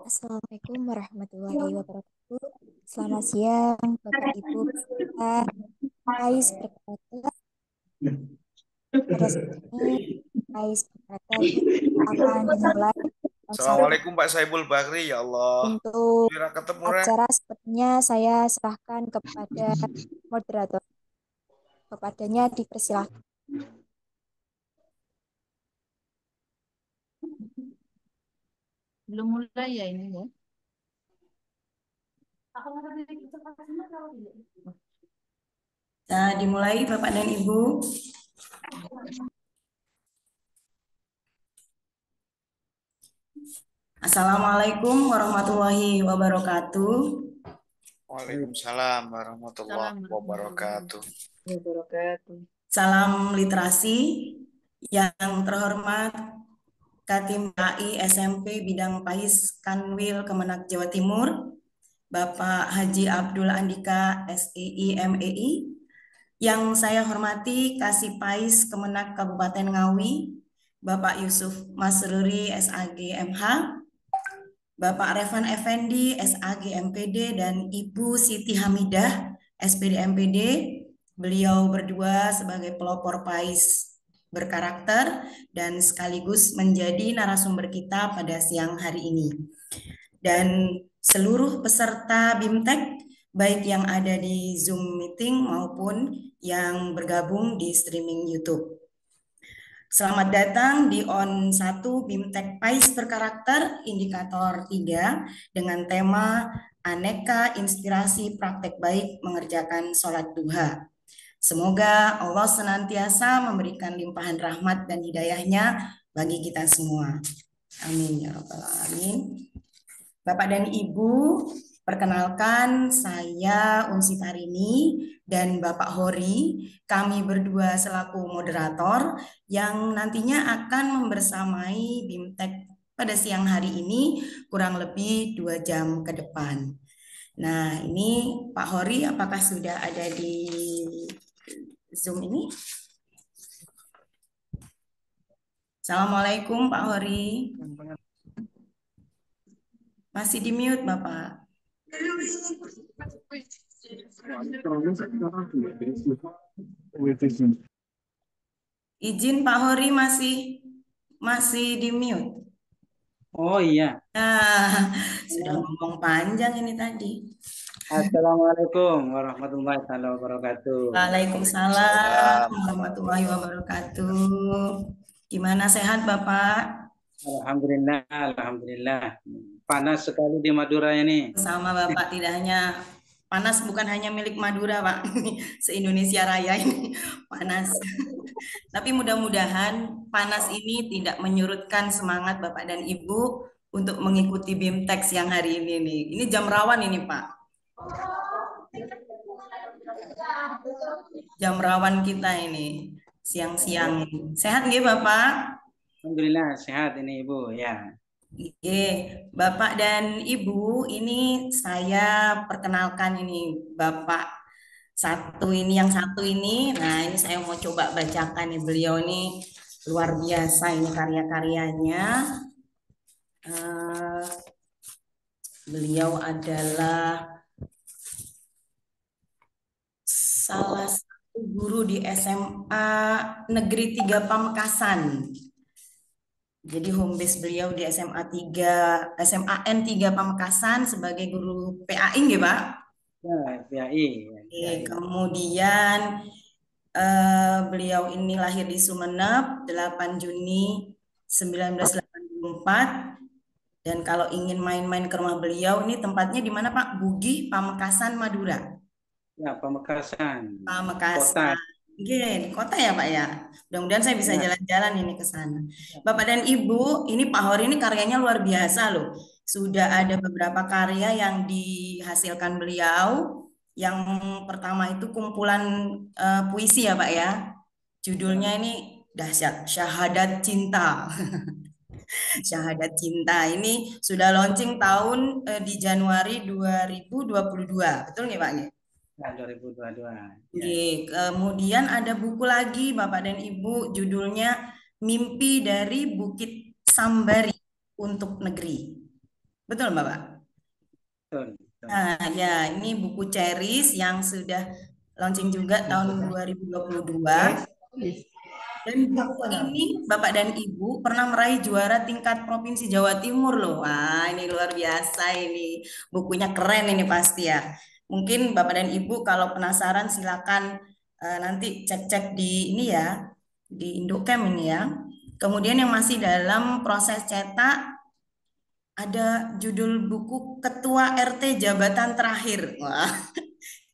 Assalamualaikum warahmatullahi wabarakatuh. Selamat siang, Bapak Ibu peserta PAIS perkenalkan. Pada saat ini PAIS perkenalkan akan dimulai jam 1. Assalamualaikum Pak Saibul Bakri, ya Allah. Untuk Kira ketemu Rek. acara sepertinya saya serahkan kepada moderator. Kepadanya dipersilahkan. Belum mulai ya ini ya. Dimulai Bapak dan Ibu. Assalamualaikum warahmatullahi wabarakatuh. Waalaikumsalam warahmatullahi wabarakatuh. Salam literasi yang terhormat Katim AI SMP Bidang PAIS Kanwil Kemenak Jawa Timur, Bapak Haji Abdul Andika SEI MEI, yang saya hormati Kasih PAIS Kemenak Kabupaten Ngawi, Bapak Yusuf Masruri SAG MH, Bapak Revan Effendi SAG MPD, dan Ibu Siti Hamidah SPD MPD. Beliau berdua sebagai pelopor PAIS berkarakter dan sekaligus menjadi narasumber kita pada siang hari ini. Dan seluruh peserta BIMTEK, baik yang ada di Zoom meeting maupun yang bergabung di streaming YouTube. Selamat datang di ON 1 BIMTEK PAIS berkarakter indikator 3 dengan tema Aneka Inspirasi Praktek Baik Mengerjakan Sholat Duha. Semoga Allah senantiasa memberikan limpahan rahmat dan hidayahnya bagi kita semua. Amin ya rabbal alamin. Bapak dan Ibu, perkenalkan saya Unsi Tarini dan Bapak Hori. Kami berdua selaku moderator yang nantinya akan membersamai BIMTEK pada siang hari ini kurang lebih 2 jam ke depan. Nah, ini Pak Hori, apakah sudah ada di Zoom ini? Assalamualaikum Pak Hori. Masih di mute Bapak. Izin Pak Hori masih di mute. Oh iya. Nah, sudah ngomong panjang ini tadi. Assalamualaikum warahmatullahi wabarakatuh. Waalaikumsalam warahmatullahi wabarakatuh. Gimana, sehat Bapak? Alhamdulillah, alhamdulillah. Panas sekali di Madura ini. Sama Bapak, tidak hanya panas, bukan hanya milik Madura Pak, se-Indonesia Raya ini panas. Tapi mudah-mudahan panas ini tidak menyurutkan semangat Bapak dan Ibu untuk mengikuti BIMTEK siang hari ini nih. Ini jam rawan ini Pak. Jam rawan kita ini siang-siang. Sehat nggih Bapak? Alhamdulillah sehat ini Ibu ya. Oke, Bapak dan Ibu, ini saya perkenalkan ini Bapak yang satu ini. Nah, ini saya mau coba bacakan nih, beliau ini luar biasa ini karya-karyanya. Beliau adalah salah satu guru di SMA Negeri 3 Pamekasan. Jadi home base beliau di SMAN 3 Pamekasan sebagai guru PAI nggih, Pak? Ya, PAI. Oke, kemudian Beliau ini lahir di Sumeneb 8 Juni 1984. Dan kalau ingin main-main ke rumah beliau, ini tempatnya di mana Pak? Bugih, Pamekasan, Madura. Ya, Pamekasan. Pamekasan. Kota. Oke, di kota ya Pak ya. Mudah-mudahan saya bisa Ya. jalan-jalan ini ke sana. Bapak dan Ibu, ini Pak Hori ini karyanya luar biasa loh. Sudah ada beberapa karya yang dihasilkan beliau. Yang pertama itu kumpulan puisi ya Pak ya. Judulnya ini dahsyat, Syahadat Cinta. Syahadat Cinta ini sudah launching tahun di Januari 2022. Betul nggak Pak? Ya, 2022. Ya. Oke, kemudian ada buku lagi Bapak dan Ibu, judulnya Mimpi dari Bukit Sambari untuk Negeri. Betul Bapak? Betul, betul. Nah, ya ini buku Ceris yang sudah launching juga tahun 2022. Dan buku ini Bapak dan Ibu pernah meraih juara tingkat Provinsi Jawa Timur loh. Wah, ini luar biasa ini. Bukunya keren ini pasti ya. Mungkin Bapak dan Ibu kalau penasaran silakan nanti cek-cek di ini ya, di Indocam ini ya. Kemudian yang masih dalam proses cetak ada judul buku Ketua RT Jabatan Terakhir. Wah,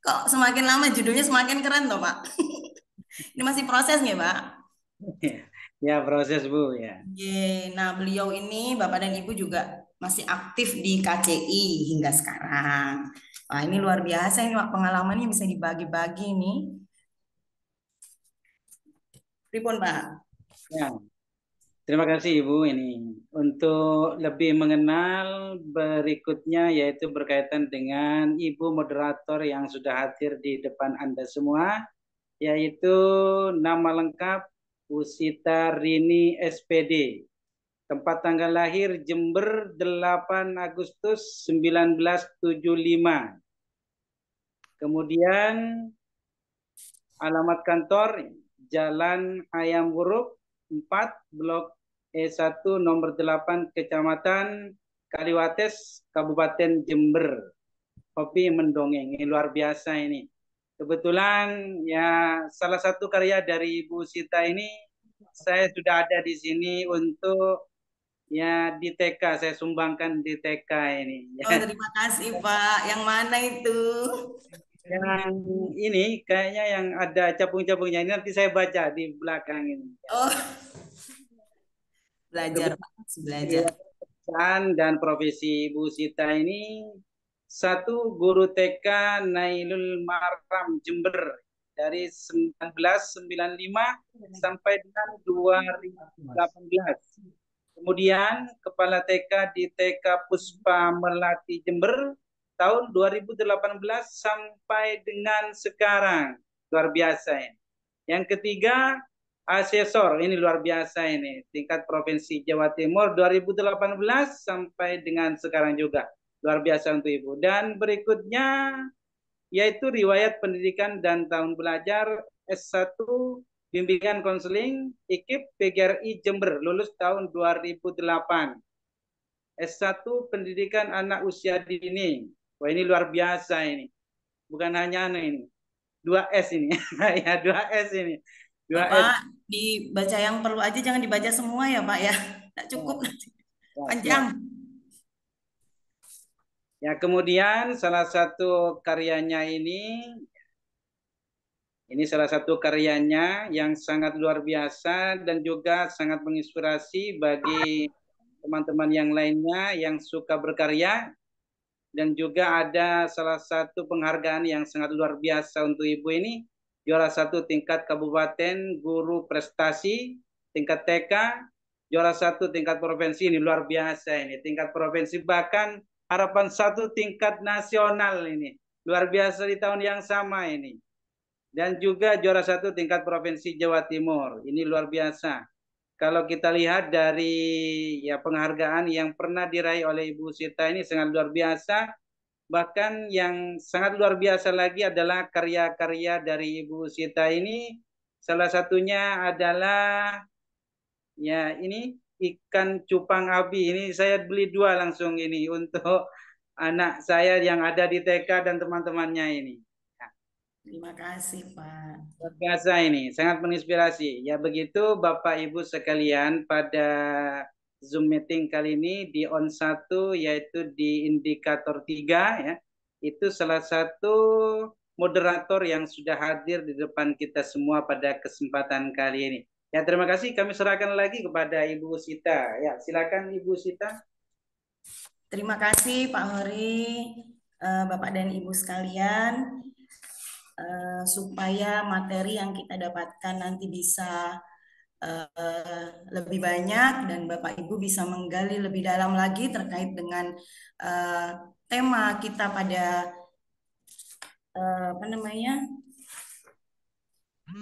kok semakin lama judulnya semakin keren toh, Pak? Ini masih proses nggak, Pak? Ya, proses Bu ya. Nah, beliau ini Bapak dan Ibu juga masih aktif di KCI hingga sekarang. Wah, ini luar biasa ini Pak, pengalamannya bisa dibagi-bagi nih. Pripun, Pak? Ya. Terima kasih Ibu ini. Untuk lebih mengenal berikutnya yaitu berkaitan dengan Ibu moderator yang sudah hadir di depan Anda semua, yaitu nama lengkap Usita Rini SPD. Tempat tanggal lahir Jember 8 Agustus 1975. Kemudian alamat kantor Jalan Ayam Wuruk 4 Blok E1 nomor 8 Kecamatan Kaliwates Kabupaten Jember. Hobi mendongeng. Ini luar biasa ini. Kebetulan ya salah satu karya dari Ibu Sita ini saya sudah ada di sini untuk ya di TK, saya sumbangkan di TK ini. Oh, terima kasih Pak. Yang mana itu? Yang ini kayaknya yang ada capung-capungnya ini nanti saya baca di belakang ini. Oh, belajar Pak, belajar. Dan profesi Ibu Sita ini satu guru TK Nailul Maram Jember dari 1995 sampai dengan 2018. Kemudian kepala TK di TK Puspa Melati Jember tahun 2018 sampai dengan sekarang. Luar biasa ini. Yang ketiga, asesor, ini luar biasa ini, tingkat Provinsi Jawa Timur 2018 sampai dengan sekarang juga. Luar biasa untuk Ibu. Dan berikutnya yaitu riwayat pendidikan dan tahun belajar S1 Bimbingan Konseling IKIP PGRI Jember, lulus tahun 2008. S1 Pendidikan Anak Usia Dini. Wah, ini luar biasa ini. Bukan hanya ini. 2S ini. Ya, 2S ini. 2S. Bapak, dibaca yang perlu aja, jangan dibaca semua ya Pak ya. Tidak cukup. Panjang. Ya, kemudian salah satu karyanya ini salah satu karyanya yang sangat luar biasa dan juga sangat menginspirasi bagi teman-teman yang lainnya yang suka berkarya. Dan juga ada salah satu penghargaan yang sangat luar biasa untuk Ibu ini, juara 1 tingkat kabupaten guru prestasi, tingkat TK, juara 1 tingkat provinsi, ini luar biasa ini, tingkat provinsi, bahkan harapan 1 tingkat nasional ini, luar biasa di tahun yang sama ini. Dan juga juara 1 tingkat provinsi Jawa Timur, ini luar biasa. Kalau kita lihat dari ya penghargaan yang pernah diraih oleh Ibu Sita ini sangat luar biasa. Bahkan yang sangat luar biasa lagi adalah karya-karya dari Ibu Sita ini. Salah satunya adalah ya ini ikan cupang abi. Ini saya beli 2 langsung ini untuk anak saya yang ada di TK dan teman-temannya ini. Terima kasih, Pak. Luar biasa ini, sangat menginspirasi. Ya begitu Bapak Ibu sekalian, pada Zoom meeting kali ini di on 1 yaitu di indikator 3 ya. Itu salah satu moderator yang sudah hadir di depan kita semua pada kesempatan kali ini. Ya terima kasih, kami serahkan lagi kepada Ibu Sita. Ya silakan Ibu Sita. Terima kasih Pak Hori, Bapak dan Ibu sekalian. Supaya materi yang kita dapatkan nanti bisa lebih banyak dan Bapak Ibu bisa menggali lebih dalam lagi terkait dengan tema kita pada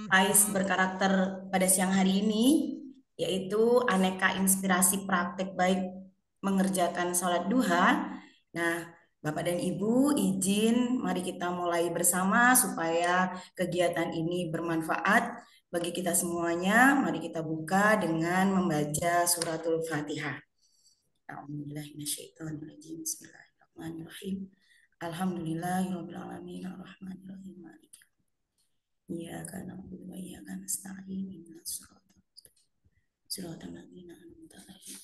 AIS berkarakter pada siang hari ini, yaitu aneka inspirasi praktek baik mengerjakan sholat duha. Nah, Bapak dan Ibu, izin mari kita mulai bersama supaya kegiatan ini bermanfaat bagi kita semuanya. Mari kita buka dengan membaca suratul Fatihah. A'udzubillahiminasyaitonirrajim. Bismillahirrahmanirrahim. Alhamdulillahirabbil alamin arrahmanirrahim maliki iyyaka na'budu wa iyyaka nasta'in ihdinas siratal ladzina an'amta 'alaihim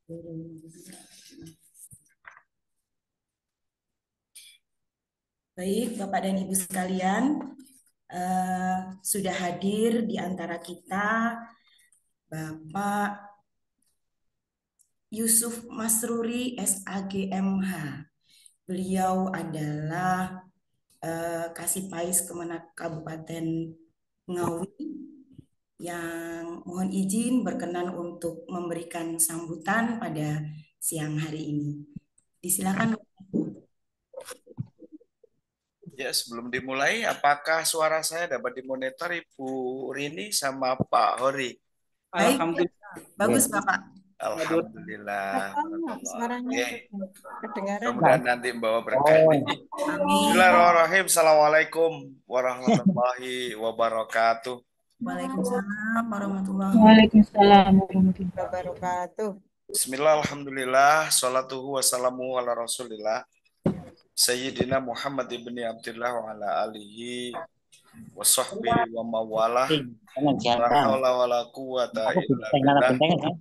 ghairil maghdubi 'alaihim. Baik, Bapak dan Ibu sekalian, sudah hadir di antara kita Bapak Yusuf Masruri SAGMH. Beliau adalah Kasipais Kemenak Kabupaten Ngawi yang mohon izin berkenan untuk memberikan sambutan pada siang hari ini. Disilakan. Ya, sebelum dimulai, apakah suara saya dapat dimonitor Ibu Rini sama Pak Hori? Baik, Alhamdulillah. bagus Bapak. Alhamdulillah. Suaranya kedengaran. Mudah-mudahan nanti membawa berkah ini. Bismillahirrahmanirrahim. Assalamualaikum warahmatullahi wabarakatuh. Waalaikumsalam warahmatullahi Wabarakatuh. Bismillah, alhamdulillah, salatuhu wassalamu ala rasulillah Sayyidina Muhammad ibni Abdullah wa ala alihi wa sahbihi wa mawalah la hawla wa la quwata illa billah.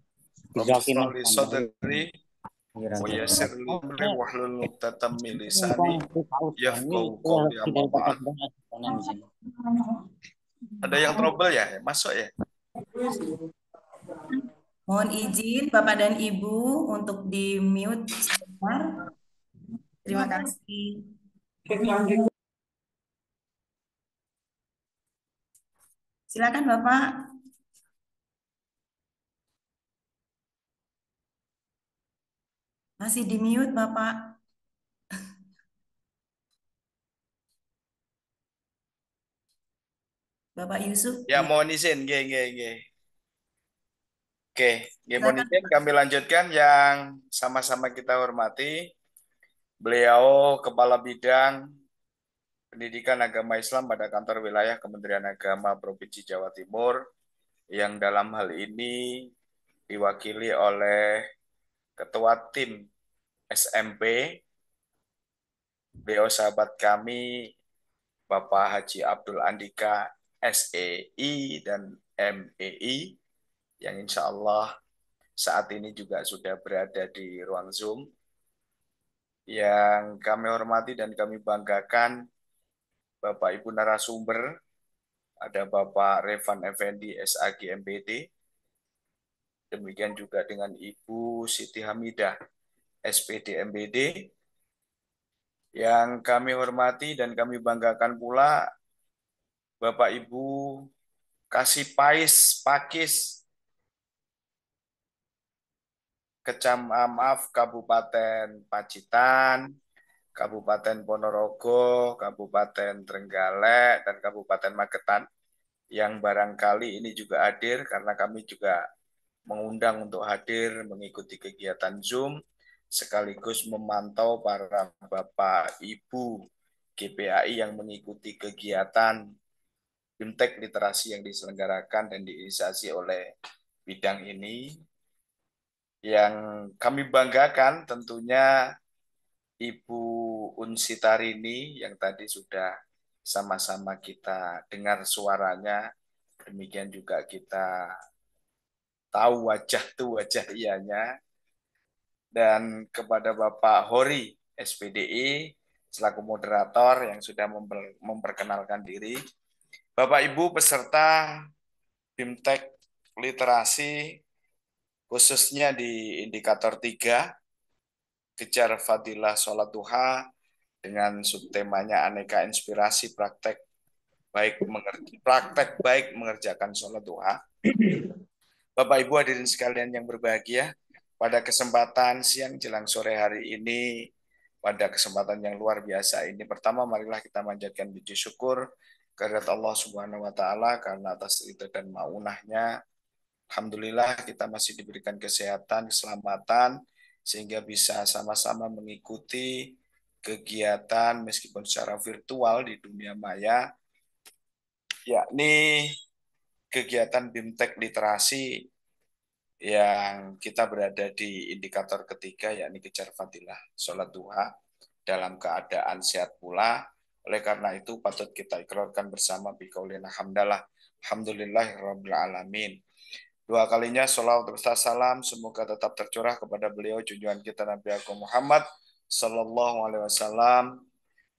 Rabbi shrahli sadri wa yassir li amri wahlul 'uqdatam min lisani yafqahu qawli. Amma ba'd. Ada yang trouble ya? Masuk ya? Mohon izin Bapak dan Ibu untuk di-mute sebentar. Terima kasih. Silakan Bapak. Masih di-mute Bapak. Bapak Yusuf. Ya, mohon izin. Oke, mohon izin kami lanjutkan yang sama-sama kita hormati. Beliau Kepala Bidang Pendidikan Agama Islam pada Kantor Wilayah Kementerian Agama Provinsi Jawa Timur, yang dalam hal ini diwakili oleh Ketua Tim SMP, beliau sahabat kami, Bapak Haji Abdul Andika, SEI dan MEI, yang insya Allah saat ini juga sudah berada di ruang Zoom. Yang kami hormati dan kami banggakan, Bapak Ibu narasumber, ada Bapak Revan Effendi, SAG MBD, demikian juga dengan Ibu Siti Hamidah, SPD MBD. Yang kami hormati dan kami banggakan pula, Bapak Ibu Kasipais Pakis, Kabupaten Pacitan, Kabupaten Ponorogo, Kabupaten Trenggalek, dan Kabupaten Magetan, yang barangkali ini juga hadir karena kami juga mengundang untuk hadir mengikuti kegiatan Zoom, sekaligus memantau para Bapak Ibu GPAI yang mengikuti kegiatan BIMTEK literasi yang diselenggarakan dan diinisiasi oleh bidang ini. Yang kami banggakan tentunya Ibu Unsitarini yang tadi sudah sama-sama kita dengar suaranya, demikian juga kita tahu wajah tuh wajah ianya, dan kepada Bapak Hori SPDI selaku moderator yang sudah memperkenalkan diri, Bapak Ibu peserta BIMTEK Literasi khususnya di indikator 3 kejar fadilah sholat duha dengan subtemanya aneka inspirasi praktek baik mengerjakan sholat duha. Bapak Ibu hadirin sekalian yang berbahagia, pada kesempatan siang jelang sore hari ini, pada kesempatan yang luar biasa ini, pertama marilah kita manjatkan puji syukur kehadirat Allah Subhanahu wa taala karena atas ridha dan maunahnya. Alhamdulillah kita masih diberikan kesehatan, keselamatan sehingga bisa sama-sama mengikuti kegiatan meskipun secara virtual di dunia maya, yakni kegiatan BIMTEK Literasi yang kita berada di indikator ketiga, yakni kejar fadilah sholat duha dalam keadaan sehat pula. Oleh karena itu patut kita ikrarkan bersama biqaulina hamdalah alhamdulillahirabbil alamin. Dua kalinya sholawat beserta salam semoga tetap tercurah kepada beliau junjungan kita Nabi Agung Muhammad Sallallahu Alaihi Wasallam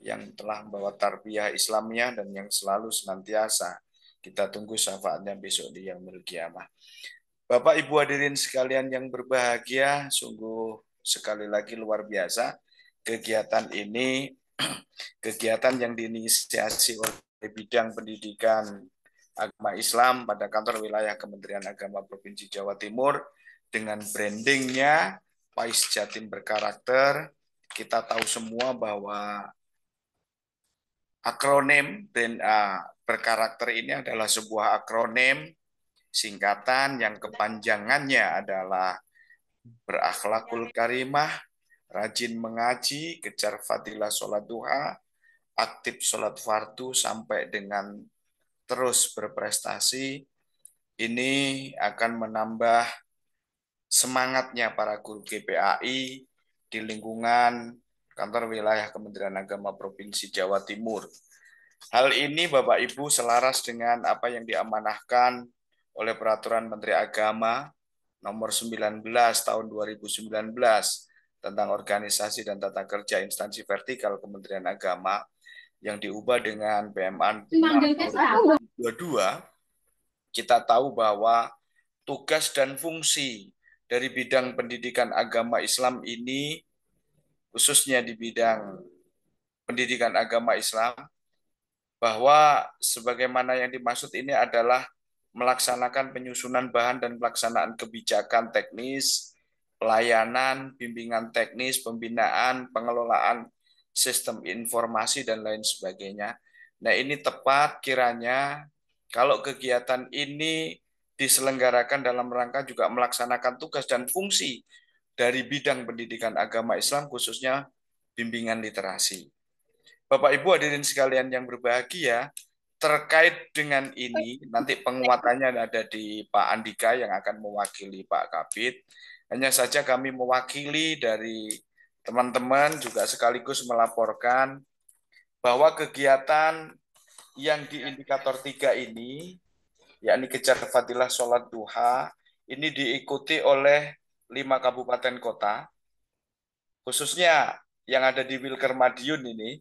yang telah membawa tarbiyah Islamiyah dan yang selalu senantiasa kita tunggu syafaatnya besok di yaumil qiyamah. Bapak Ibu hadirin sekalian yang berbahagia, sungguh sekali lagi luar biasa kegiatan ini, kegiatan yang diinisiasi oleh bidang pendidikan agama Islam pada kantor wilayah Kementerian Agama Provinsi Jawa Timur dengan brandingnya Pais Jatim Berkarakter. Kita tahu semua bahwa akronim berkarakter ini adalah sebuah akronim singkatan yang kepanjangannya adalah berakhlakul karimah, rajin mengaji, kejar fadilah sholat duha, aktif sholat fardu sampai dengan terus berprestasi. Ini akan menambah semangatnya para guru GPAI di lingkungan kantor wilayah Kementerian Agama Provinsi Jawa Timur. Hal ini Bapak Ibu selaras dengan apa yang diamanahkan oleh Peraturan Menteri Agama Nomor 19 Tahun 2019 tentang organisasi dan tata kerja instansi vertikal Kementerian Agama yang diubah dengan PMA 2022. Kita tahu bahwa tugas dan fungsi dari bidang pendidikan agama Islam ini, khususnya di bidang pendidikan agama Islam, bahwa sebagaimana yang dimaksud ini adalah melaksanakan penyusunan bahan dan pelaksanaan kebijakan teknis, pelayanan, bimbingan teknis, pembinaan, pengelolaan sistem informasi, dan lain sebagainya. Nah, ini tepat kiranya kalau kegiatan ini diselenggarakan dalam rangka juga melaksanakan tugas dan fungsi dari bidang pendidikan agama Islam, khususnya bimbingan literasi. Bapak Ibu hadirin sekalian yang berbahagia, terkait dengan ini, nanti penguatannya ada di Pak Andika yang akan mewakili Pak Kabid. Hanya saja kami mewakili dari teman-teman juga sekaligus melaporkan bahwa kegiatan yang di indikator 3 ini, yakni kejar fadilah sholat duha, ini diikuti oleh 5 kabupaten kota, khususnya yang ada di Wilker Madiun ini,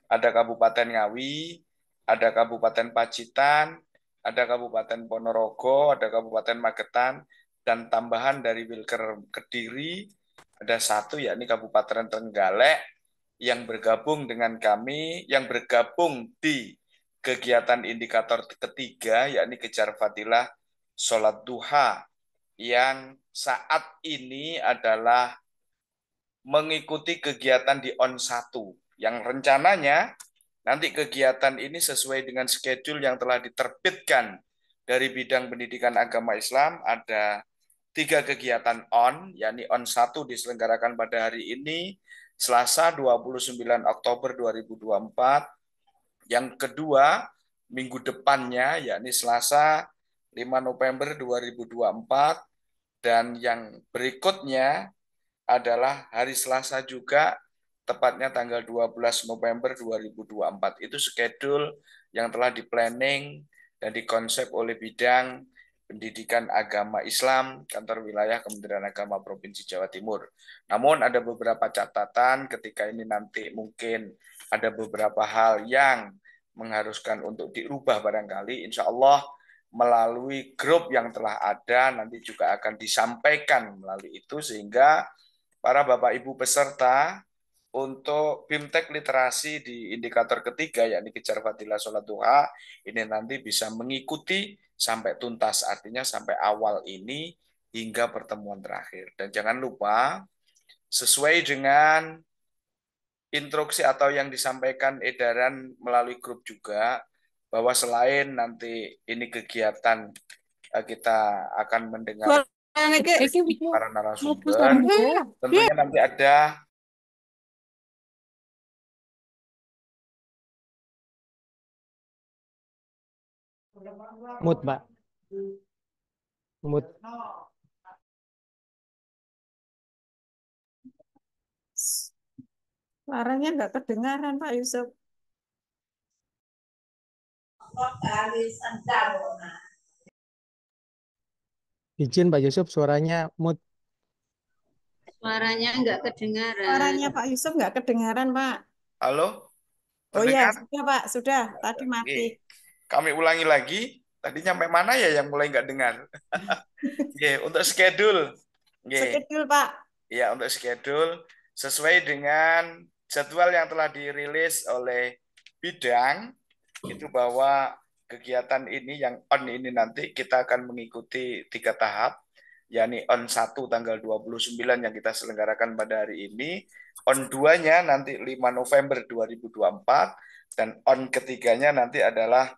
ada Kabupaten Ngawi, ada Kabupaten Pacitan, ada Kabupaten Ponorogo, ada Kabupaten Magetan, dan tambahan dari Wilker Kediri, ada 1 yakni Kabupaten Trenggalek yang bergabung dengan kami, yang bergabung di kegiatan indikator ketiga, yakni kejar fadilah sholat duha, yang saat ini adalah mengikuti kegiatan di ON1, yang rencananya nanti kegiatan ini sesuai dengan schedule yang telah diterbitkan dari bidang pendidikan agama Islam. Ada 3 kegiatan ON, yakni ON1 diselenggarakan pada hari ini, Selasa 29 Oktober 2024. Yang kedua, minggu depannya, yakni Selasa 5 November 2024. Dan yang berikutnya adalah hari Selasa juga tepatnya tanggal 12 November 2024. Itu schedule yang telah di-planning dan dikonsep oleh bidang Pendidikan Agama Islam Kantor Wilayah Kementerian Agama Provinsi Jawa Timur. Namun ada beberapa catatan ketika ini nanti mungkin ada beberapa hal yang mengharuskan untuk dirubah barangkali, insya Allah melalui grup yang telah ada nanti juga akan disampaikan melalui itu sehingga para Bapak Ibu peserta untuk BIMTEK literasi di indikator ketiga, yakni kejar fadilah sholat duha, ini nanti bisa mengikuti sampai tuntas, artinya sampai awal ini hingga pertemuan terakhir. Dan jangan lupa, sesuai dengan instruksi atau yang disampaikan edaran melalui grup juga, bahwa selain nanti ini kegiatan kita akan mendengar para narasumber, tentunya nanti ada Mut, Mbak. Mut. Suaranya nggak kedengaran Pak Yusuf. Izin Pak Yusuf, suaranya mut. Suaranya nggak kedengaran. Suaranya Pak Yusuf nggak kedengaran Pak. halo? Oh ya, Terdengar? sudah Pak, sudah. Tadi mati. Kami ulangi lagi. Tadi sampai mana ya yang mulai nggak dengar? Untuk schedule. Schedule Pak. Ya, untuk schedule sesuai dengan jadwal yang telah dirilis oleh bidang itu bahwa kegiatan ini yang on ini nanti kita akan mengikuti 3 tahap, yakni on 1 tanggal 29 yang kita selenggarakan pada hari ini, on 2-nya nanti 5 November 2024, dan on ketiganya nanti adalah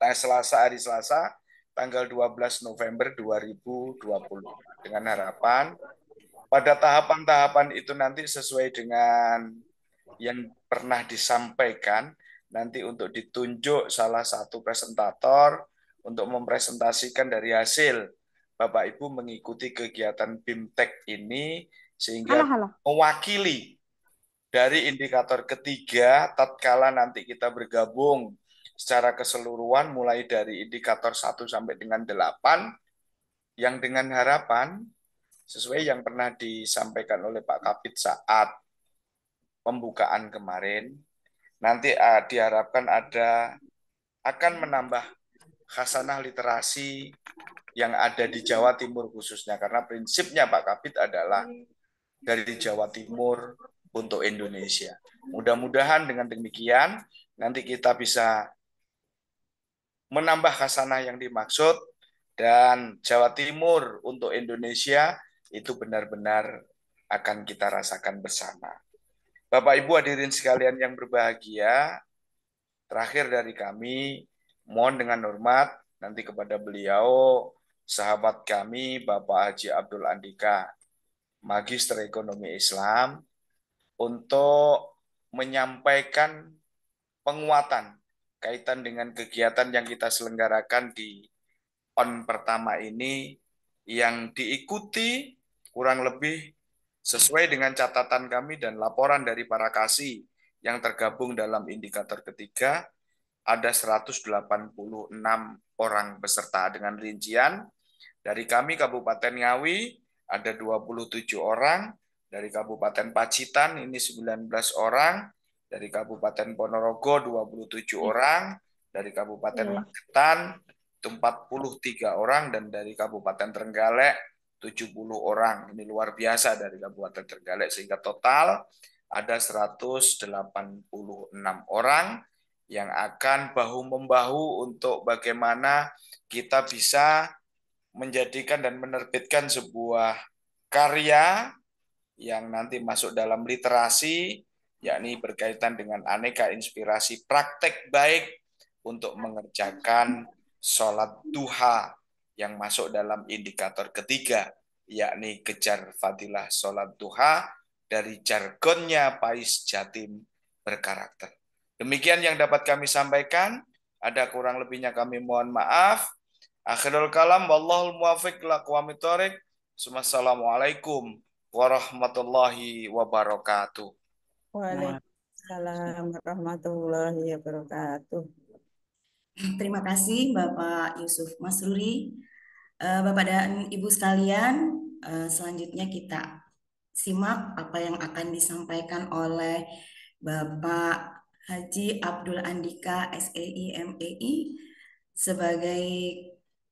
hari Selasa tanggal 12 November 2020. Dengan harapan pada tahapan-tahapan itu nanti sesuai dengan yang pernah disampaikan, nanti untuk ditunjuk salah satu presentator untuk mempresentasikan dari hasil Bapak Ibu mengikuti kegiatan BIMTEK ini sehingga mewakili dari indikator ketiga tatkala nanti kita bergabung secara keseluruhan mulai dari indikator 1 sampai dengan 8 yang dengan harapan sesuai yang pernah disampaikan oleh Pak Kabid saat pembukaan kemarin, nanti diharapkan akan menambah khasanah literasi yang ada di Jawa Timur khususnya, karena prinsipnya Pak Kabid adalah dari Jawa Timur untuk Indonesia. Mudah-mudahan dengan demikian nanti kita bisa menambah khasanah yang dimaksud dan Jawa Timur untuk Indonesia itu benar-benar akan kita rasakan bersama. Bapak Ibu hadirin sekalian yang berbahagia, terakhir dari kami, mohon dengan hormat nanti kepada beliau, sahabat kami, Bapak Haji Abdul Andika, Magister Ekonomi Islam, untuk menyampaikan penguatan kaitan dengan kegiatan yang kita selenggarakan di on pertama ini, yang diikuti kurang lebih sesuai dengan catatan kami dan laporan dari para kasih yang tergabung dalam indikator ketiga, ada 186 orang peserta dengan rincian. Dari kami Kabupaten Ngawi ada 27 orang, dari Kabupaten Pacitan ini 19 orang, dari Kabupaten Ponorogo 27 orang, dari Kabupaten Magetan itu 43 orang, dan dari Kabupaten Trenggalek 70 orang. Ini luar biasa dari Kabupaten Trenggalek, sehingga total ada 186 orang yang akan bahu-membahu untuk bagaimana kita bisa menjadikan dan menerbitkan sebuah karya yang nanti masuk dalam literasi, yakni berkaitan dengan aneka inspirasi praktek baik untuk mengerjakan sholat duha yang masuk dalam indikator ketiga, yakni kejar fadilah sholat duha dari jargonnya Pais Jatim berkarakter. Demikian yang dapat kami sampaikan. Ada kurang lebihnya kami mohon maaf. Akhirul kalam, wallahul muwafiq ila aqwamit thoriq. Assalamualaikum warahmatullahi wabarakatuh. Waalaikumsalam warahmatullahi wabarakatuh. Terima kasih Bapak Yusuf Masruri. Bapak dan Ibu sekalian, selanjutnya kita simak apa yang akan disampaikan oleh Bapak Haji Abdul Andika SEI MEI sebagai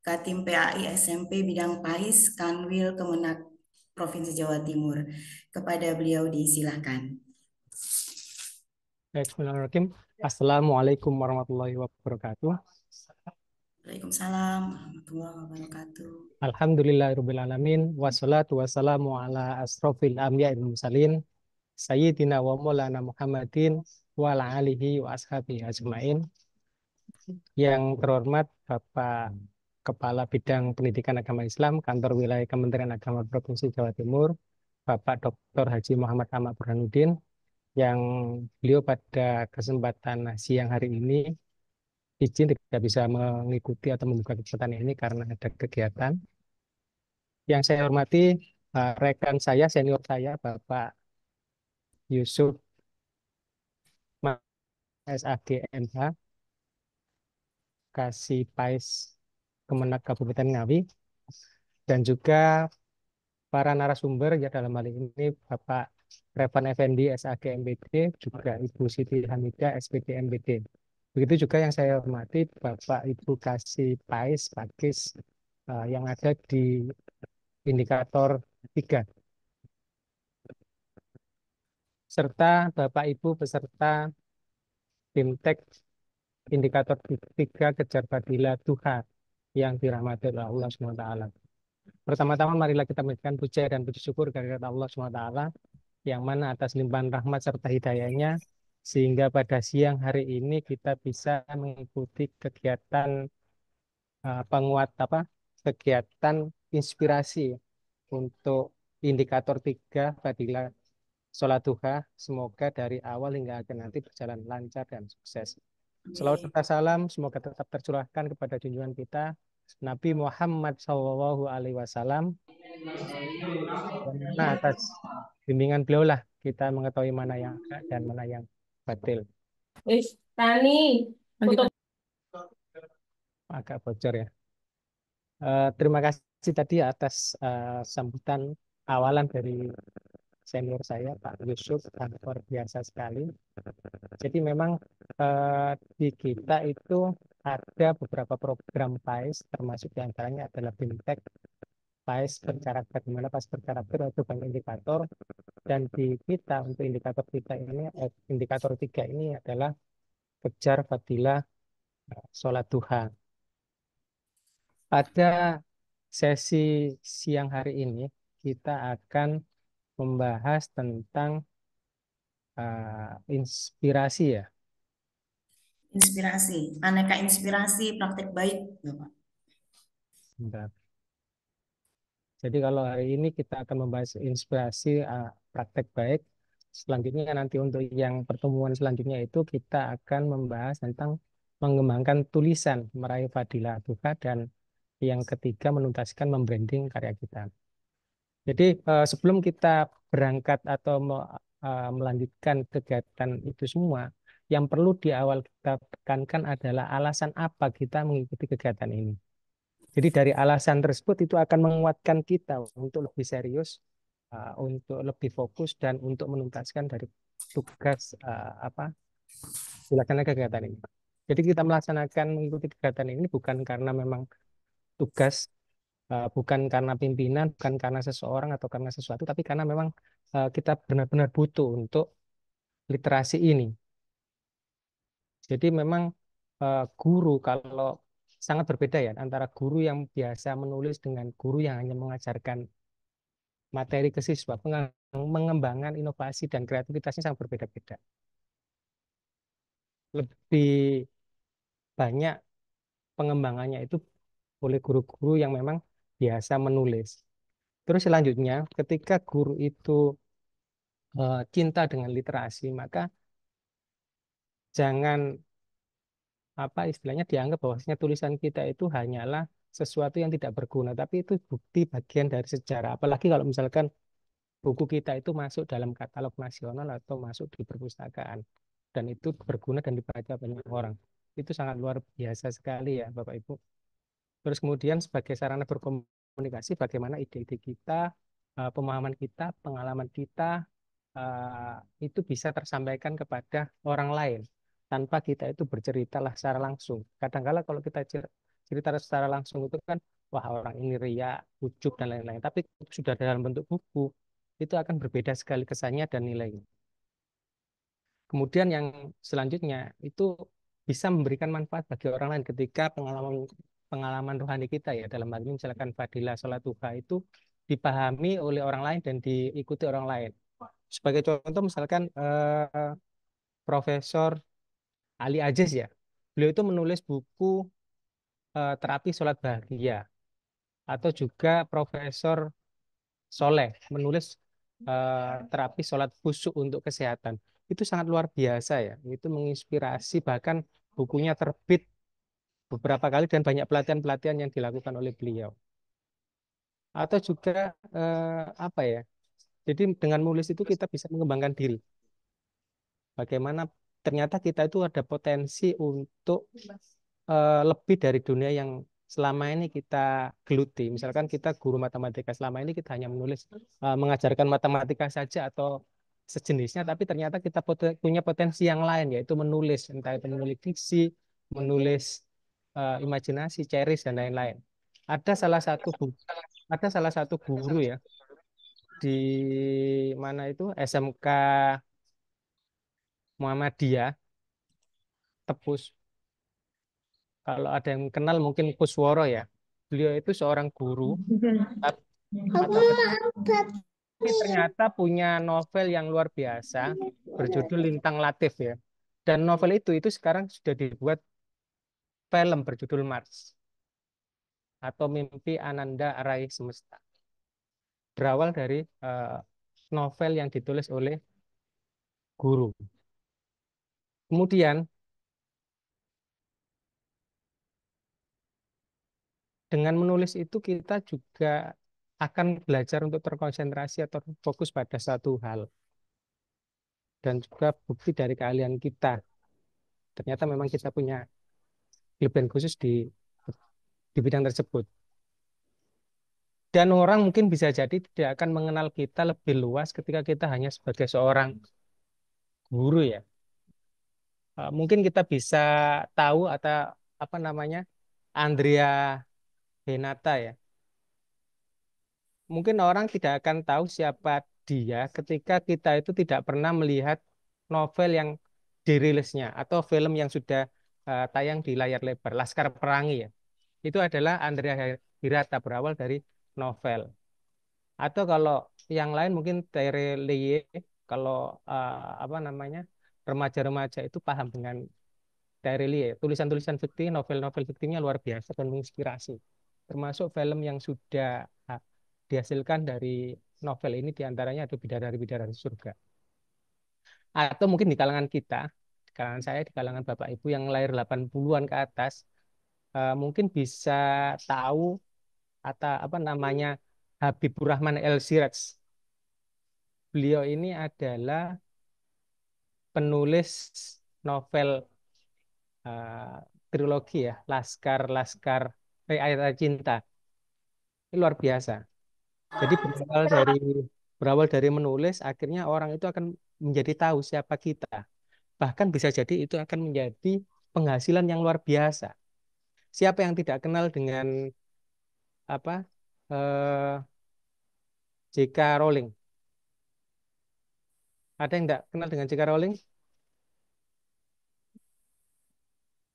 Katim PAI SMP Bidang PAIS Kanwil Kemenak Provinsi Jawa Timur. Kepada beliau disilahkan. Bismillahirrahmanirrahim. Assalamualaikum warahmatullahi wabarakatuh. Waalaikumsalam warahmatullahi wabarakatuh. Alhamdulillahirabbil alamin wassalatu wassalamu ala asrofil anbiya'i wal mursalin sayyidina wa maulana Muhammadin wa ala alihi wa ashabihi ajmain. Yang terhormat Bapak Kepala Bidang Pendidikan Agama Islam Kantor Wilayah Kementerian Agama Provinsi Jawa Timur, Bapak Dr. Haji Muhammad Ahmad Burhanuddin, yang beliau pada kesempatan siang hari ini izin tidak bisa mengikuti atau membuka kesempatan ini karena ada kegiatan. Yang saya hormati rekan saya, senior saya, Bapak Yusuf SAG MH, Kasih Pais Kemenak Kabupaten Ngawi, dan juga para narasumber ya dalam hal ini Bapak Revan Effendi SAG MBD, juga Ibu Siti Hamidah SPD MBD. Begitu juga yang saya hormati Bapak Ibu Kasih Pais Pakis yang ada di indikator 3, serta Bapak Ibu peserta BIMTEK indikator 3 Kejar Fadilah Duha yang dirahmati oleh Allah SWT. Pertama-tama marilah kita memberikan puja dan puji syukur kehadirat Allah SWT yang mana atas limpahan rahmat serta hidayahnya sehingga pada siang hari ini kita bisa mengikuti kegiatan kegiatan inspirasi untuk indikator 3 Fadilah Sholat Duha. Semoga dari awal hingga akhir nanti berjalan lancar dan sukses. Selawat serta salam semoga tetap tercurahkan kepada junjungan kita Nabi Muhammad SAW, yang mana atas bimbingan beliau lah kita mengetahui mana yang hak dan mana yang batil. Tani, Agak bocor ya. Terima kasih tadi atas sambutan awalan dari senior saya Pak Yusuf, luar biasa sekali. Jadi memang di kita itu ada beberapa program PAIS, termasuk diantaranya adalah BIMTEK PAIS berkarakter, di mana PAIS berkarakter itu banyak indikator, dan di kita untuk indikator kita ini, indikator 3 ini adalah Kejar Fadilah Sholat Duha. Pada sesi siang hari ini kita akan membahas tentang inspirasi ya. Inspirasi, aneka inspirasi praktek baik, Bapak. Bentar. Jadi kalau hari ini kita akan membahas inspirasi praktek baik. Selanjutnya nanti untuk yang pertemuan selanjutnya itu kita akan membahas tentang mengembangkan tulisan meraih fadilah duha, dan yang ketiga menuntaskan membranding karya kita. Jadi sebelum kita berangkat atau melanjutkan kegiatan itu semua, yang perlu di awal kita tekankan adalah alasan apa kita mengikuti kegiatan ini. Jadi dari alasan tersebut itu akan menguatkan kita untuk lebih serius, untuk lebih fokus, dan untuk menuntaskan dari tugas melaksanakan kegiatan ini. Jadi kita melaksanakan mengikuti kegiatan ini bukan karena memang tugas, bukan karena pimpinan, bukan karena seseorang atau karena sesuatu, tapi karena memang kita benar-benar butuh untuk literasi ini. Jadi memang guru kalau sangat berbeda ya antara guru yang biasa menulis dengan guru yang hanya mengajarkan materi ke siswa. Mengembangkan inovasi dan kreativitasnya sangat berbeda-beda. Lebih banyak pengembangannya itu oleh guru-guru yang memang biasa menulis. Terus selanjutnya, ketika guru itu cinta dengan literasi, maka jangan istilahnya dianggap bahwasanya tulisan kita itu hanyalah sesuatu yang tidak berguna, tapi itu bukti bagian dari sejarah. Apalagi kalau misalkan buku kita itu masuk dalam katalog nasional atau masuk di perpustakaan. Dan itu berguna dan dibaca banyak orang. Itu sangat luar biasa sekali ya Bapak Ibu. Terus kemudian sebagai sarana berkomunikasi, bagaimana ide-ide kita, pemahaman kita, pengalaman kita, itu bisa tersampaikan kepada orang lain tanpa kita itu berceritalah secara langsung. Kadang-kala kalau kita cerita secara langsung itu kan, wah orang ini ria, ujub dan lain-lain. Tapi sudah dalam bentuk buku, itu akan berbeda sekali kesannya dan nilainya. Kemudian yang selanjutnya itu bisa memberikan manfaat bagi orang lain ketika pengalaman pengalaman rohani kita ya, dalam hal ini misalkan fadilah sholat duha itu dipahami oleh orang lain dan diikuti orang lain. Sebagai contoh misalkan Profesor Ali Aziz ya, beliau itu menulis buku terapi sholat bahagia, atau juga Profesor Soleh menulis terapi sholat khusyuk untuk kesehatan. Itu sangat luar biasa ya, itu menginspirasi, bahkan bukunya terbit beberapa kali dan banyak pelatihan-pelatihan yang dilakukan oleh beliau. Atau juga apa ya, jadi dengan menulis itu kita bisa mengembangkan diri. Bagaimana ternyata kita itu ada potensi untuk lebih dari dunia yang selama ini kita geluti. Misalkan kita guru matematika, selama ini kita hanya menulis, mengajarkan matematika saja atau sejenisnya, tapi ternyata kita punya potensi yang lain, yaitu menulis, entah itu menulis diksi, menulis imajinasi, ceris dan lain-lain. Ada salah satu ada salah satu guru ya di mana itu SMK Muhammadiyah Tepus. Kalau ada yang kenal mungkin Kusworo ya. Beliau itu seorang guru mat- matematika, tapi ternyata punya novel yang luar biasa berjudul Lintang Latif ya. Dan novel itu sekarang sudah dibuat film berjudul Mars atau Mimpi Ananda Raih Semesta. Berawal dari novel yang ditulis oleh guru. Kemudian dengan menulis itu kita juga akan belajar untuk terkonsentrasi atau fokus pada satu hal. Dan juga bukti dari keahlian kita. Ternyata memang kita punya kelebihan khusus di bidang tersebut. Dan orang mungkin bisa jadi tidak akan mengenal kita lebih luas ketika kita hanya sebagai seorang guru ya. Mungkin kita bisa tahu atau apa namanya, Andrea Benata ya. Mungkin orang tidak akan tahu siapa dia ketika kita itu tidak pernah melihat novel yang dirilisnya atau film yang sudah tayang di layar lebar, Laskar Pelangi ya. Itu adalah Andrea Hirata, berawal dari novel. Atau kalau yang lain mungkin Tere Leye, kalau apa namanya, remaja-remaja itu paham dengan Tere Leye. Tulisan-tulisan fiktif, novel-novel fiktifnya luar biasa dan menginspirasi. Termasuk film yang sudah dihasilkan dari novel ini, diantaranya ada Bidadari-Bidadari Surga. Atau mungkin di kalangan kita, di kalangan saya, di kalangan Bapak Ibu yang lahir 80-an ke atas, mungkin bisa tahu atau apa namanya, Habibur Rahman El Siraj. Beliau ini adalah penulis novel trilogi ya, Laskar Ayat Cinta. Ini luar biasa. Jadi berawal dari menulis, akhirnya orang itu akan menjadi tahu siapa kita. Bahkan bisa jadi itu akan menjadi penghasilan yang luar biasa. Siapa yang tidak kenal dengan apa J.K. Rowling? Ada yang tidak kenal dengan J.K. Rowling?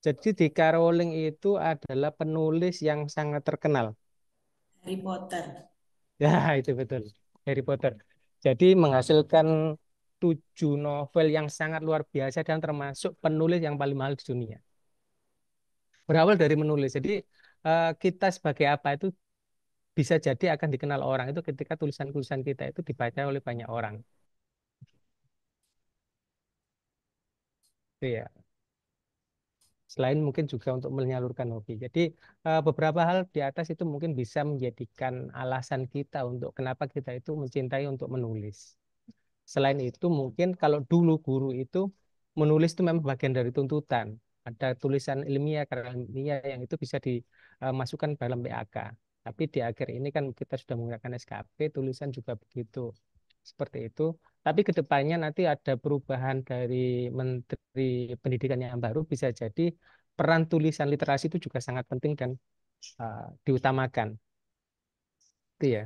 Jadi J.K. Rowling itu adalah penulis yang sangat terkenal. Harry Potter. Ya, itu betul. Harry Potter. Jadi menghasilkan 7 novel yang sangat luar biasa dan termasuk penulis yang paling mahal di dunia. Berawal dari menulis. Jadi kita sebagai apa itu bisa jadi akan dikenal orang itu ketika tulisan-tulisan kita itu dibaca oleh banyak orang. Itu ya. Selain mungkin juga untuk menyalurkan hobi. Jadi beberapa hal di atas itu mungkin bisa menjadikan alasan kita untuk kenapa kita itu mencintai untuk menulis. Selain itu mungkin kalau dulu guru itu menulis itu memang bagian dari tuntutan. Ada tulisan ilmiah, karya ilmiah yang itu bisa dimasukkan dalam PAK. Tapi di akhir ini kan kita sudah menggunakan SKP, tulisan juga begitu. Seperti itu. Tapi ke depannya nanti ada perubahan dari Menteri Pendidikan yang baru, bisa jadi peran tulisan literasi itu juga sangat penting dan diutamakan. Itu ya.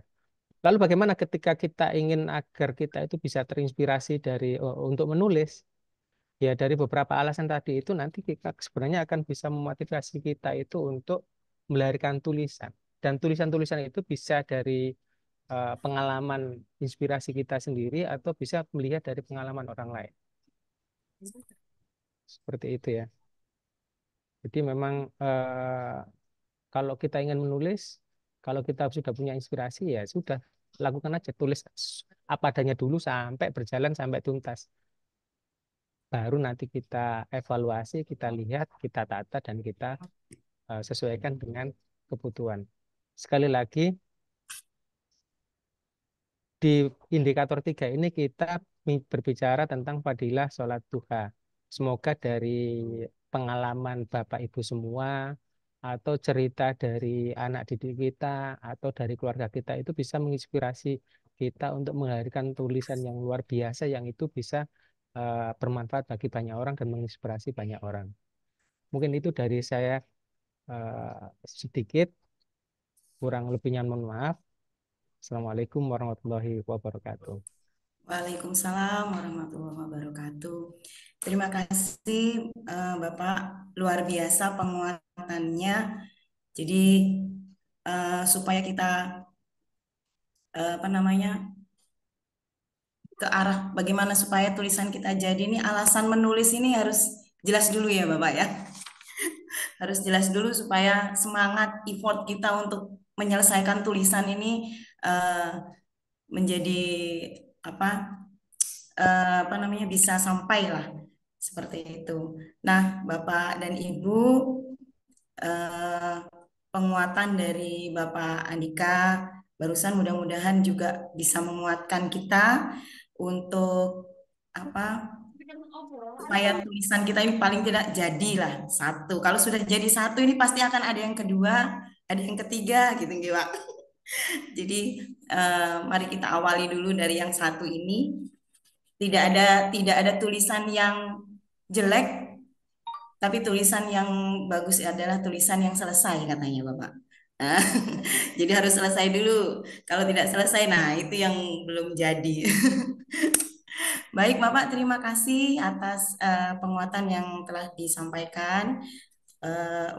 Lalu bagaimana ketika kita ingin agar kita itu bisa terinspirasi untuk menulis? Ya dari beberapa alasan tadi itu nanti kita sebenarnya akan bisa memotivasi kita itu untuk melahirkan tulisan. Dan tulisan-tulisan itu bisa dari pengalaman inspirasi kita sendiri atau bisa melihat dari pengalaman orang lain. Seperti itu ya. Jadi memang kalau kita ingin menulis, kalau kita sudah punya inspirasi ya sudah lakukan aja, tulis apa adanya dulu sampai berjalan sampai tuntas. Baru nanti kita evaluasi, kita lihat, kita tata dan kita sesuaikan dengan kebutuhan. Sekali lagi di indikator 3 ini kita berbicara tentang fadilah sholat duha. Semoga dari pengalaman Bapak Ibu semua atau cerita dari anak didik kita atau dari keluarga kita itu bisa menginspirasi kita untuk melahirkan tulisan yang luar biasa yang itu bisa bermanfaat bagi banyak orang dan menginspirasi banyak orang. Mungkin itu dari saya sedikit, kurang lebihnya mohon maaf. Assalamualaikum warahmatullahi wabarakatuh. Waalaikumsalam warahmatullahi wabarakatuh. Terima kasih Bapak, luar biasa penguatannya. Jadi supaya kita ke arah bagaimana supaya tulisan kita jadi, ini alasan menulis ini harus jelas dulu ya Bapak ya. Harus jelas dulu supaya semangat effort kita untuk menyelesaikan tulisan ini menjadi bisa sampai lah seperti itu. Nah, Bapak dan Ibu, penguatan dari Bapak Andika barusan mudah-mudahan juga bisa menguatkan kita untuk supaya tulisan kita ini paling tidak jadilah satu. Kalau sudah jadi satu ini pasti akan ada yang kedua, ada yang ketiga gitu Pak. Jadi mari kita awali dulu dari yang satu ini. Tidak ada tulisan yang jelek, tapi tulisan yang bagus adalah tulisan yang selesai katanya Bapak. Jadi harus selesai dulu. Kalau tidak selesai, nah itu yang belum jadi. Baik Bapak, terima kasih atas penguatan yang telah disampaikan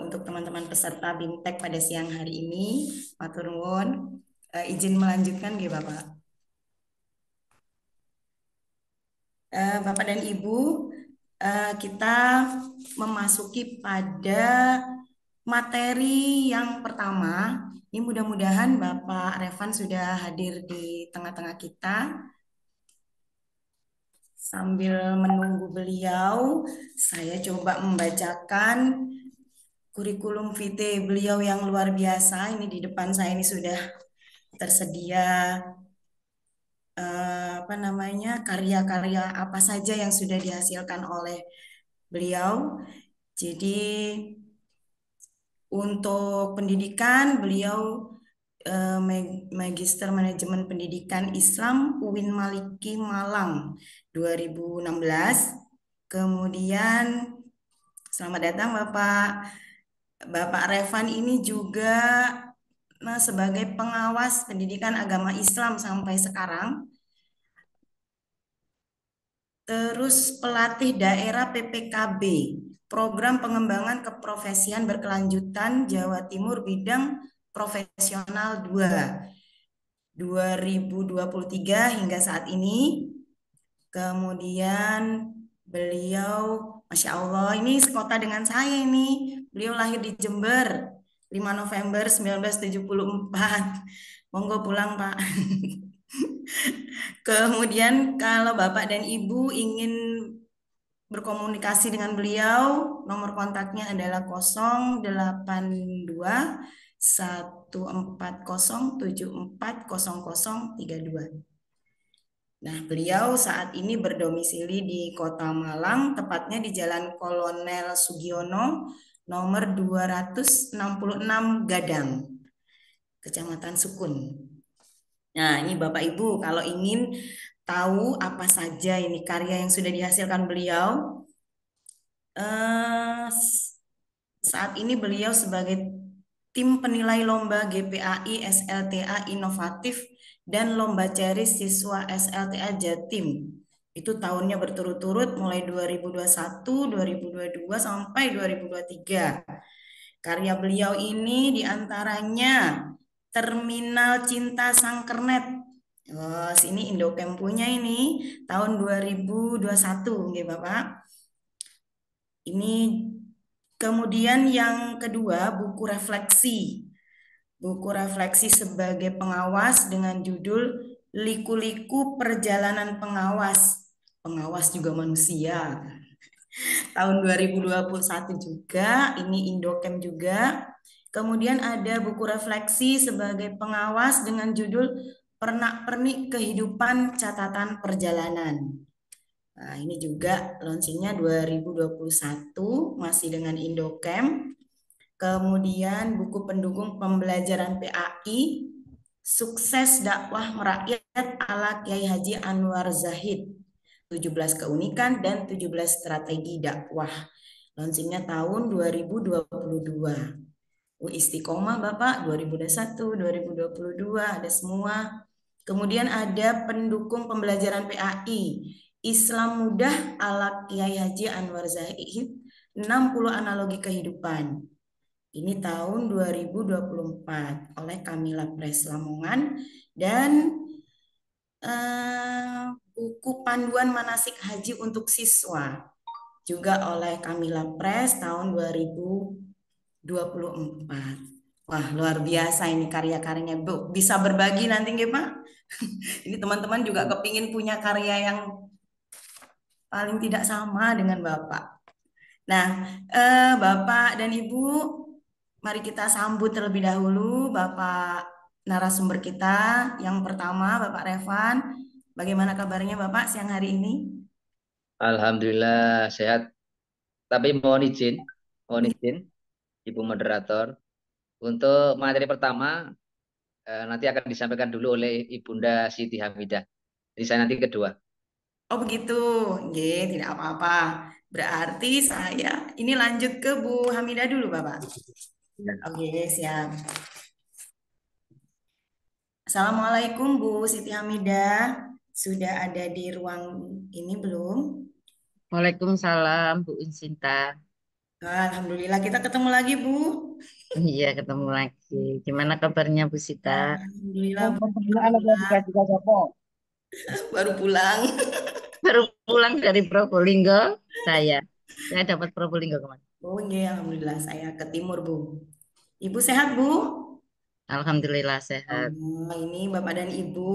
untuk teman-teman peserta BIMTEK pada siang hari ini. Matur nuwun. Izin melanjutkan nggih Bapak. Bapak dan Ibu, kita memasuki pada materi yang pertama. Ini mudah-mudahan Bapak Revan sudah hadir di tengah-tengah kita. Sambil menunggu beliau, saya coba membacakan kurikulum vitae beliau yang luar biasa. Ini di depan saya ini sudah tersedia karya-karya apa saja yang sudah dihasilkan oleh beliau. Jadi untuk pendidikan beliau Magister Manajemen Pendidikan Islam UIN Maliki Malang 2016. Kemudian selamat datang Bapak Revan ini juga sebagai pengawas pendidikan agama Islam sampai sekarang. Terus pelatih daerah PPKB, Program Pengembangan Keprofesian Berkelanjutan Jawa Timur bidang profesional 2023 hingga saat ini. Kemudian beliau, Masya Allah, ini sekota dengan saya ini. Beliau lahir di Jember, 5 November 1974. Monggo pulang, Pak. Kemudian kalau Bapak dan Ibu ingin berkomunikasi dengan beliau, nomor kontaknya adalah 082 140 740032. Nah, beliau saat ini berdomisili di Kota Malang, tepatnya di Jalan Kolonel Sugiono, nomor 266 Gadang, Kecamatan Sukun. Nah, ini Bapak Ibu, kalau ingin tahu apa saja ini karya yang sudah dihasilkan beliau, saat ini beliau sebagai tim penilai lomba GPAI SLTA Inovatif dan lomba Ceris siswa SLTA Jatim. Itu tahunnya berturut-turut mulai 2021, 2022 sampai 2023. Karya beliau ini diantaranya Terminal Cinta Sang Kernet. Oh, sini Indocamp punya ini tahun 2021, nggih Bapak. Ini kemudian yang kedua buku refleksi. Buku refleksi sebagai pengawas dengan judul Liku-liku Perjalanan Pengawas. Pengawas juga manusia. Tahun 2021 juga, ini Indocamp juga. Kemudian ada buku refleksi sebagai pengawas dengan judul Pernak-pernik Kehidupan Catatan Perjalanan. Nah, ini juga launchingnya 2021, masih dengan Indocamp. Kemudian buku pendukung pembelajaran PAI, Sukses Dakwah Merakyat ala Kiai Haji Anwar Zahid, 17 keunikan dan 17 strategi dakwah. Launchingnya tahun 2022. Istiqomah Bapak 2021, 2022 ada semua. Kemudian ada pendukung pembelajaran PAI, Islam Mudah ala Kiai Haji Anwar Zahid, 60 analogi kehidupan. Ini tahun 2024 oleh Kamila Press Lamongan. Dan buku panduan manasik haji untuk siswa juga oleh Kamila Press tahun 2024. Wah, luar biasa ini karya-karyanya, Bu. Bisa berbagi nanti nggih, Pak? Ini teman-teman juga kepingin punya karya yang paling tidak sama dengan Bapak. Nah, Bapak dan Ibu, mari kita sambut terlebih dahulu Bapak narasumber kita. Yang pertama, Bapak Revan. Bagaimana kabarnya Bapak siang hari ini? Alhamdulillah sehat. Tapi mohon izin Ibu Moderator. Untuk materi pertama nanti akan disampaikan dulu oleh Ibunda Siti Hamidah. Jadi saya nanti kedua. Oh begitu, Nggih, tidak apa-apa. Berarti saya ini lanjut ke Bu Hamidah dulu Bapak. Ya. Oke, siap. Assalamualaikum Bu Siti Hamidah. Sudah ada di ruang ini belum? Waalaikumsalam Bu Insinta. Alhamdulillah kita ketemu lagi Bu. Iya ketemu lagi. Gimana kabarnya Bu Sita? Alhamdulillah Bu. Baru pulang. Baru pulang dari Probolinggo saya. Saya dapat Probolinggo kemarin. Oh iya, alhamdulillah saya ke timur Bu. Ibu sehat Bu? Alhamdulillah sehat. Ini Bapak dan Ibu,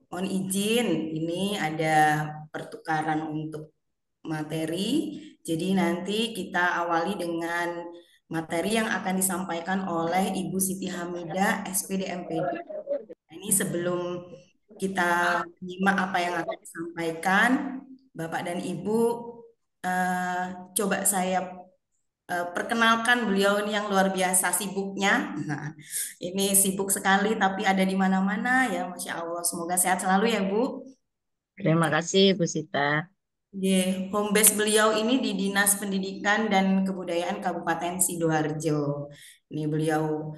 mohon izin, ini ada pertukaran untuk materi. Jadi nanti kita awali dengan materi yang akan disampaikan oleh Ibu Siti Hamidah, SPD MPD. Ini sebelum kita nyimak apa yang akan disampaikan, Bapak dan Ibu, coba saya perkenalkan beliau ini yang luar biasa sibuknya. Ini sibuk sekali tapi ada di mana-mana ya, Masya Allah. Semoga sehat selalu ya Bu. Terima kasih Bu Sita. Home base beliau ini di Dinas Pendidikan dan Kebudayaan Kabupaten Sidoarjo. Ini beliau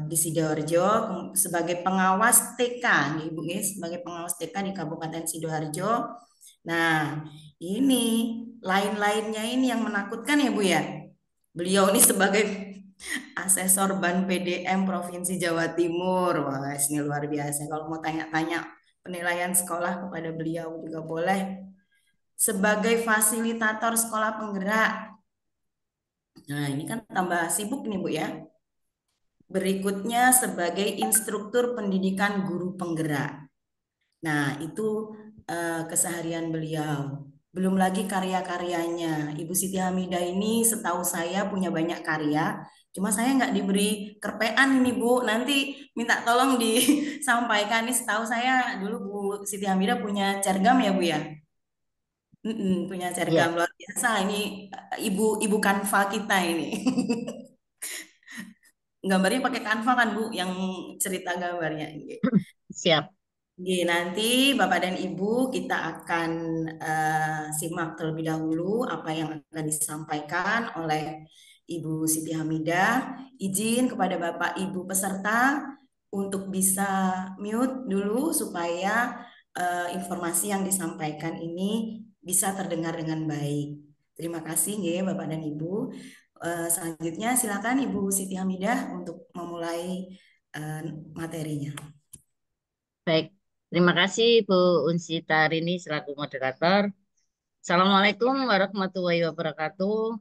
di Sidoarjo sebagai pengawas TK, nih, Bu, sebagai pengawas TK di Kabupaten Sidoarjo. Nah, ini lain-lainnya ini yang menakutkan ya Bu ya. Beliau ini sebagai asesor Ban PDM Provinsi Jawa Timur. Wah, ini luar biasa. Kalau mau tanya-tanya penilaian sekolah kepada beliau juga boleh. Sebagai fasilitator sekolah penggerak. Nah, ini kan tambah sibuk nih Bu ya. Berikutnya sebagai instruktur pendidikan guru penggerak. Nah, itu keseharian beliau. Belum lagi karya-karyanya. Ibu Siti Hamidah ini setahu saya punya banyak karya. Cuma saya nggak diberi kerpean ini Bu. Nanti minta tolong disampaikan. Ini setahu saya dulu Bu Siti Hamidah punya cergam ya Bu ya. Punya cergam Ya, luar biasa. Ini ibu Canva kita ini. Gambarnya pakai Canva kan Bu, yang cerita gambarnya. siap. Oke, nanti Bapak dan Ibu kita akan simak terlebih dahulu apa yang akan disampaikan oleh Ibu Siti Hamidah. Izin kepada Bapak Ibu peserta untuk bisa mute dulu supaya informasi yang disampaikan ini bisa terdengar dengan baik. Terima kasih ya Bapak dan Ibu. Selanjutnya silakan Ibu Siti Hamidah untuk memulai materinya. Baik. Terima kasih Bu Unsi Tarini selaku moderator. Assalamualaikum warahmatullahi wabarakatuh.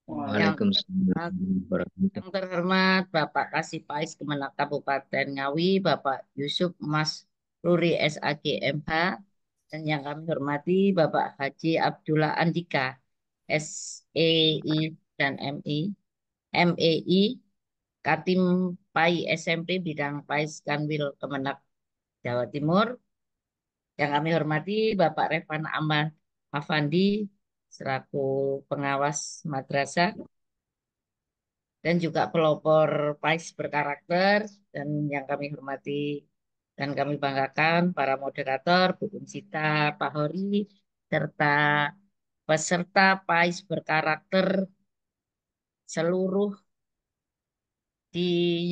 Yang Waalaikumsalam terhormat, warahmatullahi wabarakatuh. yang terhormat Bapak Kasih Pais Kemenak Kabupaten Ngawi, Bapak Yusuf Mas Ruri SAG MH, dan yang kami hormati Bapak Haji Abdullah Andika SEI dan MI, MEI, Katim PAI SMP bidang PAIS Kanwil Kemenak Jawa Timur. Yang kami hormati Bapak Revan Ahmad Afandi selaku pengawas madrasah dan juga pelopor PAIS berkarakter, dan yang kami hormati dan kami banggakan para moderator Bu Unsita, Pak Hori, serta peserta PAIS berkarakter seluruh di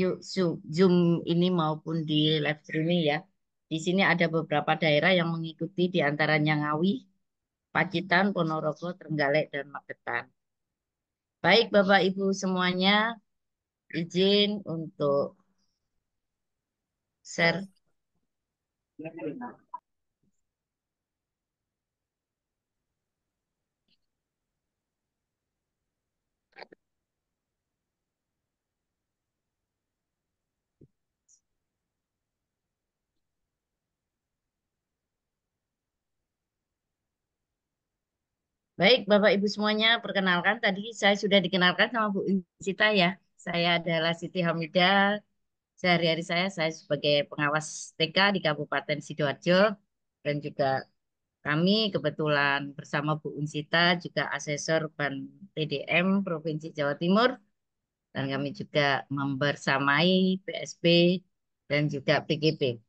Zoom ini maupun di live streaming ya. Di sini ada beberapa daerah yang mengikuti, di antaranya Ngawi, Pacitan, Ponorogo, Trenggalek, dan Magetan. Baik Bapak Ibu semuanya, izin untuk share. Baik Bapak Ibu semuanya, perkenalkan tadi saya sudah dikenalkan sama Bu Insita ya. Saya adalah Siti Hamidah. Sehari-hari saya sebagai pengawas TK di Kabupaten Sidoarjo, dan juga kami kebetulan bersama Bu Unsita juga asesor Ban TDM Provinsi Jawa Timur, dan kami juga membersamai PSB dan juga PGP.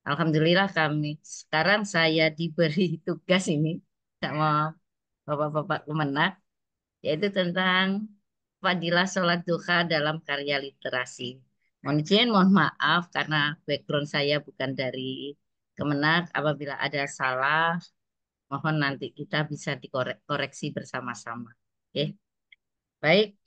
Alhamdulillah kami sekarang saya diberi tugas ini sama Bapak-Bapak Kemenak, yaitu tentang fadilah sholat duha dalam karya literasi. Mohon izin, mohon maaf karena background saya bukan dari Kemenak. Apabila ada salah, mohon nanti kita bisa dikoreksi bersama-sama. Oke, baik.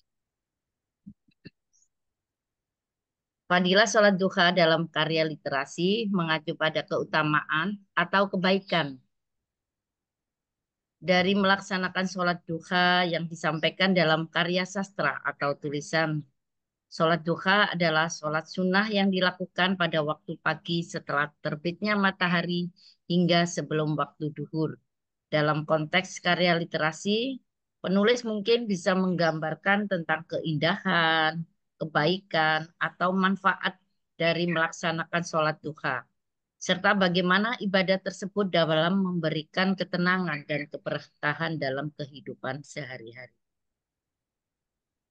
Fadilah sholat duha dalam karya literasi mengacu pada keutamaan atau kebaikan dari melaksanakan sholat duha yang disampaikan dalam karya sastra atau tulisan. Sholat duha adalah sholat sunnah yang dilakukan pada waktu pagi setelah terbitnya matahari hingga sebelum waktu duhur. Dalam konteks karya literasi, penulis mungkin bisa menggambarkan tentang keindahan, kebaikan, atau manfaat dari melaksanakan sholat duha, serta bagaimana ibadah tersebut dalam memberikan ketenangan dan keberkahan dalam kehidupan sehari-hari.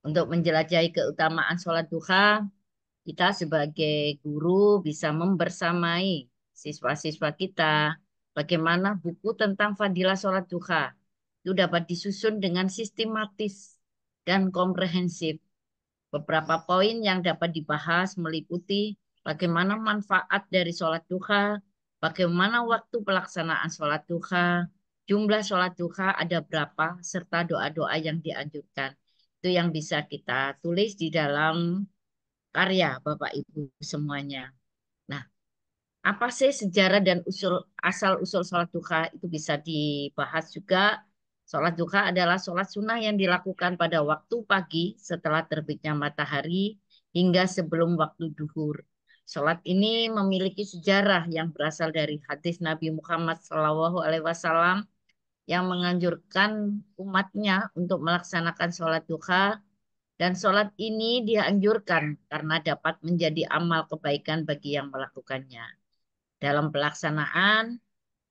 Untuk menjelajahi keutamaan sholat duha, kita sebagai guru bisa membersamai siswa-siswa kita bagaimana buku tentang fadilah sholat duha itu dapat disusun dengan sistematis dan komprehensif. Beberapa poin yang dapat dibahas meliputi bagaimana manfaat dari sholat duha, bagaimana waktu pelaksanaan sholat duha, jumlah sholat duha ada berapa, serta doa-doa yang dianjurkan. Itu yang bisa kita tulis di dalam karya Bapak Ibu semuanya. Nah, apa sih sejarah dan asal-usul sholat duha itu bisa dibahas juga. Sholat duha adalah sholat sunnah yang dilakukan pada waktu pagi setelah terbitnya matahari hingga sebelum waktu duhur. Sholat ini memiliki sejarah yang berasal dari hadis Nabi Muhammad SAW yang menganjurkan umatnya untuk melaksanakan sholat duha, dan sholat ini dianjurkan karena dapat menjadi amal kebaikan bagi yang melakukannya. Dalam pelaksanaan,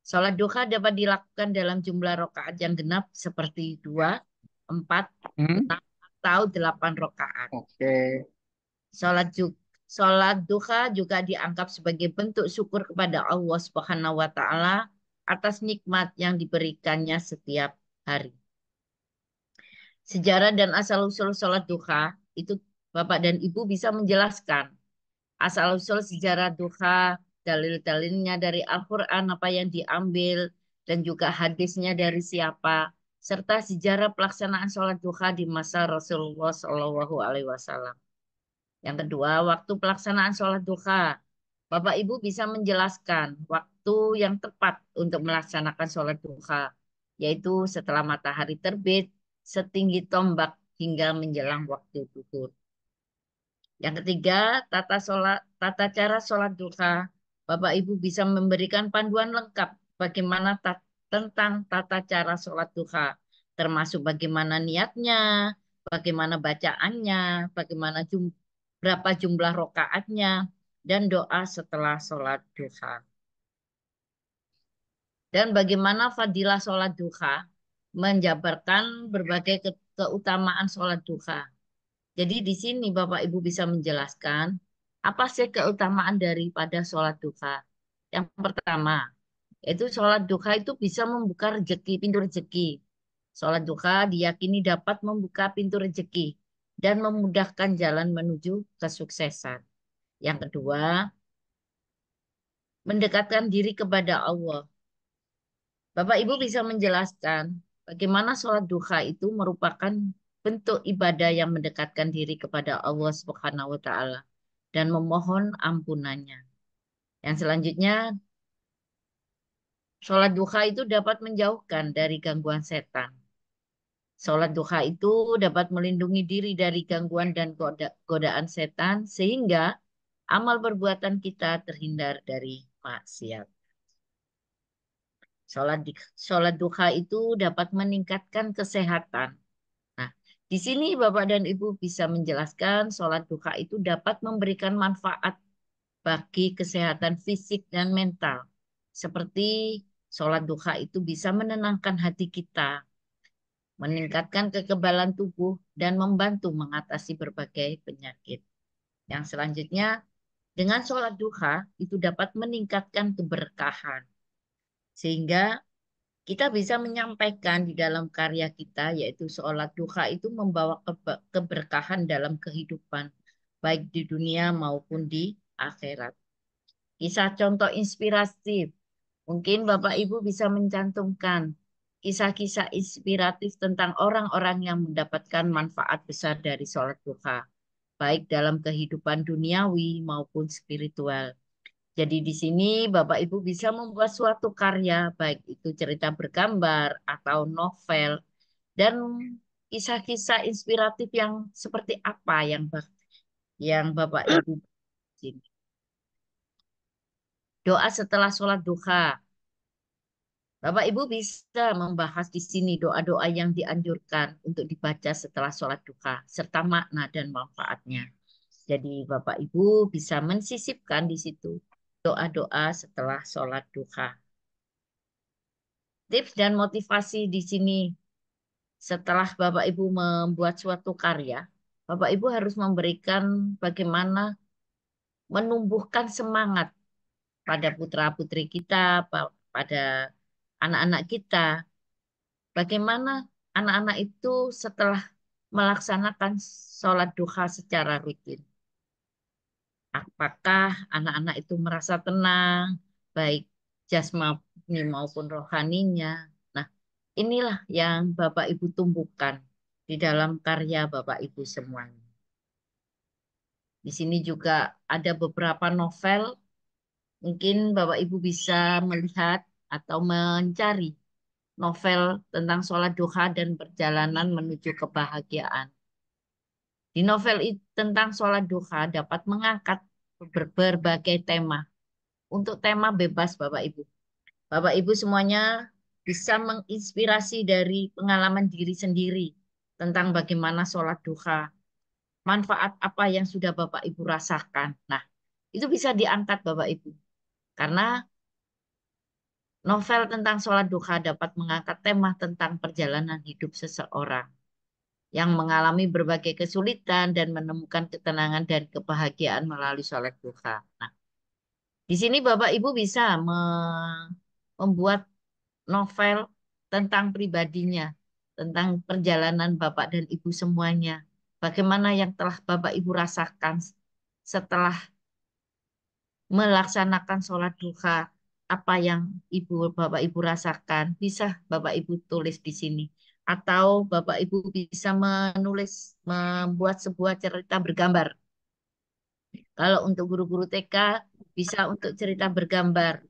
sholat duha dapat dilakukan dalam jumlah rakaat yang genap seperti 2, 4, 6, atau 8 rakaat. Oke. Sholat duha juga dianggap sebagai bentuk syukur kepada Allah Subhanahu wa Ta'ala atas nikmat yang diberikannya setiap hari. Sejarah dan asal-usul sholat duha itu Bapak dan Ibu bisa menjelaskan. Asal-usul sejarah duha, dalil-dalilnya dari Al-Quran apa yang diambil, dan juga hadisnya dari siapa, serta sejarah pelaksanaan sholat duha di masa Rasulullah Shallallahu Alaihi Wasallam. Yang kedua, waktu pelaksanaan sholat duha. Bapak Ibu bisa menjelaskan waktu yang tepat untuk melaksanakan sholat duha, yaitu setelah matahari terbit, setinggi tombak hingga menjelang waktu duhur. Yang ketiga, tata cara sholat duha. Bapak Ibu bisa memberikan panduan lengkap bagaimana tentang tata cara sholat duha, termasuk bagaimana niatnya, bagaimana bacaannya, bagaimana berapa jumlah rokaatnya, dan doa setelah sholat duha. Dan bagaimana fadilah sholat duha menjabarkan berbagai keutamaan sholat duha. Jadi di sini Bapak Ibu bisa menjelaskan apa sih keutamaan daripada sholat duha. Yang pertama, yaitu sholat duha itu bisa membuka pintu rezeki. Sholat duha diyakini dapat membuka pintu rezeki dan memudahkan jalan menuju kesuksesan. Yang kedua, mendekatkan diri kepada Allah. Bapak Ibu bisa menjelaskan bagaimana sholat duha itu merupakan bentuk ibadah yang mendekatkan diri kepada Allah Subhanahu wa Ta'ala dan memohon ampunannya. Yang selanjutnya, sholat duha itu dapat menjauhkan dari gangguan setan. Sholat duha itu dapat melindungi diri dari gangguan dan godaan setan sehingga amal perbuatan kita terhindar dari maksiat. Sholat duha itu dapat meningkatkan kesehatan. Nah, di sini Bapak dan Ibu bisa menjelaskan sholat duha itu dapat memberikan manfaat bagi kesehatan fisik dan mental. Seperti sholat duha itu bisa menenangkan hati kita, meningkatkan kekebalan tubuh, dan membantu mengatasi berbagai penyakit. Yang selanjutnya, dengan sholat duha itu dapat meningkatkan keberkahan. Sehingga kita bisa menyampaikan di dalam karya kita, yaitu sholat duha itu membawa keberkahan dalam kehidupan, baik di dunia maupun di akhirat. Kisah contoh inspiratif, mungkin Bapak Ibu bisa mencantumkan kisah-kisah inspiratif tentang orang-orang yang mendapatkan manfaat besar dari sholat duha, baik dalam kehidupan duniawi maupun spiritual. Jadi di sini Bapak Ibu bisa membuat suatu karya, baik itu cerita bergambar atau novel, dan kisah-kisah inspiratif yang seperti apa yang Bapak Ibu bikin. Doa setelah sholat duha. Bapak Ibu bisa membahas di sini doa-doa yang dianjurkan untuk dibaca setelah sholat duha, serta makna dan manfaatnya. Jadi Bapak Ibu bisa mensisipkan di situ doa-doa setelah sholat duha. Tips dan motivasi di sini, setelah Bapak Ibu membuat suatu karya, Bapak Ibu harus memberikan bagaimana menumbuhkan semangat pada putra-putri kita, pada anak-anak kita. Bagaimana anak-anak itu setelah melaksanakan sholat duha secara rutin. Apakah anak-anak itu merasa tenang, baik jasmani maupun rohaninya. Nah, inilah yang Bapak Ibu tumbuhkan di dalam karya Bapak Ibu semuanya. Di sini juga ada beberapa novel, mungkin Bapak Ibu bisa melihat atau mencari novel tentang sholat duha dan perjalanan menuju kebahagiaan. Di novel tentang sholat duha dapat mengangkat berbagai tema. Untuk tema bebas Bapak Ibu. Bapak Ibu semuanya bisa menginspirasi dari pengalaman diri sendiri tentang bagaimana sholat duha, manfaat apa yang sudah Bapak Ibu rasakan. Nah, itu bisa diangkat Bapak Ibu. Karena novel tentang sholat duha dapat mengangkat tema tentang perjalanan hidup seseorang yang mengalami berbagai kesulitan dan menemukan ketenangan dan kebahagiaan melalui sholat duha. Nah, di sini Bapak Ibu bisa membuat novel tentang pribadinya, tentang perjalanan Bapak dan Ibu semuanya. Bagaimana yang telah Bapak Ibu rasakan setelah melaksanakan sholat duha, apa yang Bapak Ibu rasakan, bisa Bapak Ibu tulis di sini. Atau Bapak Ibu bisa membuat sebuah cerita bergambar. Kalau untuk guru-guru TK, bisa untuk cerita bergambar.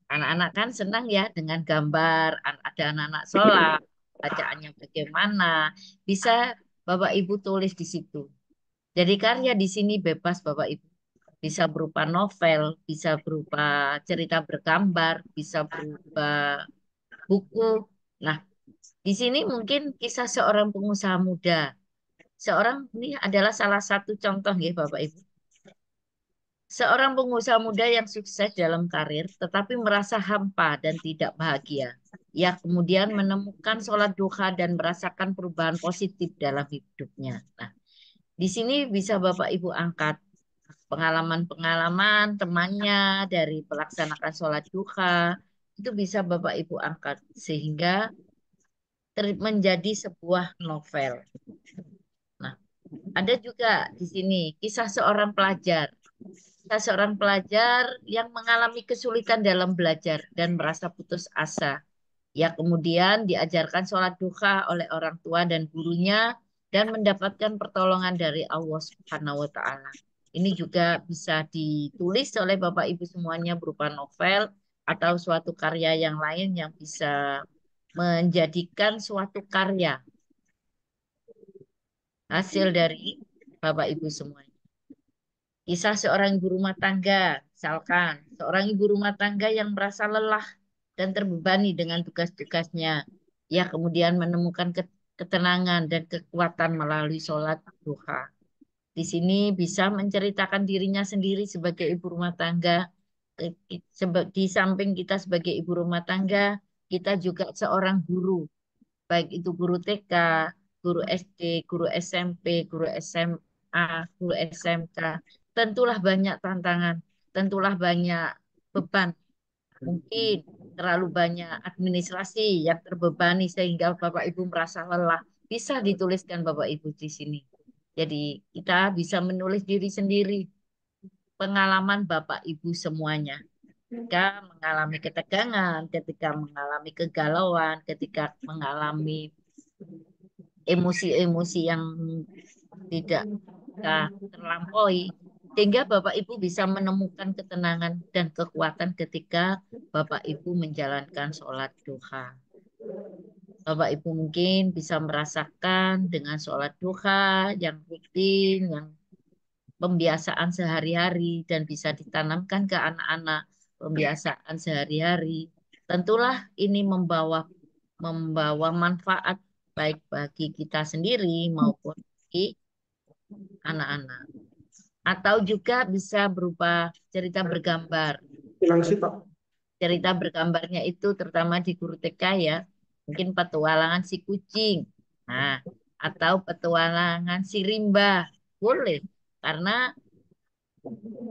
Anak-anak kan senang ya dengan gambar, ada anak-anak sholat, bacaannya bagaimana. Bisa Bapak Ibu tulis di situ. Jadi karya di sini bebas Bapak Ibu. Bisa berupa novel, bisa berupa cerita bergambar, bisa berupa buku. Nah, di sini mungkin kisah seorang pengusaha muda. Ini adalah salah satu contoh ya Bapak Ibu. Seorang pengusaha muda yang sukses dalam karir, tetapi merasa hampa dan tidak bahagia. Ia kemudian menemukan sholat duha dan merasakan perubahan positif dalam hidupnya. Nah, di sini bisa Bapak Ibu angkat pengalaman-pengalaman temannya dari pelaksanakan sholat duha. Itu bisa Bapak Ibu angkat sehingga menjadi sebuah novel. Nah, ada juga di sini kisah seorang pelajar. Kisah seorang pelajar yang mengalami kesulitan dalam belajar dan merasa putus asa. Ia kemudian diajarkan sholat duha oleh orang tua dan gurunya dan mendapatkan pertolongan dari Allah Subhanahu wa Ta'ala. Ini juga bisa ditulis oleh Bapak Ibu semuanya berupa novel atau suatu karya yang lain yang bisa menjadikan suatu karya hasil dari Bapak Ibu semuanya. Kisah seorang ibu rumah tangga, misalkan seorang ibu rumah tangga yang merasa lelah dan terbebani dengan tugas-tugasnya. Ia kemudian menemukan ketenangan dan kekuatan melalui sholat duha. Di sini bisa menceritakan dirinya sendiri sebagai ibu rumah tangga. Di samping kita sebagai ibu rumah tangga, kita juga seorang guru. Baik itu guru TK, guru SD, guru SMP, guru SMA, guru SMK. Tentulah banyak tantangan, tentulah banyak beban. Mungkin terlalu banyak administrasi yang terbebani sehingga Bapak Ibu merasa lelah. Bisa dituliskan Bapak Ibu di sini. Jadi kita bisa menulis diri sendiri, pengalaman Bapak Ibu semuanya. Ketika mengalami ketegangan, ketika mengalami kegalauan, ketika mengalami emosi-emosi yang tidak kita terlampaui, sehingga Bapak Ibu bisa menemukan ketenangan dan kekuatan ketika Bapak Ibu menjalankan sholat duha. Bapak Ibu mungkin bisa merasakan dengan sholat duha yang rutin, yang pembiasaan sehari-hari dan bisa ditanamkan ke anak-anak pembiasaan sehari-hari. Tentulah ini membawa manfaat baik bagi kita sendiri maupun bagi anak-anak. Atau juga bisa berupa cerita bergambar. Cerita bergambarnya itu terutama di guru TK ya, mungkin petualangan si kucing. Nah, atau petualangan si rimba. Boleh, karena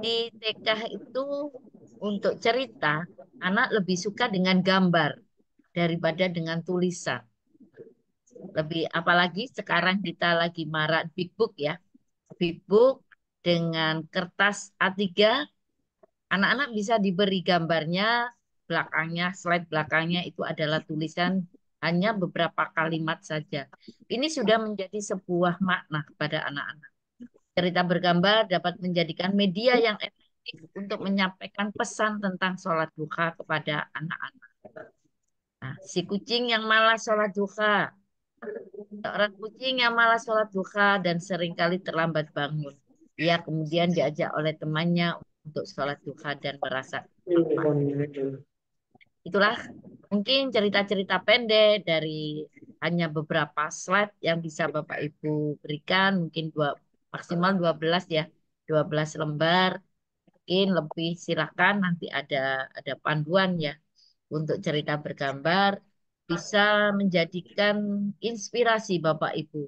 di TK itu untuk cerita, anak lebih suka dengan gambar daripada dengan tulisan. Lebih apalagi sekarang kita lagi marak big book ya. Big book dengan kertas A3, anak-anak bisa diberi gambarnya, belakangnya, slide belakangnya itu adalah tulisan hanya beberapa kalimat saja. Ini sudah menjadi sebuah makna kepada anak-anak. Cerita bergambar dapat menjadikan media yang efektif untuk menyampaikan pesan tentang sholat duha kepada anak-anak. Nah, si kucing yang malas sholat duha. Seorang kucing yang malas sholat duha dan seringkali terlambat bangun. Ia kemudian diajak oleh temannya untuk sholat duha dan merasa apa. Itulah Mungkin cerita-cerita pendek dari hanya beberapa slide yang bisa Bapak Ibu berikan, mungkin maksimal 12 ya, 12 lembar. Mungkin lebih silakan nanti ada panduan ya untuk cerita bergambar bisa menjadikan inspirasi Bapak Ibu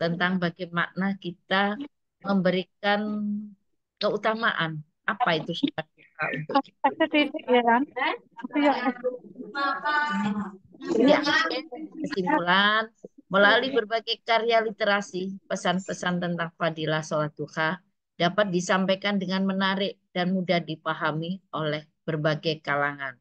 tentang bagaimana kita memberikan keutamaan apa itu sholat duha untuk kita. Ya, kesimpulan melalui berbagai karya literasi, pesan-pesan tentang fadilah sholat duha dapat disampaikan dengan menarik dan mudah dipahami oleh berbagai kalangan.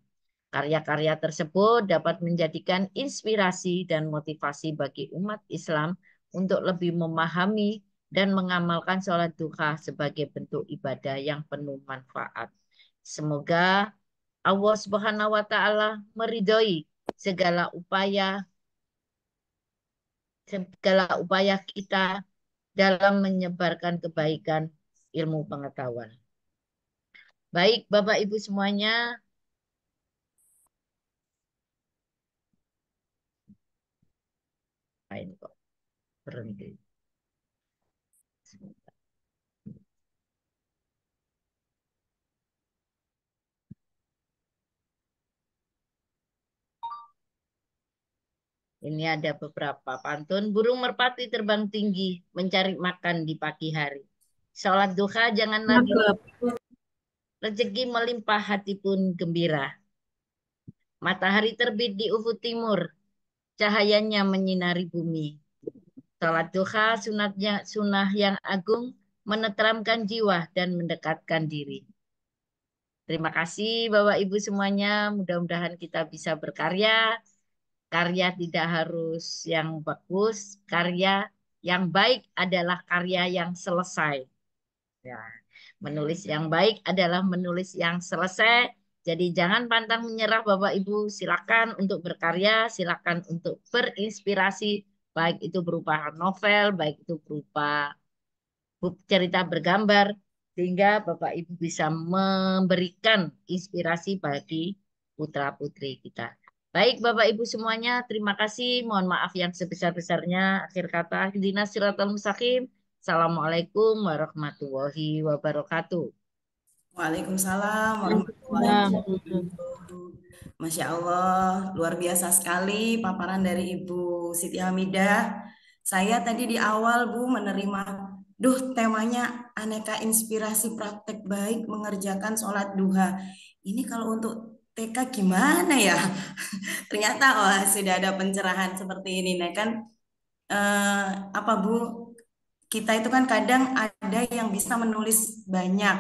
Karya-karya tersebut dapat menjadikan inspirasi dan motivasi bagi umat Islam untuk lebih memahami dan mengamalkan sholat duha sebagai bentuk ibadah yang penuh manfaat. Semoga Allah Subhanahu wa Ta'ala meridhoi segala upaya kita dalam menyebarkan kebaikan ilmu pengetahuan. Baik, Bapak Ibu semuanya, ini kok berhenti. Ini ada beberapa pantun. Burung merpati terbang tinggi, mencari makan di pagi hari. Sholat duha jangan lagi. Rezeki melimpah, hati pun gembira. Matahari terbit di ufuk timur, cahayanya menyinari bumi. Sholat duha sunnah yang agung, menenteramkan jiwa dan mendekatkan diri. Terima kasih Bapak Ibu semuanya. Mudah-mudahan kita bisa berkarya. Karya tidak harus yang bagus, karya yang baik adalah karya yang selesai. Ya, menulis yang baik adalah menulis yang selesai. Jadi jangan pantang menyerah Bapak Ibu, silakan untuk berkarya, silakan untuk berinspirasi, baik itu berupa novel, baik itu berupa cerita bergambar, sehingga Bapak Ibu bisa memberikan inspirasi bagi putra-putri kita. Baik Bapak Ibu semuanya, terima kasih. Mohon maaf yang sebesar-besarnya. Akhir kata, ihdinas siratal mustaqim. Assalamualaikum warahmatullahi wabarakatuh. Waalaikumsalam warahmatullahi wabarakatuh. Masya Allah, luar biasa sekali paparan dari Ibu Siti Hamidah. Saya tadi di awal Bu menerima, temanya aneka inspirasi praktek baik mengerjakan sholat duha. Ini kalau untuk TK gimana ya? Ternyata sudah ada pencerahan seperti ini. Nah kan apa Bu? Kita itu kan kadang ada yang bisa menulis banyak,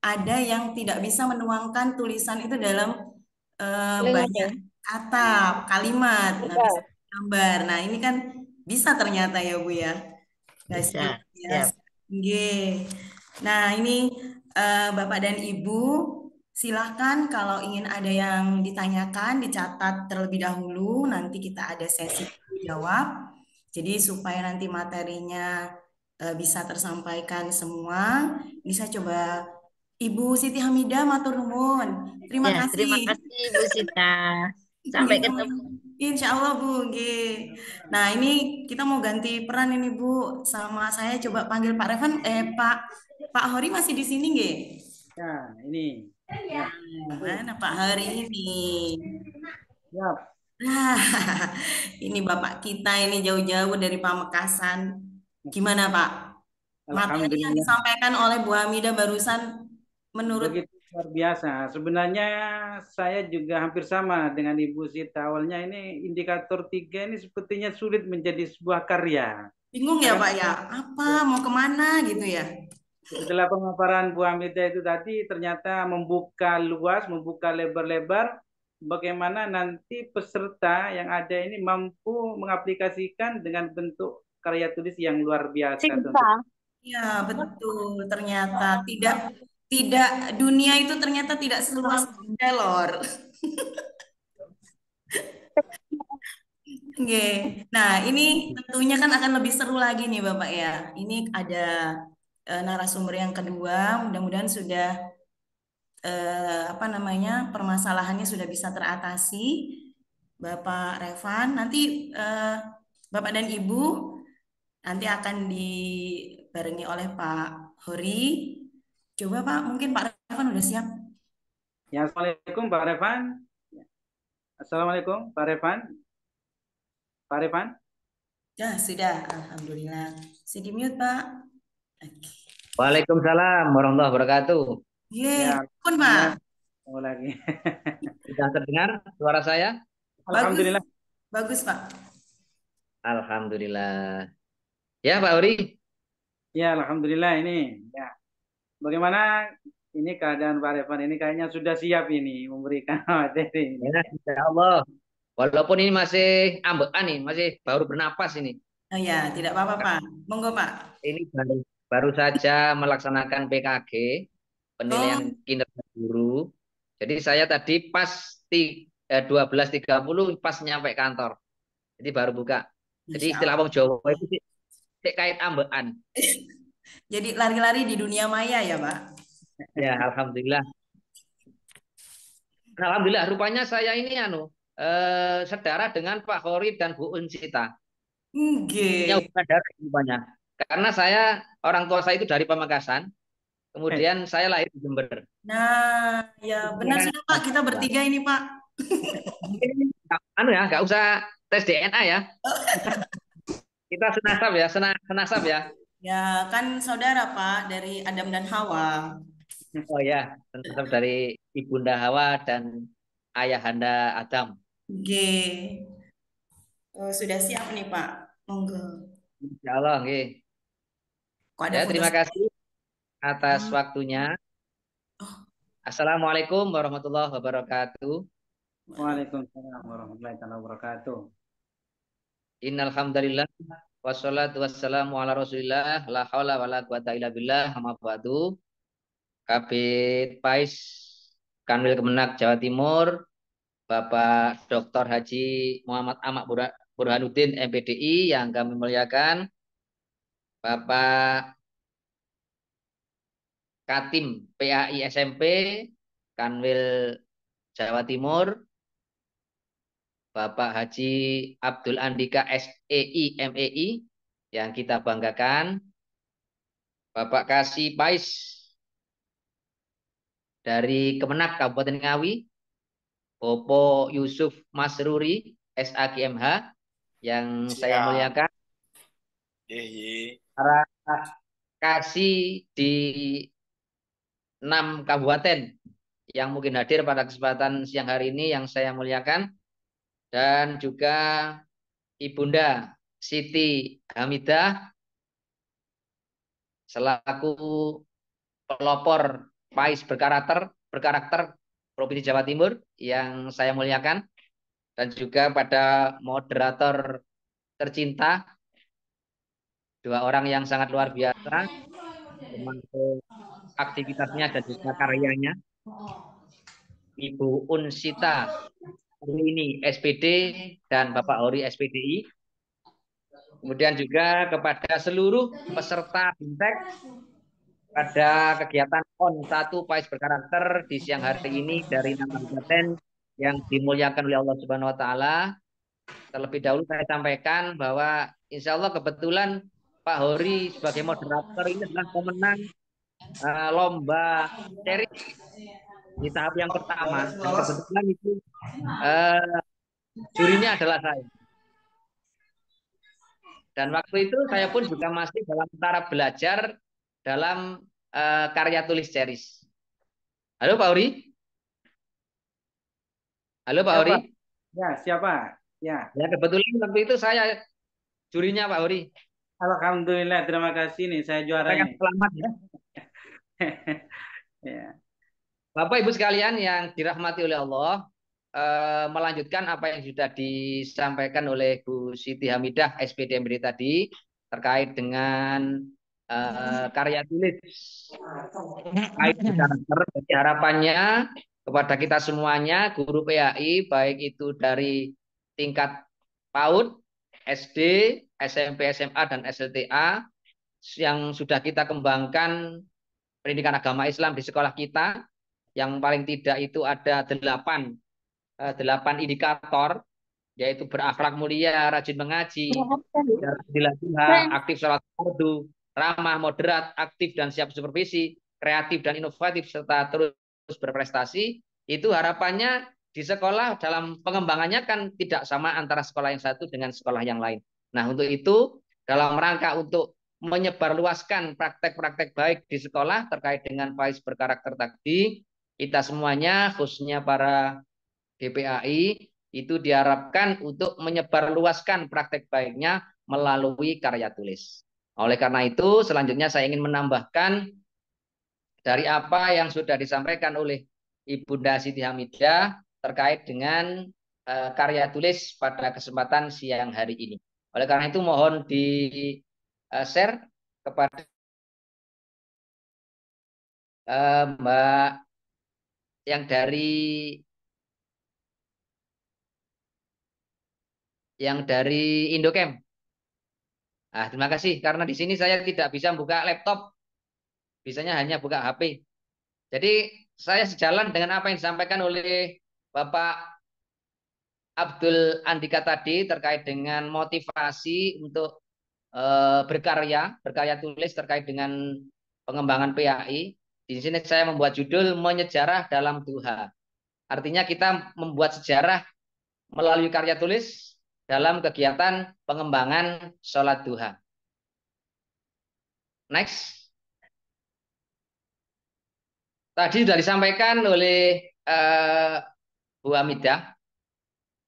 ada yang tidak bisa menuangkan tulisan itu dalam banyak kata, kalimat, nah, bisa gambar. Nah ini kan bisa ternyata ya Bu ya. Guys, Bisa. ya. Nah ini Bapak dan Ibu, silahkan kalau ingin ada yang ditanyakan, dicatat terlebih dahulu. Nanti kita ada sesi jawab. Jadi supaya nanti materinya bisa tersampaikan semua, bisa coba Ibu Siti Hamidah matur nuwun. Terima kasih. Terima kasih Bu Sita. Sampai ketemu. Insya Allah Bu. Nah ini kita mau ganti peran ini Bu. Sama saya coba panggil Pak Revan. Pak Hori masih di sini nggih? Ya, ini. Ya. Mana Pak Hori ini? Siap. Nah, ini Bapak kita ini jauh-jauh dari Pamekasan. Gimana Pak? Materi yang disampaikan oleh Bu Hamidah barusan menurut begitu luar biasa. Sebenarnya saya juga hampir sama dengan Ibu Sita. Awalnya ini indikator 3 ini sepertinya sulit menjadi sebuah karya. Bingung ya Pak ya? Apa? Mau kemana gitu ya? Setelah pemaparan Bu Hamidah itu tadi ternyata membuka luas, membuka lebar-lebar bagaimana nanti peserta yang ada ini mampu mengaplikasikan dengan bentuk karya tulis yang luar biasa. Iya, betul. Ternyata tidak dunia itu ternyata tidak seluas Kelor. Nah, ini tentunya kan akan lebih seru lagi nih Bapak ya. Ini ada narasumber yang kedua, mudah-mudahan sudah apa namanya, permasalahannya sudah bisa teratasi, Bapak Revan. Nanti Bapak dan Ibu nanti akan dibarengi oleh Pak Hori. Coba Pak, mungkin Pak Revan udah siap. Ya, Assalamualaikum Pak Revan. Assalamualaikum Pak Revan. Pak Revan. Ya, sudah. Alhamdulillah. Saya di mute, Pak. Oke. Waalaikumsalam warahmatullahi wabarakatuh. Ya, Pun, Pak. mau lagi. Sudah terdengar suara saya? Alhamdulillah. Bagus, Pak. Alhamdulillah. Ya, Pak Uri. Ya, alhamdulillah ini. Ya. Bagaimana ini keadaan Pak Revan ini kayaknya sudah siap ini memberikan materi ini. Ya, insya Allah. Walaupun ini masih ambekan nih, masih baru bernapas ini. Oh ya, tidak apa-apa, Pak. Monggo, Pak. Ini baru saja melaksanakan PKG, penilaian kinerja guru. Jadi saya tadi pas 12.30 pas nyampe kantor. Jadi baru buka. Jadi istilah wong Jawa itu sih kait ambekan. Jadi lari-lari di dunia maya ya, Pak? Ya, alhamdulillah. Alhamdulillah, rupanya saya ini saudara dengan Pak Khori dan Bu Unsita. Punya hubungan darah rupanya. Karena orang tua saya itu dari Pamekasan, kemudian saya lahir di Jember. Nah, ya benar sudah Pak, kita bertiga ini Pak. Nggak usah tes DNA ya. Kita senasab ya. Ya kan saudara Pak dari Adam dan Hawa. Oh ya, senasab dari Ibunda Hawa dan Ayahanda Adam. Oke. Sudah siap nih Pak. Monggo. Insya Allah, oke. Ya, terima kasih atas waktunya. Assalamualaikum warahmatullahi wabarakatuh. Waalaikumsalam warahmatullahi wabarakatuh. Innal hamdalillah wassalatu wassalamu ala Rasulillah la haula wala quwata illa billah amma ba'du. Kabid Pais Kanwil Kemenak Jawa Timur, Bapak Dr. Haji Muhammad Ahmad Burhanuddin MPDI yang kami muliakan, Bapak Katim PAI SMP Kanwil Jawa Timur, Bapak Haji Abdul Andika SEI MEI yang kita banggakan, Bapak Kasih Pais dari Kemenak Kabupaten Ngawi, Bopo Yusuf Masruri SAGMH yang saya muliakan, para kasih di 6 kabupaten yang mungkin hadir pada kesempatan siang hari ini yang saya muliakan, dan juga Ibunda Siti Hamidah selaku pelopor Pais berkarakter Provinsi Jawa Timur yang saya muliakan, dan juga pada moderator tercinta, 2 orang yang sangat luar biasa termasuk aktivitasnya dan juga karyanya, Ibu Unsita ini SPD dan Bapak Hori SPDI. Kemudian juga kepada seluruh peserta BIMTEK pada kegiatan PON 1 Pais berkarakter di siang hari ini dari 6 kabupaten yang dimuliakan oleh Allah Subhanahu wa taala. Terlebih dahulu saya sampaikan bahwa insya Allah kebetulan Pak Hori sebagai moderator ini adalah pemenang lomba seri di tahap yang pertama. Dan kebetulan itu jurinya adalah saya. Dan waktu itu saya pun juga masih dalam taraf belajar dalam karya tulis series. Halo Pak Hori. Halo Pak Hori. Ya, siapa? Ya. Ya, kebetulan waktu itu saya jurinya Pak Hori. Alhamdulillah, terima kasih nih saya juara ini. Selamat ya. Ya. Bapak Ibu sekalian yang dirahmati oleh Allah, melanjutkan apa yang sudah disampaikan oleh Bu Siti Hamidah SPD MPD tadi terkait dengan karya tulis Pais berkarakter. Jadi harapannya kepada kita semuanya guru PAI baik itu dari tingkat PAUD, SD, SMP, SMA dan SLTA yang sudah kita kembangkan pendidikan agama Islam di sekolah kita, yang paling tidak itu ada 8 indikator, yaitu berakhlak mulia, rajin mengaji, aktif sholat fardu, ramah, moderat, aktif dan siap supervisi, kreatif dan inovatif, serta terus berprestasi. Itu harapannya di sekolah dalam pengembangannya kan tidak sama antara sekolah yang satu dengan sekolah yang lain. Nah, untuk itu dalam rangka untuk menyebarluaskan praktek-praktek baik di sekolah terkait dengan PAIS berkarakter tadi, kita semuanya khususnya para DPAI itu diharapkan untuk menyebarluaskan praktek baiknya melalui karya tulis. Oleh karena itu, selanjutnya saya ingin menambahkan dari apa yang sudah disampaikan oleh Ibunda Siti Hamidah terkait dengan karya tulis pada kesempatan siang hari ini. Oleh karena itu, mohon di-share kepada Mbak yang dari Indocamp. Terima kasih karena di sini saya tidak bisa buka laptop, bisanya hanya buka HP. Jadi saya sejalan dengan apa yang disampaikan oleh Bapak Abdul Andika tadi terkait dengan motivasi untuk berkarya tulis terkait dengan pengembangan PAI. Di sini saya membuat judul Menyejarah dalam Duha. Artinya kita membuat sejarah melalui karya tulis dalam kegiatan pengembangan sholat duha. Next. Tadi sudah disampaikan oleh Bu Hamidah,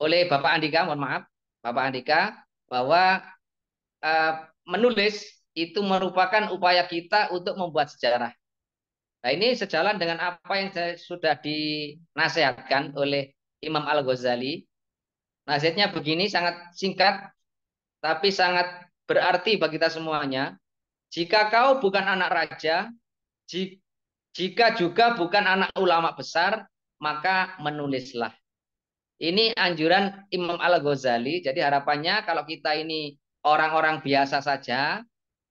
oleh Bapak Andika, mohon maaf, Bapak Andika, bahwa menulis itu merupakan upaya kita untuk membuat sejarah. Nah, ini sejalan dengan apa yang sudah dinasihatkan oleh Imam Al-Ghazali. Nasihatnya begini, sangat singkat, tapi sangat berarti bagi kita semuanya. Jika kau bukan anak raja, jika juga bukan anak ulama besar, maka menulislah. Ini anjuran Imam Al-Ghazali. Jadi harapannya kalau kita ini orang-orang biasa saja,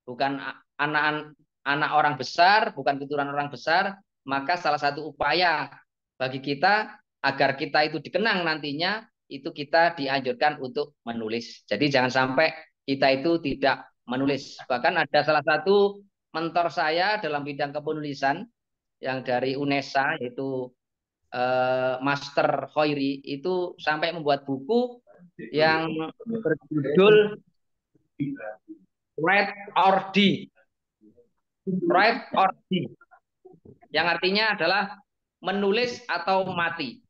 bukan anak orang besar, bukan keturunan orang besar, maka salah satu upaya bagi kita agar kita itu dikenang nantinya, itu kita dianjurkan untuk menulis. Jadi jangan sampai kita itu tidak menulis. Bahkan ada salah satu mentor saya dalam bidang kepenulisan yang dari UNESA, yaitu Master Khairi, itu sampai membuat buku yang berjudul Write or Die. Write or Die. Yang artinya adalah menulis atau mati.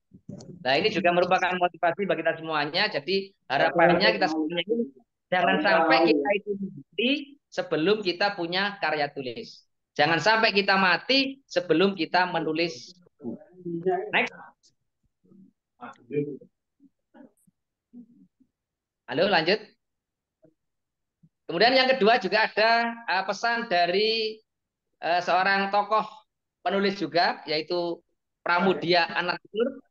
Nah, ini juga merupakan motivasi bagi kita semuanya. Jadi harapannya kita semuanya ini jangan sampai kita itu mati sebelum kita punya karya tulis. Jangan sampai kita mati sebelum kita menulis. Next. Halo, lanjut. Kemudian yang kedua juga ada pesan dari seorang tokoh penulis juga, yaitu Pramudia Anatur.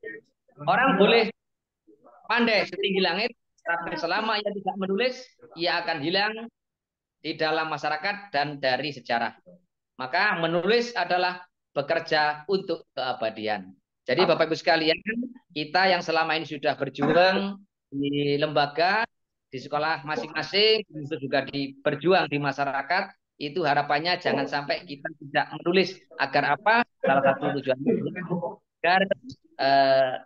Orang boleh pandai setinggi langit, tapi selama ia tidak menulis, ia akan hilang di dalam masyarakat dan dari sejarah. Maka menulis adalah bekerja untuk keabadian. Jadi Bapak Ibu sekalian, kita yang selama ini sudah berjuang di lembaga, di sekolah masing-masing, itu juga berjuang di masyarakat, itu harapannya jangan sampai kita tidak menulis. Agar apa? Salah satu tujuannya agar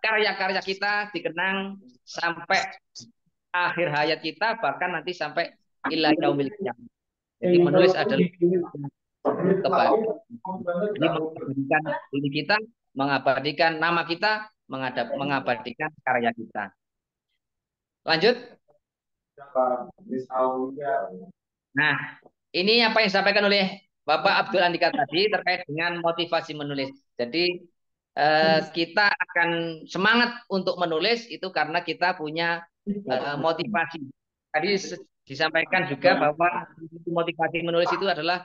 karya-karya kita dikenang sampai akhir hayat kita, bahkan nanti sampai ila yaumil qiyamah. Jadi menulis adalah kebaikan. Ini mengabadikan diri kita, mengabadikan nama kita, mengabadikan karya kita. Lanjut. Nah, ini apa yang disampaikan oleh Bapak Abdul Andika tadi terkait dengan motivasi menulis. Jadi kita akan semangat untuk menulis itu karena kita punya motivasi. Tadi disampaikan juga bahwa motivasi menulis itu adalah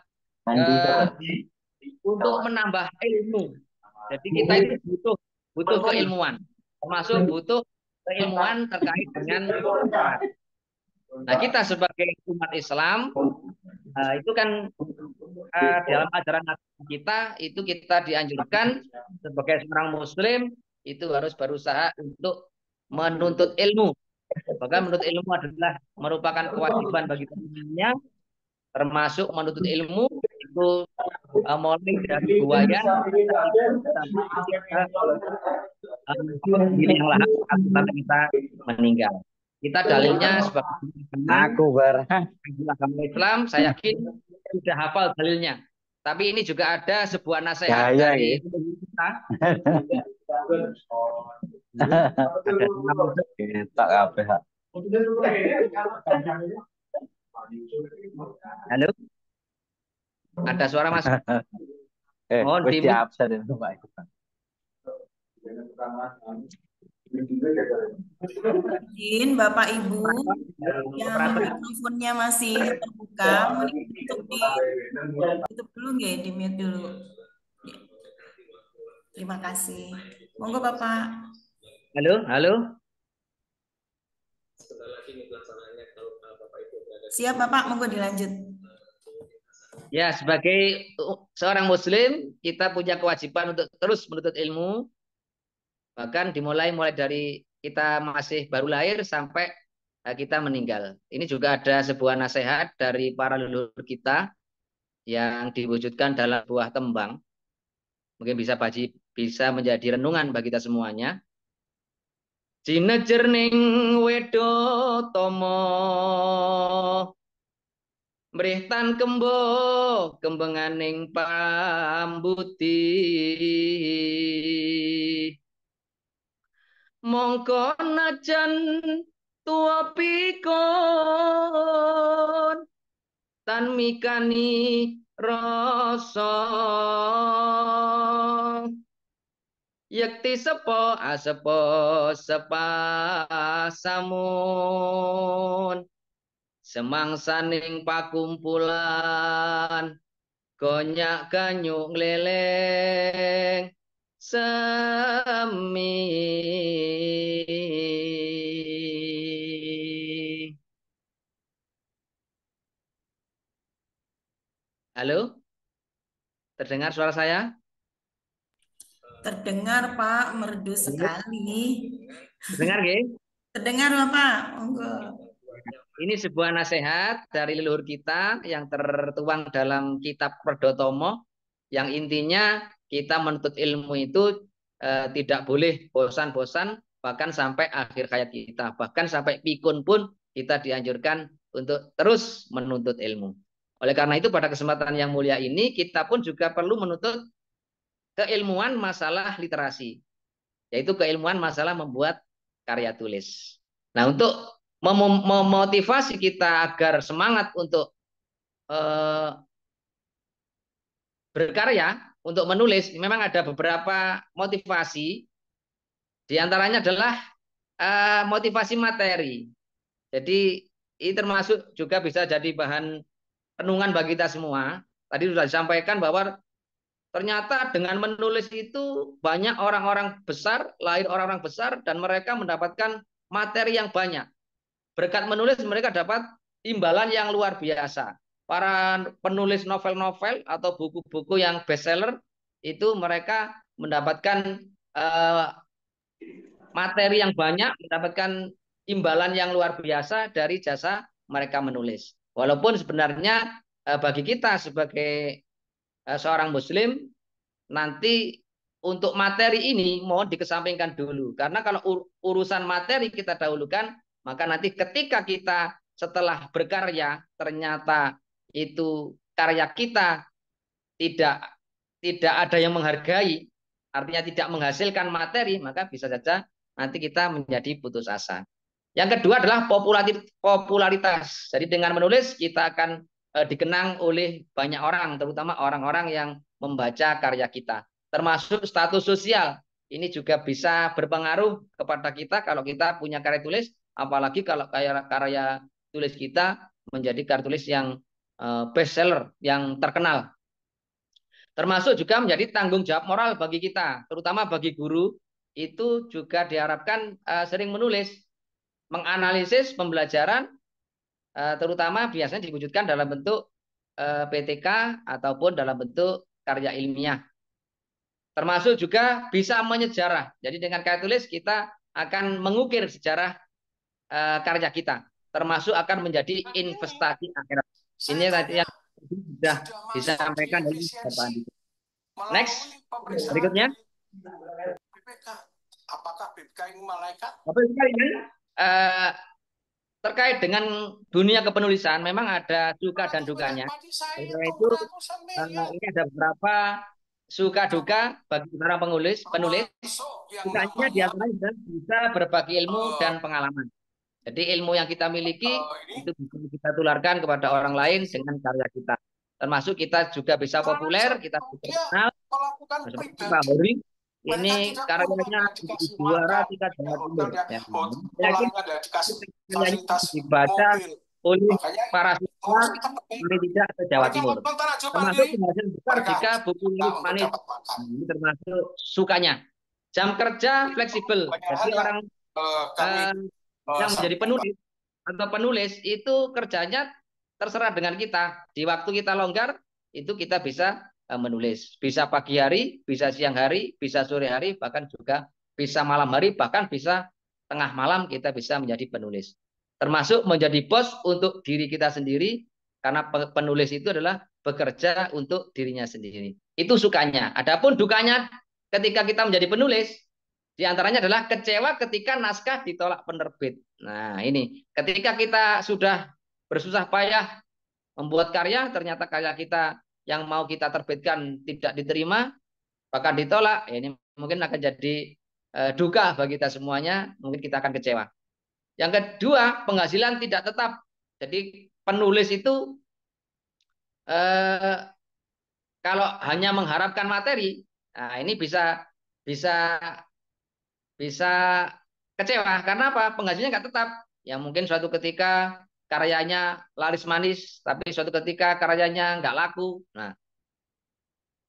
untuk menambah ilmu. Jadi kita itu butuh keilmuan, termasuk butuh keilmuan terkait dengan Nah, kita sebagai umat Islam itu kan dalam ajaran kita itu kita dianjurkan sebagai seorang muslim itu harus berusaha untuk menuntut ilmu. Bahkan menuntut ilmu adalah merupakan kewajiban bagi teman-temannya, termasuk menuntut ilmu itu mulai dari buaya sampai kita giling lahat sampai kita meninggal. Kita dalilnya sebagai agama Islam, saya yakin sudah hafal dalilnya. Tapi ini juga ada sebuah nasihat dari kita. Halo, ada suara Mas? Mohon di Izin Bapak Ibu yang mikrofonnya masih terbuka, mohon untuk ditutup dulu nggih, di mute dulu. Terima kasih. Monggo Bapak. Halo, halo. Siap Bapak, monggo dilanjut. Ya, sebagai seorang muslim, kita punya kewajiban untuk terus menuntut ilmu. Bahkan mulai dari kita masih baru lahir sampai kita meninggal. Ini juga ada sebuah nasihat dari para leluhur kita yang diwujudkan dalam buah tembang. Mungkin bisa menjadi renungan bagi kita semuanya. Jinejer ning wedo tomo mrihtan kembo kembenganing pambuti mongko najan tuwa pikun tan mikani rasa yakti sepo asepo sepasamun semangsaning pakumpulan konyak ganyuk ngleleng semi. Halo? Terdengar suara saya? Terdengar Pak, merdu sekali. Terdengar nggih? Terdengar Bapak, monggo. Ini sebuah nasihat dari leluhur kita yang tertuang dalam kitab Perdotomo yang intinya kita menuntut ilmu itu tidak boleh bosan-bosan bahkan sampai akhir hayat kita. Bahkan sampai pikun pun kita dianjurkan untuk terus menuntut ilmu. Oleh karena itu pada kesempatan yang mulia ini kita pun juga perlu menuntut keilmuan masalah literasi. Yaitu keilmuan masalah membuat karya tulis. Nah, untuk memotivasi kita agar semangat untuk berkarya, untuk menulis, memang ada beberapa motivasi. Di antaranya adalah motivasi materi. Jadi ini termasuk juga bisa jadi bahan renungan bagi kita semua. Tadi sudah disampaikan bahwa ternyata dengan menulis itu banyak orang-orang besar, lahir orang-orang besar, dan mereka mendapatkan materi yang banyak. Berkat menulis mereka dapat imbalan yang luar biasa. Para penulis novel-novel atau buku-buku yang bestseller itu mereka mendapatkan materi yang banyak, mendapatkan imbalan yang luar biasa dari jasa mereka menulis. Walaupun sebenarnya bagi kita sebagai seorang muslim nanti untuk materi ini mohon dikesampingkan dulu. Karena kalau urusan materi kita dahulukan, maka nanti ketika kita setelah berkarya ternyata itu karya kita tidak ada yang menghargai, artinya tidak menghasilkan materi, maka bisa saja nanti kita menjadi putus asa. Yang kedua adalah popularitas. Jadi dengan menulis kita akan dikenang oleh banyak orang, terutama orang-orang yang membaca karya kita. Termasuk status sosial. Ini juga bisa berpengaruh kepada kita kalau kita punya karya tulis, apalagi kalau karya tulis kita menjadi karya tulis yang bestseller, yang terkenal. Termasuk juga menjadi tanggung jawab moral bagi kita, terutama bagi guru, itu juga diharapkan sering menulis, menganalisis pembelajaran, terutama biasanya diwujudkan dalam bentuk PTK ataupun dalam bentuk karya ilmiah. termasuk juga bisa menyejarah. Jadi dengan karya tulis kita akan mengukir sejarah karya kita, termasuk akan menjadi investasi akhirat. Ini tadi yang sudah disampaikan oleh Bapak Andi. Next, berikutnya. Apakah BPK ini malaikat? Bapak Ibu sekalian, terkait dengan dunia kepenulisan memang ada suka dan dukanya. Oleh itu ini ada beberapa suka duka bagi para penulis. Sukanya diantaranya bisa berbagi ilmu dan pengalaman. Jadi ilmu yang kita miliki itu bisa kita tularkan kepada orang lain dengan karya kita. Termasuk kita juga bisa populer, kita bisa terkenal. Seperti Pak Hori, ini karyanya juara tingkat Jawa Timur. Ya. Lagi dibaca oleh para siswa paling tidak ke Jawa Timur. Termasuk penghasil besar jika buku nulis manis. Ini termasuk sukanya. Jam kerja fleksibel. Jadi orang yang menjadi penulis atau penulis itu kerjanya terserah dengan kita. Di waktu kita longgar itu kita bisa menulis. Bisa pagi hari, bisa siang hari, bisa sore hari, bahkan juga bisa malam hari, bahkan bisa tengah malam kita bisa menjadi penulis. Termasuk menjadi bos untuk diri kita sendiri, karena penulis itu adalah bekerja untuk dirinya sendiri. Itu sukanya. Adapun dukanya ketika kita menjadi penulis, di antaranya adalah kecewa ketika naskah ditolak penerbit. Nah, ini ketika kita sudah bersusah payah membuat karya, ternyata karya kita yang mau kita terbitkan tidak diterima, bahkan ditolak, ini mungkin akan jadi duka bagi kita semuanya, mungkin kita akan kecewa. Yang kedua, penghasilan tidak tetap. Jadi penulis itu kalau hanya mengharapkan materi, nah ini bisa kecewa. Karena apa? Penghasilannya nggak tetap. Ya mungkin suatu ketika karyanya laris manis, tapi suatu ketika karyanya nggak laku. Nah,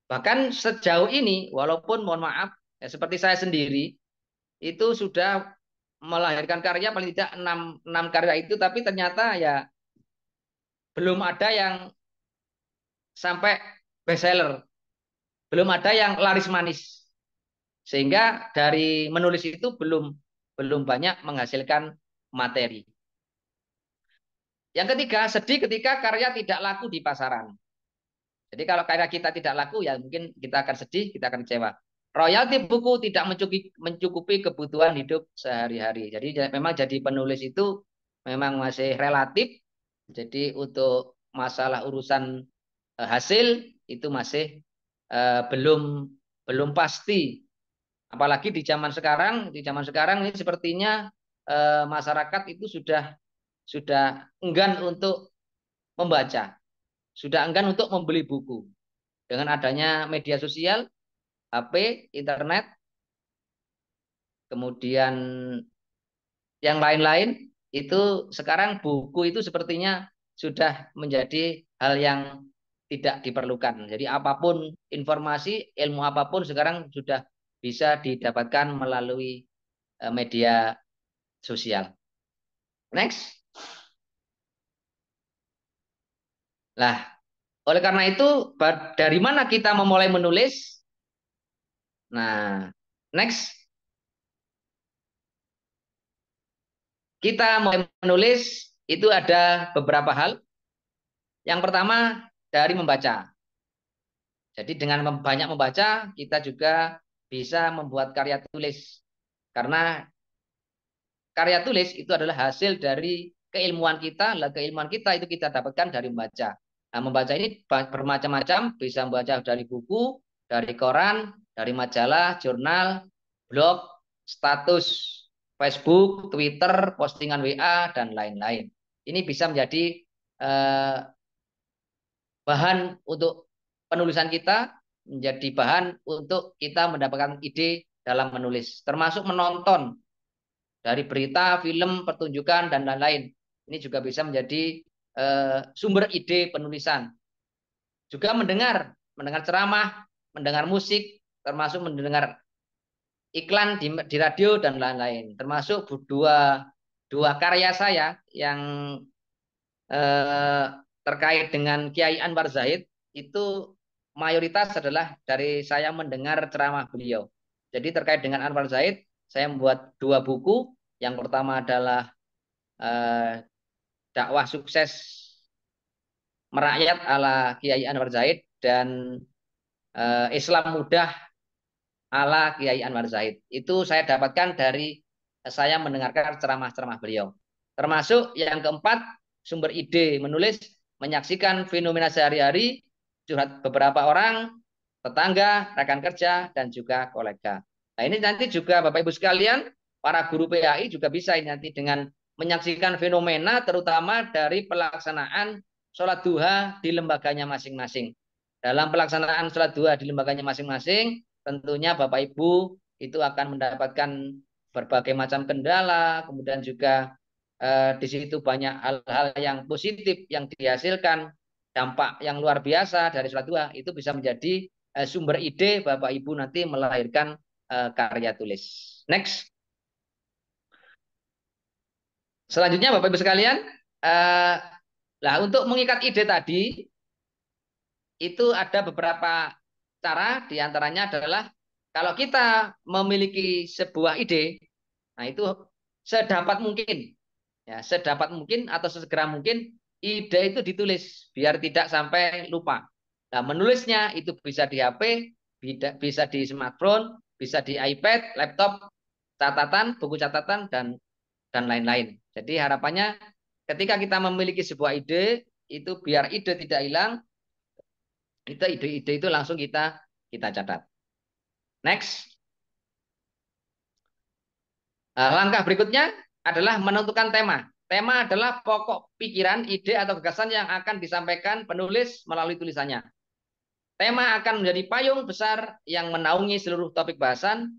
bahkan sejauh ini, walaupun mohon maaf, ya, seperti saya sendiri, itu sudah melahirkan karya paling tidak 6 karya itu, tapi ternyata ya belum ada yang sampai bestseller, belum ada yang laris manis. Sehingga dari menulis itu belum banyak menghasilkan materi. Yang ketiga, sedih ketika karya tidak laku di pasaran. Jadi kalau karya kita tidak laku, ya mungkin kita akan sedih, kita akan kecewa. Royalti buku tidak mencukupi kebutuhan hidup sehari-hari. Jadi memang jadi penulis itu memang masih relatif. Jadi untuk masalah urusan hasil itu masih belum pasti. Apalagi di zaman sekarang ini sepertinya masyarakat itu sudah enggan untuk membaca, sudah enggan untuk membeli buku. Dengan adanya media sosial, HP, internet, kemudian yang lain-lain, itu sekarang buku itu sepertinya sudah menjadi hal yang tidak diperlukan. Jadi apapun informasi, ilmu apapun sekarang sudah bisa didapatkan melalui media sosial. Next. Nah, oleh karena itu, dari mana kita memulai menulis? Nah, next. Kita mulai menulis itu ada beberapa hal. Yang pertama, dari membaca. Jadi dengan banyak membaca, kita juga bisa membuat karya tulis. Karena karya tulis itu adalah hasil dari keilmuan kita. Keilmuan kita itu kita dapatkan dari membaca. Nah, membaca ini bermacam-macam, bisa membaca dari buku, dari koran, dari majalah, jurnal, blog, status Facebook, Twitter, postingan WA, dan lain-lain. Ini bisa menjadi bahan untuk penulisan kita, menjadi bahan untuk kita mendapatkan ide dalam menulis, termasuk menonton dari berita, film, pertunjukan, dan lain-lain. Ini juga bisa menjadi sumber ide penulisan. Juga mendengar ceramah, mendengar musik, termasuk mendengar iklan di radio dan lain-lain. Termasuk dua karya saya yang terkait dengan Kiai Anwar Zaid itu mayoritas adalah dari saya mendengar ceramah beliau. Jadi terkait dengan Anwar Zaid, saya membuat 2 buku. Yang pertama adalah dakwah sukses merakyat ala Kiai Anwar Zaid dan Islam mudah ala Kiai Anwar Zaid. Itu saya dapatkan dari saya mendengarkan ceramah-ceramah beliau. Termasuk yang keempat, sumber ide menulis, menyaksikan fenomena sehari-hari, curhat beberapa orang, tetangga, rekan kerja, dan juga kolega. Nah ini nanti juga Bapak Ibu sekalian, para guru PAI juga bisa ini nanti dengan menyaksikan fenomena terutama dari pelaksanaan sholat duha di lembaganya masing-masing. Dalam pelaksanaan sholat duha di lembaganya masing-masing, tentunya Bapak Ibu itu akan mendapatkan berbagai macam kendala, kemudian juga di situ banyak hal-hal yang positif yang dihasilkan, dampak yang luar biasa dari sholat duha itu bisa menjadi sumber ide Bapak Ibu nanti melahirkan karya tulis. Next. Selanjutnya Bapak Ibu sekalian, lah untuk mengikat ide tadi itu ada beberapa cara, diantaranya adalah kalau kita memiliki sebuah ide, nah itu sedapat mungkin, ya sedapat mungkin atau sesegera mungkin ide itu ditulis biar tidak sampai lupa. Nah menulisnya itu bisa di HP, bisa di smartphone, bisa di iPad, laptop, catatan, buku catatan dan lain-lain. Jadi harapannya ketika kita memiliki sebuah ide itu biar ide tidak hilang, ide-ide itu langsung kita catat. Next. Langkah berikutnya adalah menentukan tema. Tema adalah pokok pikiran, ide atau gagasan yang akan disampaikan penulis melalui tulisannya. Tema akan menjadi payung besar yang menaungi seluruh topik bahasan.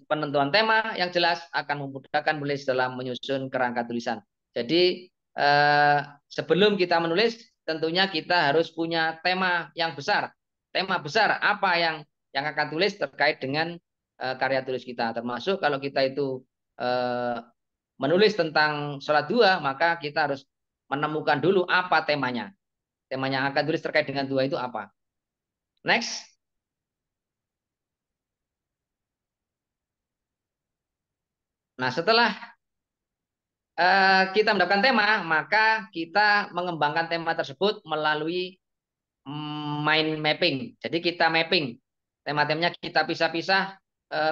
Penentuan tema yang jelas akan memudahkan penulis dalam menyusun kerangka tulisan. Jadi sebelum kita menulis, tentunya kita harus punya tema yang besar. Tema besar apa yang akan tulis terkait dengan karya tulis kita. Termasuk kalau kita itu menulis tentang sholat duha, maka kita harus menemukan dulu apa temanya. Temanya yang akan tulis terkait dengan duha itu apa. Next. Nah setelah kita mendapatkan tema, maka kita mengembangkan tema tersebut melalui mind mapping. Jadi kita mapping tema-temanya, kita pisah-pisah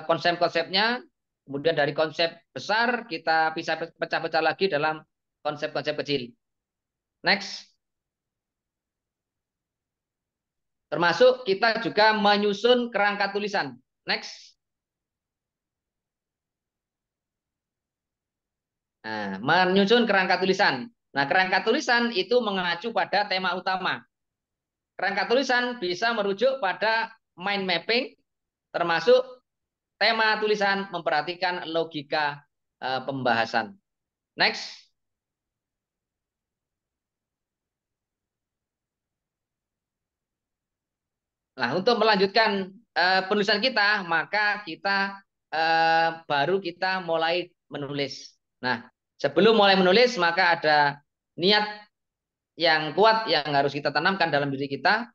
konsep-konsepnya, kemudian dari konsep besar kita bisa pecah-pecah lagi dalam konsep-konsep kecil. Next. Termasuk kita juga menyusun kerangka tulisan. Next. Nah, menyusun kerangka tulisan. Nah, kerangka tulisan itu mengacu pada tema utama. Kerangka tulisan bisa merujuk pada mind mapping, termasuk tema tulisan memperhatikan logika pembahasan. Next. Nah, untuk melanjutkan penulisan kita, maka kita baru kita mulai menulis. Nah, sebelum mulai menulis, maka ada niat yang kuat yang harus kita tanamkan dalam diri kita.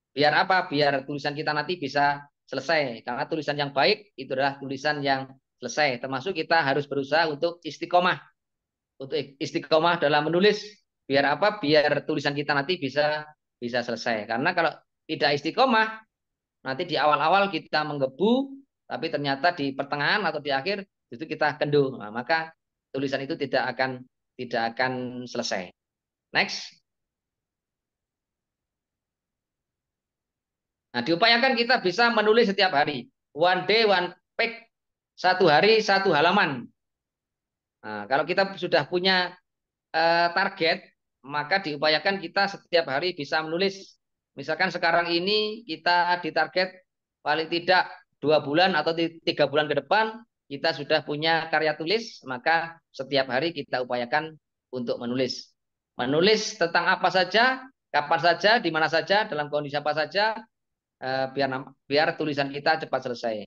Biar apa? Biar tulisan kita nanti bisa selesai. Karena tulisan yang baik itu adalah tulisan yang selesai. Termasuk kita harus berusaha untuk istiqomah. Untuk istiqomah dalam menulis. Biar apa? Biar tulisan kita nanti bisa selesai. Karena kalau tidak istiqomah, nanti di awal-awal kita menggebu, tapi ternyata di pertengahan atau di akhir itu kita kendu. Nah, maka tulisan itu tidak akan selesai. Next. Nah, diupayakan kita bisa menulis setiap hari. One day, one page. 1 hari, 1 halaman. Nah, kalau kita sudah punya target, maka diupayakan kita setiap hari bisa menulis. Misalkan sekarang ini kita ditarget paling tidak 2 bulan atau 3 bulan ke depan, kita sudah punya karya tulis, maka setiap hari kita upayakan untuk menulis. Menulis tentang apa saja, kapan saja, di mana saja, dalam kondisi apa saja, biar tulisan kita cepat selesai.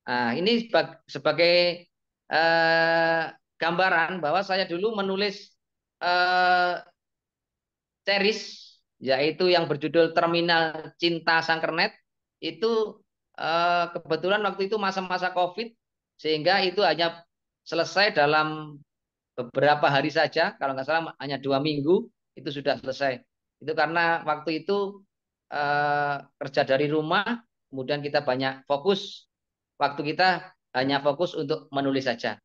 Nah, ini sebagai gambaran bahwa saya dulu menulis series yaitu yang berjudul Terminal Cinta Sang Kernet. Itu kebetulan waktu itu masa-masa COVID, sehingga itu hanya selesai dalam beberapa hari saja, kalau nggak salah hanya 2 minggu itu sudah selesai. Itu karena waktu itu kerja dari rumah, kemudian kita banyak fokus, waktu kita hanya fokus untuk menulis saja.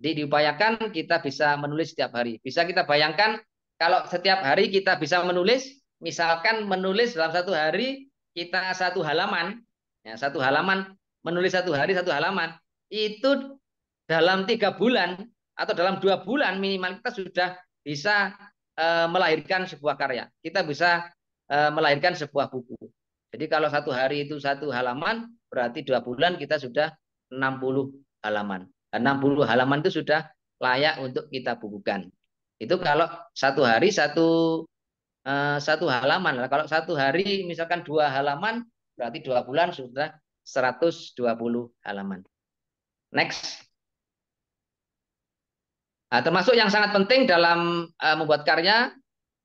Jadi diupayakan kita bisa menulis setiap hari. Bisa kita bayangkan kalau setiap hari kita bisa menulis, misalkan menulis dalam 1 hari kita 1 halaman, ya 1 halaman, menulis 1 hari 1 halaman, itu dalam 3 bulan atau dalam 2 bulan minimal kita sudah bisa melahirkan sebuah karya. Kita bisa melahirkan sebuah buku. Jadi kalau 1 hari itu 1 halaman, berarti 2 bulan kita sudah 60 halaman. 60 halaman itu sudah layak untuk kita bukukan. Itu kalau 1 hari satu halaman. Kalau 1 hari misalkan 2 halaman, berarti 2 bulan sudah 120 halaman. Next. Nah, termasuk yang sangat penting dalam membuat karya,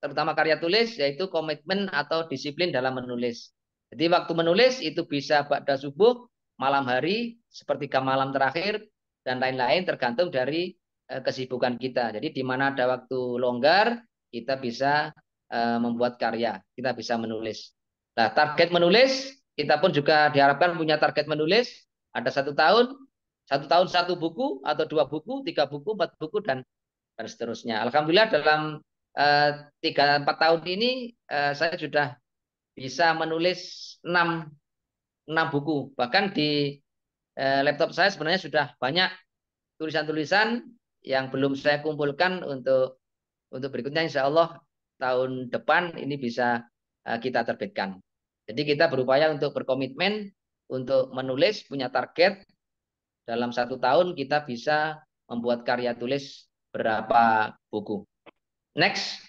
terutama karya tulis, yaitu komitmen atau disiplin dalam menulis. Jadi waktu menulis itu bisa ba'da subuh, malam hari, sepertiga malam terakhir, dan lain-lain tergantung dari kesibukan kita. Jadi di mana ada waktu longgar, kita bisa membuat karya, kita bisa menulis. Nah, target menulis, kita pun juga diharapkan punya target menulis, ada 1 tahun, 1 tahun 1 buku, atau 2 buku, 3 buku, 4 buku, dan seterusnya. Alhamdulillah dalam 3-4 tahun ini saya sudah bisa menulis 6 buku. Bahkan di laptop saya sebenarnya sudah banyak tulisan-tulisan yang belum saya kumpulkan untuk berikutnya, insya Allah tahun depan ini bisa kita terbitkan. Jadi kita berupaya untuk berkomitmen untuk menulis, punya target dalam 1 tahun kita bisa membuat karya tulis berapa buku. Next.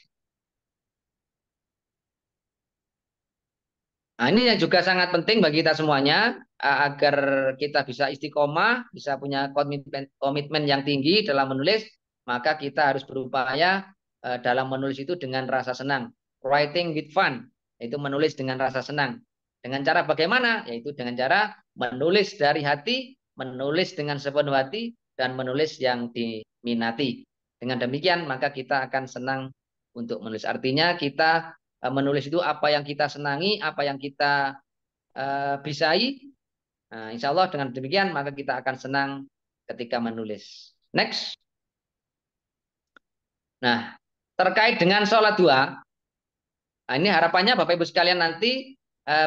Nah, ini yang juga sangat penting bagi kita semuanya, agar kita bisa istiqomah, bisa punya komitmen yang tinggi dalam menulis, maka kita harus berupaya dalam menulis itu dengan rasa senang. Writing with fun, yaitu menulis dengan rasa senang. Dengan cara bagaimana? Yaitu dengan cara menulis dari hati, menulis dengan sepenuh hati, dan menulis yang diminati. Dengan demikian, maka kita akan senang untuk menulis. Artinya kita menulis itu apa yang kita senangi, apa yang kita bisai. Nah, insya Allah dengan demikian maka kita akan senang ketika menulis. Next. Nah, terkait dengan sholat duha, nah ini harapannya Bapak Ibu sekalian nanti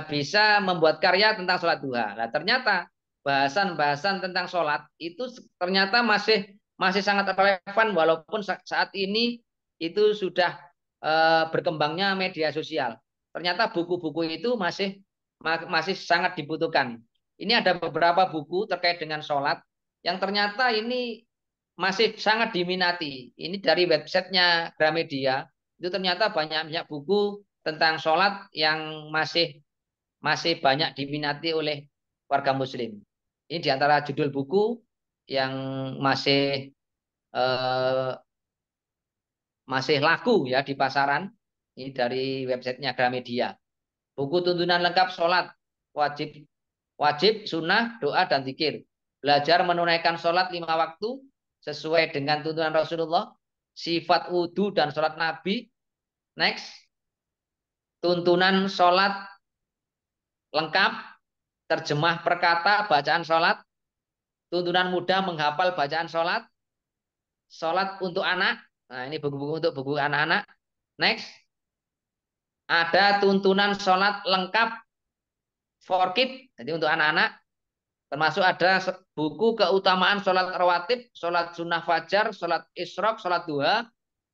bisa membuat karya tentang sholat duha. Nah, ternyata bahasan-bahasan tentang sholat itu ternyata masih sangat relevan walaupun saat ini itu sudah berkembangnya media sosial. Ternyata buku-buku itu masih sangat dibutuhkan. Ini ada beberapa buku terkait dengan sholat yang ternyata ini masih sangat diminati. Ini dari websitenya Gramedia, itu ternyata banyak buku tentang sholat yang masih banyak diminati oleh warga muslim. Ini diantara judul buku yang masih laku ya di pasaran. Ini dari websitenya Gramedia. Buku tuntunan lengkap sholat, wajib, sunnah, doa, dan zikir. Belajar menunaikan sholat 5 waktu sesuai dengan tuntunan Rasulullah. Sifat wudhu dan sholat Nabi. Next. Tuntunan sholat lengkap. Terjemah perkata bacaan sholat. Tuntunan mudah menghafal bacaan sholat. Sholat untuk anak. Nah, ini buku-buku untuk buku anak-anak. Next. Ada tuntunan sholat lengkap for kids, jadi untuk anak-anak. Termasuk ada buku keutamaan sholat rawatib, sholat sunnah fajar, sholat isyraq, sholat duha,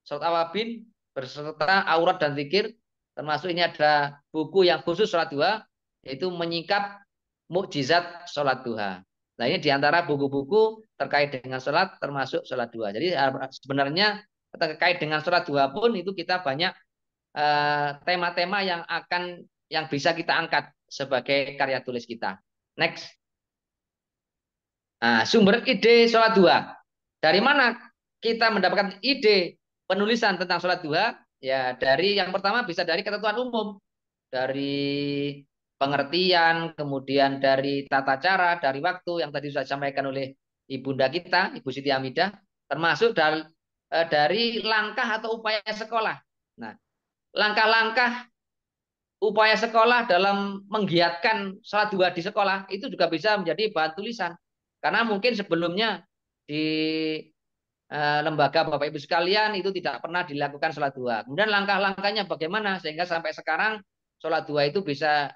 sholat awabin, berserta aurat dan zikir. Termasuk ini ada buku yang khusus sholat duha, yaitu menyingkap mukjizat sholat duha. Nah, ini diantara buku-buku terkait dengan sholat, termasuk sholat duha. Jadi sebenarnya terkait dengan sholat duha pun itu kita banyak tema-tema yang bisa kita angkat sebagai karya tulis kita. Next. Nah, sumber ide sholat duha. Dari mana kita mendapatkan ide penulisan tentang sholat duha? Ya, dari yang pertama bisa dari ketentuan umum, dari pengertian, kemudian dari tata cara, dari waktu yang tadi sudah disampaikan oleh ibunda kita, Ibu Siti Hamidah, termasuk dari langkah atau upaya sekolah. Nah, langkah-langkah upaya sekolah dalam menggiatkan sholat duha di sekolah itu juga bisa menjadi bahan tulisan. Karena mungkin sebelumnya di lembaga Bapak Ibu sekalian itu tidak pernah dilakukan sholat duha. Kemudian langkah-langkahnya bagaimana sehingga sampai sekarang sholat duha itu bisa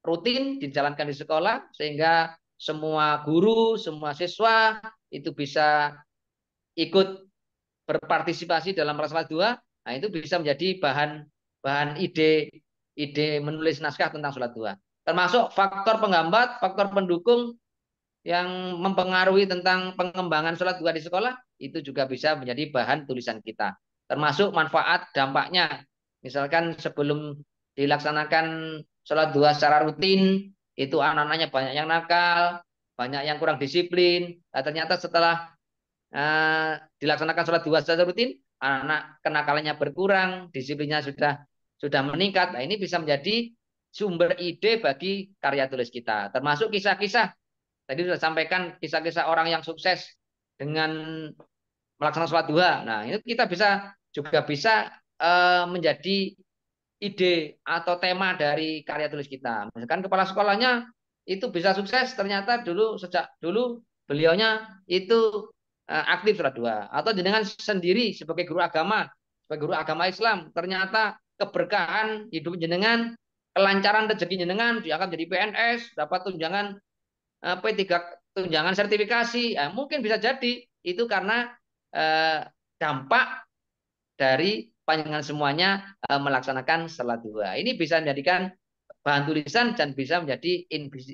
rutin dijalankan di sekolah sehingga semua guru, semua siswa itu bisa ikut berpartisipasi dalam sholat duha. Nah, itu bisa menjadi bahan ide menulis naskah tentang sholat duha. Termasuk faktor penghambat, faktor pendukung yang mempengaruhi tentang pengembangan sholat duha di sekolah itu juga bisa menjadi bahan tulisan kita. Termasuk manfaat dampaknya. Misalkan sebelum dilaksanakan sholat duha secara rutin, itu anak-anaknya banyak yang nakal, banyak yang kurang disiplin. Nah, ternyata setelah dilaksanakan sholat duha secara rutin, anak kenakalannya berkurang, disiplinnya sudah meningkat. Nah, ini bisa menjadi sumber ide bagi karya tulis kita. Termasuk kisah-kisah. Tadi sudah sampaikan kisah-kisah orang yang sukses dengan melaksanakan sholat duha. Nah, ini kita juga bisa menjadi ide atau tema dari karya tulis kita. Misalkan kepala sekolahnya itu bisa sukses, ternyata sejak dulu beliaunya itu aktif sholat duha. Atau jenengan sendiri sebagai guru agama Islam, ternyata keberkahan hidup jenengan, kelancaran rezeki jenengan, diangkat jadi PNS, dapat tunjangan P3 tunjangan sertifikasi. Mungkin bisa jadi itu karena dampak dari panjenengan semuanya melaksanakan sholat duha. Ini bisa menjadikan bahan tulisan dan bisa menjadi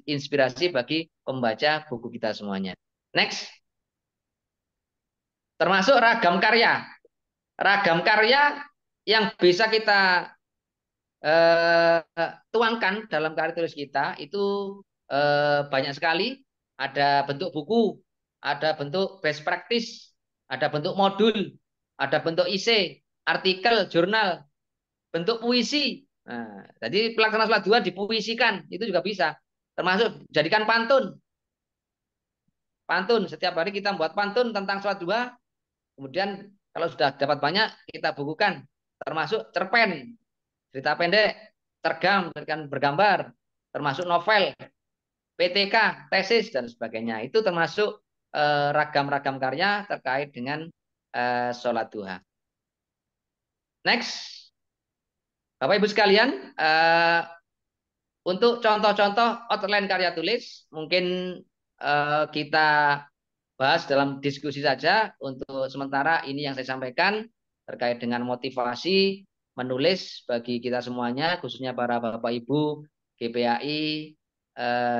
inspirasi bagi pembaca buku kita semuanya. Next. Termasuk ragam karya. Ragam karya yang bisa kita tuangkan dalam karya tulis kita itu banyak sekali. Ada bentuk buku, ada bentuk best practice, ada bentuk modul, ada bentuk IC, artikel, jurnal, bentuk puisi. Nah, jadi pelaksanaan sholat duha dipuisikan, itu juga bisa. Termasuk jadikan pantun. Pantun, setiap hari kita membuat pantun tentang sholat duha. Kemudian kalau sudah dapat banyak, kita bukukan. Termasuk cerpen, cerita pendek, tergam, bergambar, termasuk novel, PTK, tesis, dan sebagainya. Itu termasuk ragam-ragam karya terkait dengan sholat duha. Next. Bapak Ibu sekalian, untuk contoh-contoh outline karya tulis, mungkin kita bahas dalam diskusi saja. Untuk sementara ini yang saya sampaikan terkait dengan motivasi menulis bagi kita semuanya, khususnya para Bapak Ibu GPAI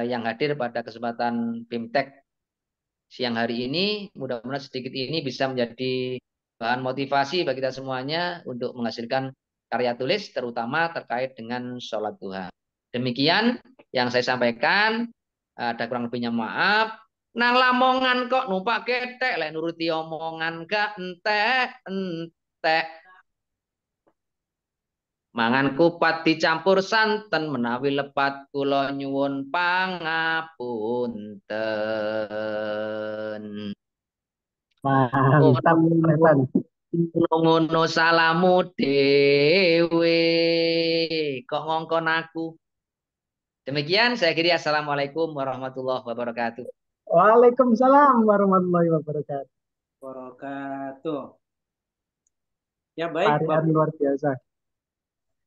yang hadir pada kesempatan BIMTEK siang hari ini. Mudah-mudahan sedikit ini bisa menjadi bahan motivasi bagi kita semuanya untuk menghasilkan karya tulis, terutama terkait dengan sholat duha. Demikian yang saya sampaikan. Ada kurang lebihnya maaf. Nang lamongan kok numpak ketek, lek nuruti omongan gak entek. Mangan kupat dicampur santen, menawi lepat kula nyuwun pangapunten. Mantap, Revan. Ngono salamu dewe, kok ngongkon aku. Demikian saya kira. Assalamualaikum warahmatullahi wabarakatuh. Waalaikumsalam warahmatullahi Wabarakatuh. Ya baik, Bapak. Luar biasa.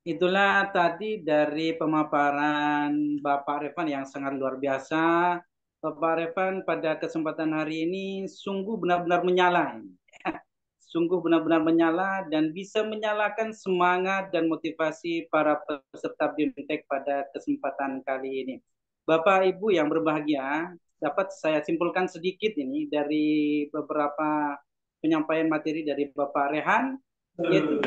Itulah tadi dari pemaparan Bapak Revan yang sangat luar biasa. Bapak Revan pada kesempatan hari ini sungguh benar-benar menyala. Sungguh benar-benar menyala dan bisa menyalakan semangat dan motivasi para peserta BIMTEK pada kesempatan kali ini. Bapak Ibu yang berbahagia, dapat saya simpulkan sedikit ini dari beberapa penyampaian materi dari Bapak Rehan, yaitu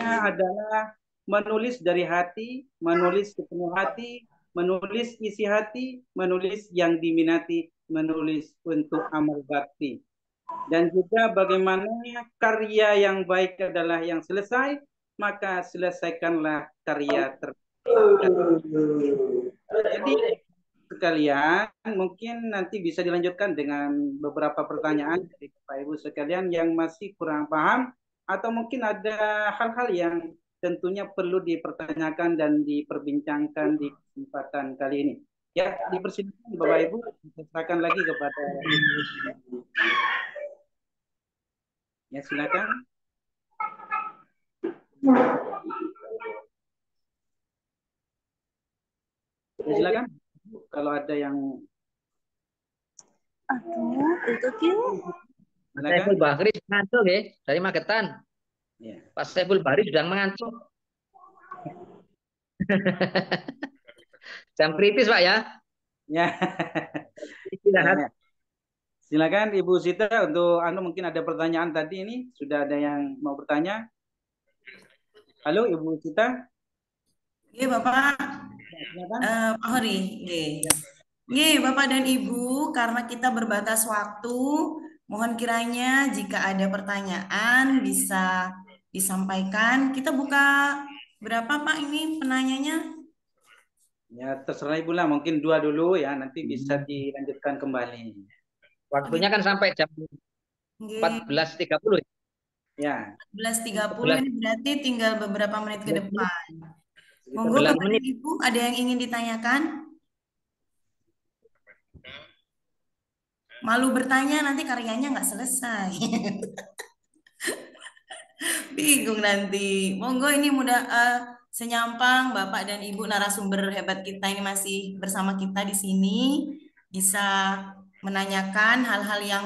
adalah menulis dari hati, menulis sepenuh hati, menulis isi hati, menulis yang diminati, menulis untuk amal bakti. Dan juga bagaimana karya yang baik adalah yang selesai, maka selesaikanlah karya terbaik. Jadi sekalian, mungkin nanti bisa dilanjutkan dengan beberapa pertanyaan dari Bapak Ibu sekalian yang masih kurang paham, atau mungkin ada hal-hal yang tentunya perlu dipertanyakan dan diperbincangkan di kesempatan kali ini. Ya, dipersilakan Bapak Ibu, silakan lagi kepada Ibu. Ya, silakan. Ya, silakan. Kalau ada yang itu Q. Mas Saiful Bahri ngantuk ya dari Magetan. Ya. Pak Saiful Bahri sudah mengantuk. Jam kritis Pak ya. Ya. Istirahat. Silakan Ibu Sita untuk mungkin ada pertanyaan tadi ini sudah ada yang mau bertanya. Halo Ibu Sita. Iya Bapak. Pak Hori. Iya Bapak dan Ibu, karena kita berbatas waktu, mohon kiranya jika ada pertanyaan bisa disampaikan. Kita buka berapa Pak ini penanyanya? Ya terserah Ibu lah, mungkin 2 dulu ya, nanti bisa dilanjutkan kembali. Waktunya kan sampai jam 14.30. Ya. 14.30 ini berarti tinggal beberapa menit ke depan. Monggo Bapak dan Ibu, ada yang ingin ditanyakan? Malu bertanya nanti karyanya nggak selesai. Bingung nanti. Monggo ini mudah senyampang Bapak dan Ibu narasumber hebat kita ini masih bersama kita di sini, bisa menanyakan hal-hal yang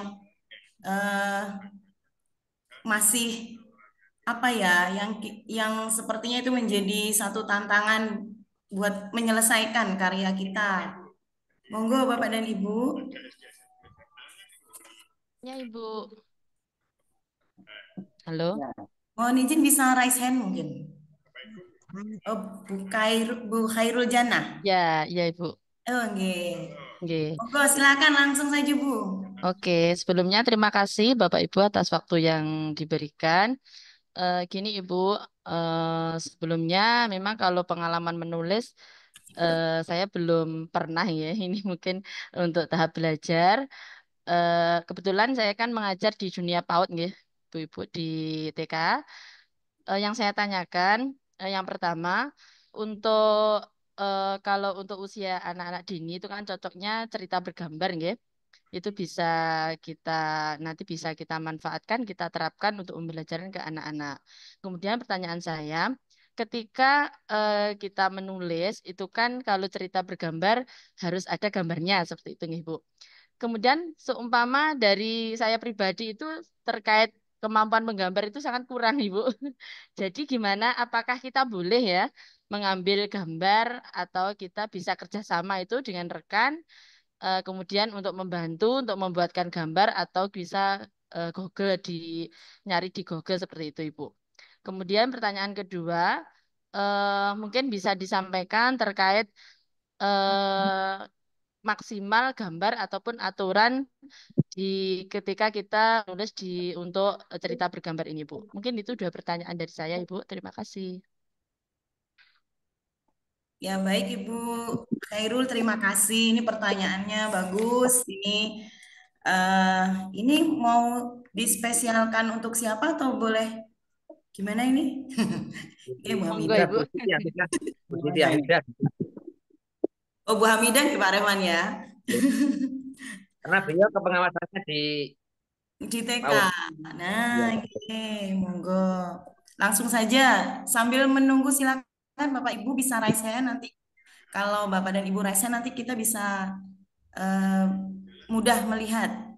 masih apa ya, yang sepertinya itu menjadi satu tantangan buat menyelesaikan karya kita. Monggo Bapak dan Ibu. Ya Ibu. Halo. Mohon izin bisa raise hand mungkin. Oh, Bu Khairul Jannah. Ya, ya Ibu. Oh, nggih. Nggih. Monggo silakan langsung saja Bu. Oke, sebelumnya terima kasih Bapak Ibu atas waktu yang diberikan. Gini Ibu, sebelumnya memang kalau pengalaman menulis saya belum pernah ya. Ini mungkin untuk tahap belajar. Kebetulan saya kan mengajar di dunia PAUD nggih, Ibu-ibu di TK. Yang saya tanyakan, yang pertama untuk kalau untuk usia anak-anak dini itu kan cocoknya cerita bergambar nggih. Itu bisa kita manfaatkan, kita terapkan untuk pembelajaran ke anak-anak. Kemudian pertanyaan saya, ketika kita menulis itu kan kalau cerita bergambar harus ada gambarnya seperti itu nih Bu. Kemudian seumpama dari saya pribadi itu terkait kemampuan menggambar itu sangat kurang Ibu. Jadi gimana? Apakah kita boleh ya mengambil gambar atau kita bisa kerjasama itu dengan rekan? Kemudian untuk membantu untuk membuatkan gambar atau bisa Google nyari di Google seperti itu Ibu. Kemudian pertanyaan kedua mungkin bisa disampaikan terkait maksimal gambar ataupun aturan ketika kita nulis untuk cerita bergambar ini Bu. Mungkin itu dua pertanyaan dari saya Ibu. Terima kasih. Ya baik Ibu Khairul, terima kasih. Ini pertanyaannya bagus. Ini mau dispesialkan untuk siapa atau boleh gimana ini? Bu Hamidah. Oh Bu Hamidah ya Pak Rehman ya. Karena beliau kepengawasannya di TK. Nah, monggo. Langsung saja sambil menunggu silakan Bapak Ibu bisa raise hand nanti. Kalau Bapak dan Ibu raise hand nanti kita bisa mudah melihat.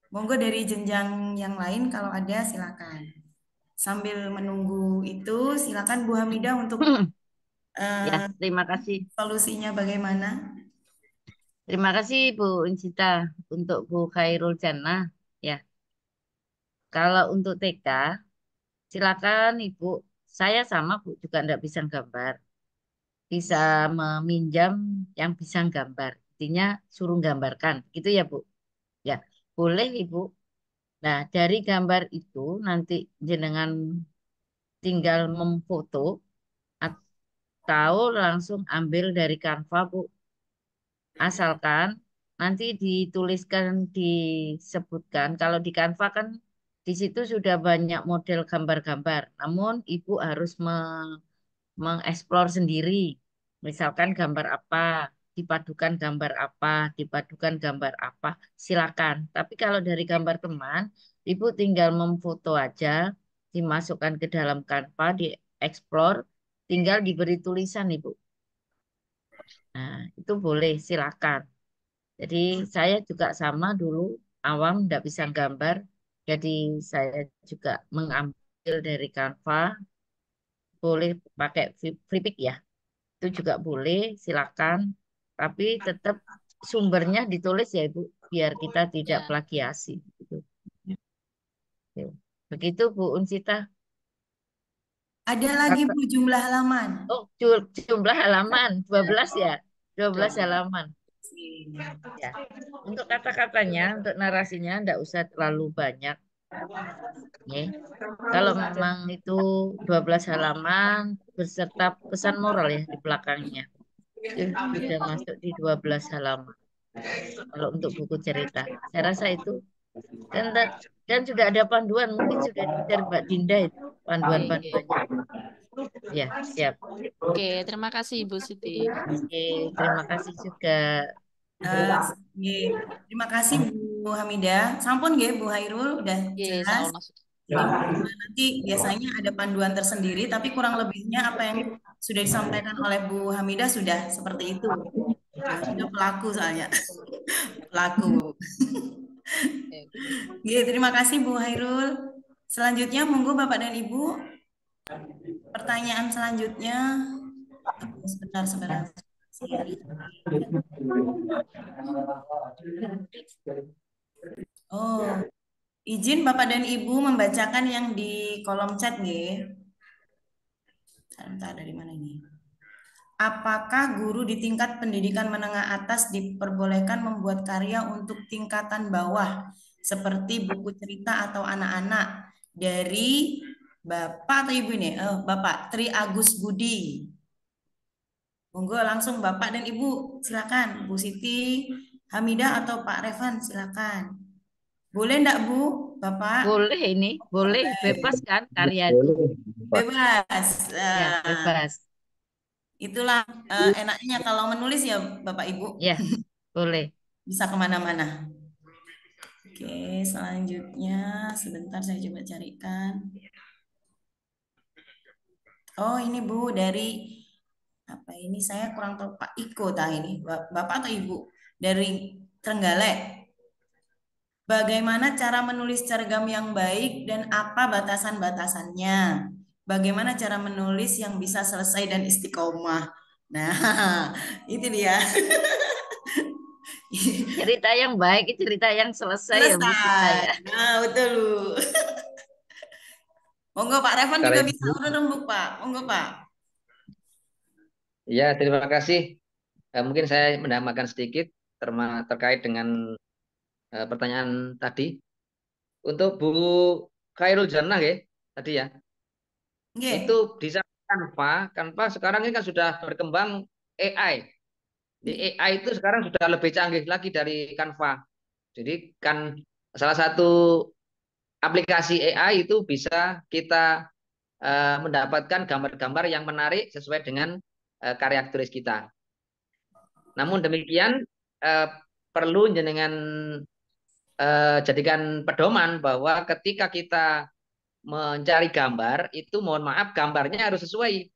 Monggo dari jenjang yang lain kalau ada silakan. Sambil menunggu itu silakan Bu Hamidah untuk ya, terima kasih. Solusinya bagaimana? Terima kasih Bu Incita untuk Bu Khairul Jannah ya. Kalau untuk TK silakan Ibu. Saya sama Bu juga enggak bisa gambar. Bisa meminjam yang bisa gambar. Intinya suruh gambarkan. Gitu ya Bu. Ya, boleh Ibu. Nah, dari gambar itu nanti jenengan tinggal memfoto atau langsung ambil dari Canva, Bu. Asalkan nanti dituliskan, disebutkan. Kalau di Canva kan di situ sudah banyak model gambar-gambar. Namun Ibu harus mengeksplor sendiri. Misalkan gambar apa, dipadukan gambar apa, dipadukan gambar apa, silakan. Tapi kalau dari gambar teman, Ibu tinggal memfoto aja, dimasukkan ke dalam Canva, dieksplor, tinggal diberi tulisan, Ibu. Nah, itu boleh, silakan. Jadi saya juga sama dulu, awam, tidak bisa gambar. Jadi saya juga mengambil dari Canva, boleh pakai free pick ya. Itu juga boleh, silakan. Tapi tetap sumbernya ditulis ya Ibu, biar kita tidak Ya. plagiasi. Gitu. Oke. Begitu Bu Unsita. Ada lagi Kata- Bu jumlah halaman. Oh, jumlah halaman 12 ya. 12 halaman. Ya. Untuk kata-katanya, untuk narasinya enggak usah terlalu banyak. Ya. Kalau memang itu 12 halaman beserta pesan moral ya di belakangnya. Itu sudah masuk di 12 halaman. Kalau untuk buku cerita. Saya rasa itu. Dan, dan juga ada panduan. Mungkin sudah di-share Mbak Dinda itu. Oke. Panduan-panduannya. Ya, siap. Oke, terima kasih Ibu Siti. Oke, terima kasih juga. Eh, nggih. Terima kasih Bu Hamidah. Sampun nggih Bu Hairul udah Oke, jelas. sama masuk. Jadi nanti biasanya ada panduan tersendiri, tapi kurang lebihnya apa yang sudah disampaikan oleh Bu Hamidah sudah seperti itu. Bu Hamidah pelaku soalnya. Pelaku. Oke, terima kasih Bu Hairul. Selanjutnya monggo Bapak dan Ibu. Pertanyaan selanjutnya. Sebentar. Oh, izin Bapak dan Ibu membacakan yang di kolom chat nggih. Sebentar, dari mana ini? Apakah guru di tingkat pendidikan menengah atas diperbolehkan membuat karya untuk tingkatan bawah seperti buku cerita atau anak-anak dari Bapak atau Ibu ini? Bapak Tri Agus Budi. Monggo langsung Bapak dan Ibu silakan. Bu Siti, Hamidah atau Pak Revan silakan. Boleh enggak Bu, Bapak? Boleh ini, boleh. Bebas kan karya itu? Bebas. Ya, bebas. Itulah enaknya kalau menulis ya Bapak Ibu. Ya, boleh. Bisa kemana-mana. Oke, selanjutnya sebentar saya coba carikan. Oh ini Bu dari apa ini saya kurang tahu Pak Iko ini Bapak atau Ibu dari Trenggalek. Bagaimana cara menulis cergam yang baik dan apa batasan-batasannya? Bagaimana cara menulis yang bisa selesai dan istiqomah? Nah, itu dia. Cerita yang baik, cerita yang selesai ya Bu Sita Selesai. ya. Nah, betul. Monggo Pak Revan Kalau juga Ibu, bisa urun rembuk Pak. Monggo Pak. ya terima kasih. Mungkin saya menambahkan sedikit terkait dengan pertanyaan tadi. Untuk Bu Khairul Jannah ya, tadi ya. Nggih. Itu di Canva sekarang ini kan sudah berkembang AI. Di AI itu sekarang sudah lebih canggih lagi dari Canva. Jadi kan salah satu aplikasi AI itu bisa kita mendapatkan gambar-gambar yang menarik sesuai dengan karya tulis kita. Namun demikian perlu jenengan jadikan pedoman bahwa ketika kita mencari gambar itu mohon maaf gambarnya harus sesuai.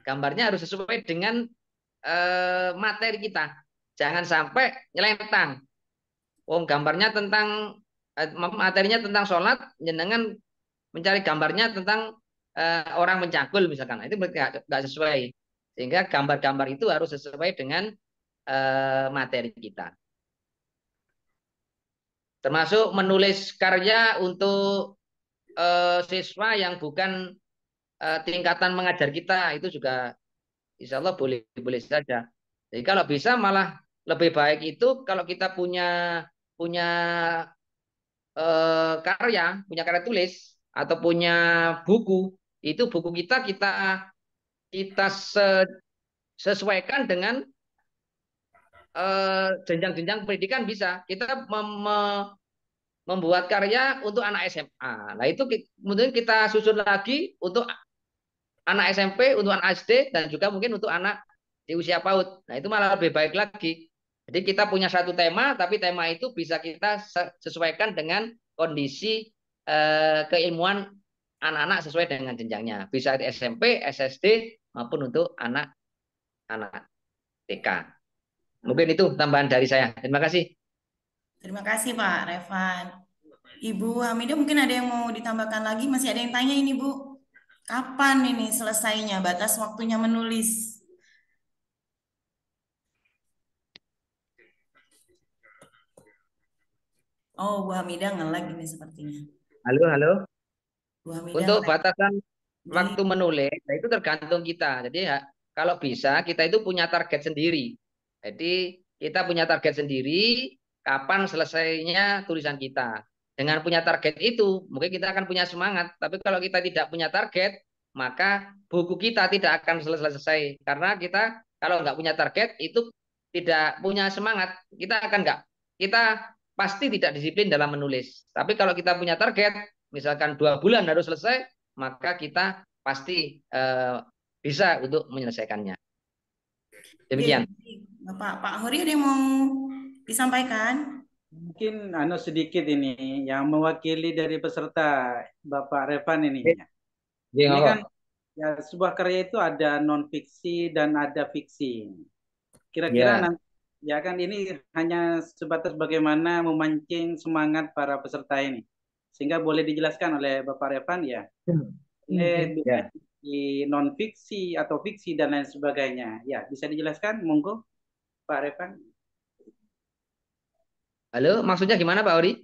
Gambarnya harus sesuai dengan materi kita. Jangan sampai nyelentang. Gambarnya tentang materinya tentang sholat, jenengan mencari gambarnya tentang orang mencangkul misalkan. Itu nggak sesuai. Sehingga gambar-gambar itu harus sesuai dengan materi kita. Termasuk menulis karya untuk siswa yang bukan tingkatan mengajar kita itu juga insya Allah boleh saja. Jadi kalau bisa malah lebih baik itu kalau kita punya karya tulis atau punya buku itu buku kita sesuaikan dengan jenjang-jenjang pendidikan bisa. Kita membuat karya untuk anak SMA. Nah, itu kemudian kita susun lagi untuk anak SMP, untuk anak SD, dan juga mungkin untuk anak di usia PAUD. Nah, itu malah lebih baik lagi. Jadi kita punya satu tema, tapi tema itu bisa kita sesuaikan dengan kondisi keilmuan anak-anak sesuai dengan jenjangnya. Bisa di SMP, SSD, maupun untuk anak-anak TK. Mungkin itu tambahan dari saya. Terima kasih. Terima kasih Pak Revan. Ibu Hamidah mungkin ada yang mau ditambahkan lagi? Masih ada yang tanya ini Bu. Kapan ini selesainya? Batas waktunya menulis. Oh, Bu Hamidah nge-lag ini sepertinya. Halo. Bu Hamidah Untuk nge-lag. batasan waktu menulis, nah itu tergantung kita. Jadi ya, kalau bisa kita itu punya target sendiri. Jadi kita punya target sendiri kapan selesainya tulisan kita. Dengan punya target itu, mungkin kita akan punya semangat. Tapi kalau kita tidak punya target, maka buku kita tidak akan selesai. Karena kita kalau nggak punya target itu tidak punya semangat. Kita pasti tidak disiplin dalam menulis. Tapi kalau kita punya target, misalkan 2 bulan harus selesai, maka kita pasti bisa untuk menyelesaikannya. Demikian. Pak Hori ada yang mau disampaikan? Mungkin sedikit ini yang mewakili dari peserta Bapak Revan ini. Ini kan ya sebuah karya itu ada non fiksi dan ada fiksi. Kira-kira nanti ya kan ini hanya sebatas bagaimana memancing semangat para peserta ini. Sehingga boleh dijelaskan oleh Bapak Revan ya. Di non fiksi atau fiksi dan lain sebagainya. Ya, bisa dijelaskan monggo Pak Revan. Halo, maksudnya gimana Pak Ori?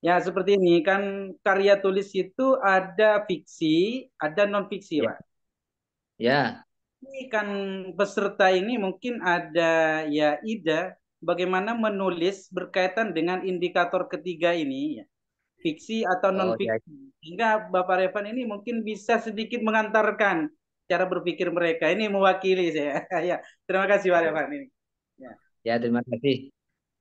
Ya, seperti ini kan karya tulis itu ada fiksi, ada non fiksi, Pak. Ya. Ini kan peserta ini mungkin ada ya ide bagaimana menulis berkaitan dengan indikator ketiga ini ya. Fiksi atau non fiksi. Sehingga Bapak Revan ini mungkin bisa sedikit mengantarkan cara berpikir mereka. Ini mewakili saya. Ya, terima kasih Pak Revan ini. Ya, terima kasih.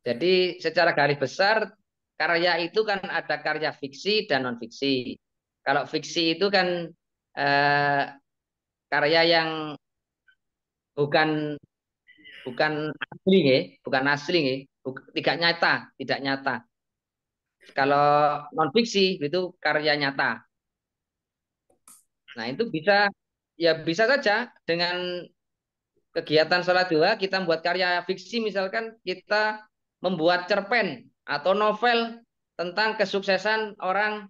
Jadi secara garis besar karya itu kan ada karya fiksi dan non fiksi. Kalau fiksi itu kan karya yang bukan asli ya, tidak nyata. Kalau non fiksi itu karya nyata. Nah, itu bisa saja dengan kegiatan sholat duha kita membuat karya fiksi, misalkan kita membuat cerpen atau novel tentang kesuksesan orang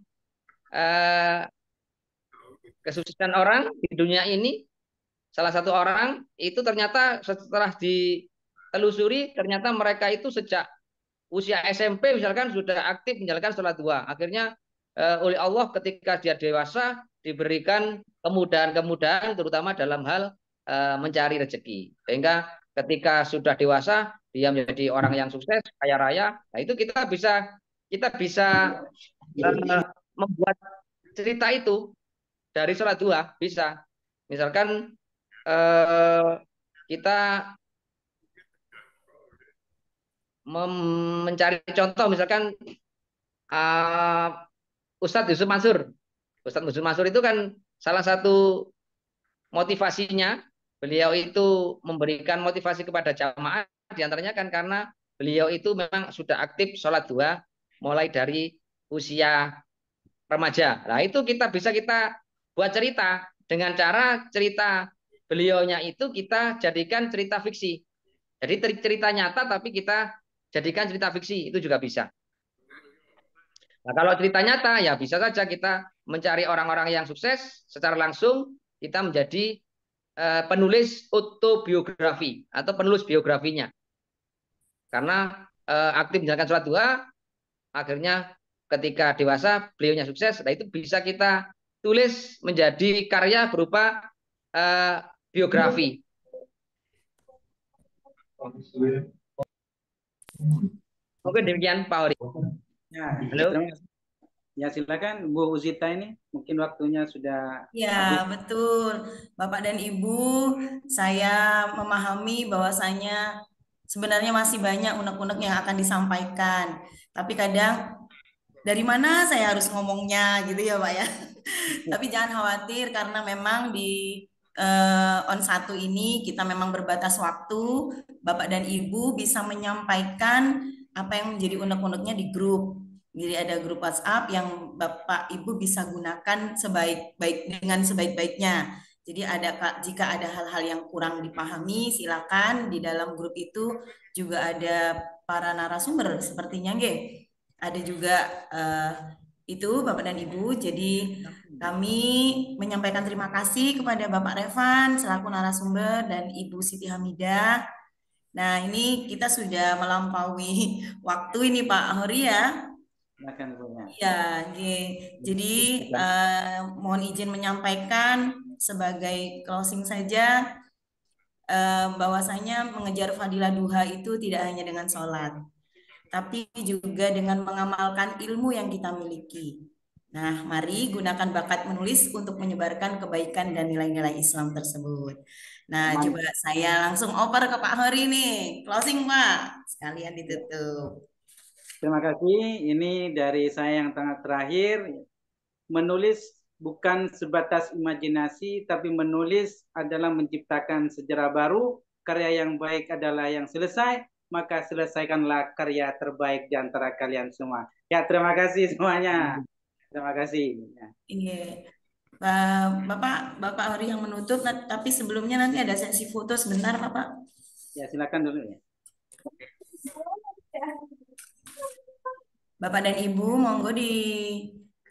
di dunia ini. Salah satu orang itu ternyata setelah ditelusuri ternyata mereka itu sejak usia SMP misalkan sudah aktif menjalankan sholat duha. Akhirnya oleh Allah ketika dia dewasa diberikan kemudahan-kemudahan terutama dalam hal mencari rezeki. Sehingga ketika sudah dewasa dia menjadi orang yang sukses, kaya raya. Nah, itu kita bisa membuat cerita itu dari sholat duha bisa. Misalkan kita mencari contoh misalkan Ustadz Yusuf Mansur itu kan salah satu motivasinya beliau itu memberikan motivasi kepada jamaah diantaranya kan karena beliau itu memang sudah aktif sholat duha mulai dari usia remaja. Nah itu bisa kita buat cerita dengan cara cerita beliaunya itu kita jadikan cerita fiksi. Jadi cerita nyata tapi kita jadikan cerita fiksi itu juga bisa. Nah kalau cerita nyata ya bisa saja kita mencari orang-orang yang sukses secara langsung kita menjadi penulis autobiografi atau penulis biografinya. Karena aktif menjalankan sholat duha, akhirnya ketika dewasa beliaunya sukses, nah itu bisa kita tulis menjadi karya berupa biografi. Mungkin demikian Pak Ori. Ya, halo. Ya silakan Bu Uzita ini, mungkin waktunya sudah habis. Ya, betul. Bapak dan Ibu, saya memahami bahwasanya sebenarnya masih banyak unek-unek yang akan disampaikan. Tapi kadang dari mana saya harus ngomongnya gitu ya Pak ya. Tapi jangan khawatir karena memang di on satu ini kita memang berbatas waktu. Bapak dan Ibu bisa menyampaikan apa yang menjadi unek-uneknya di grup. Jadi ada grup WhatsApp yang Bapak Ibu bisa gunakan sebaik-baik dengan sebaik-baiknya. Jadi jika ada hal-hal yang kurang dipahami, silakan di dalam grup itu juga ada para narasumber sepertinya, nggih. Ada juga itu Bapak dan Ibu. Jadi kami menyampaikan terima kasih kepada Bapak Revan selaku narasumber dan Ibu Siti Hamidah. Nah, ini kita sudah melampaui waktu ini Pak Hori ya. Silakan Bu. Ya, jadi mohon izin menyampaikan sebagai closing saja bahwasanya mengejar fadilah duha itu tidak hanya dengan sholat, tapi juga dengan mengamalkan ilmu yang kita miliki. Nah, mari gunakan bakat menulis untuk menyebarkan kebaikan dan nilai-nilai Islam tersebut. Nah, coba saya langsung oper ke Pak Hori nih. Closing, Pak. Sekalian ditutup. Terima kasih. Ini dari saya yang terakhir. Menulis bukan sebatas imajinasi, tapi menulis adalah menciptakan sejarah baru. Karya yang baik adalah yang selesai, maka selesaikanlah karya terbaik di antara kalian semua. Ya, terima kasih semuanya. Terima kasih. Iya. Bapak Hori yang menutup, tapi sebelumnya nanti ada sesi foto sebentar, Bapak. Ya, silakan dulu ya. Bapak dan Ibu, monggo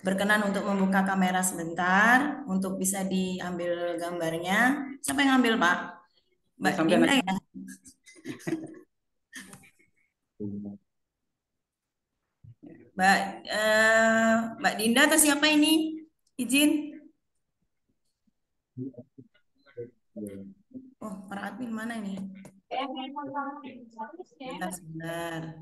berkenan untuk membuka kamera sebentar untuk bisa diambil gambarnya. Siapa yang ambil, Pak? Mbak Dinda ya? Mbak Dinda atau siapa ini? Izin. Oh, para admin mana ini? Sebentar.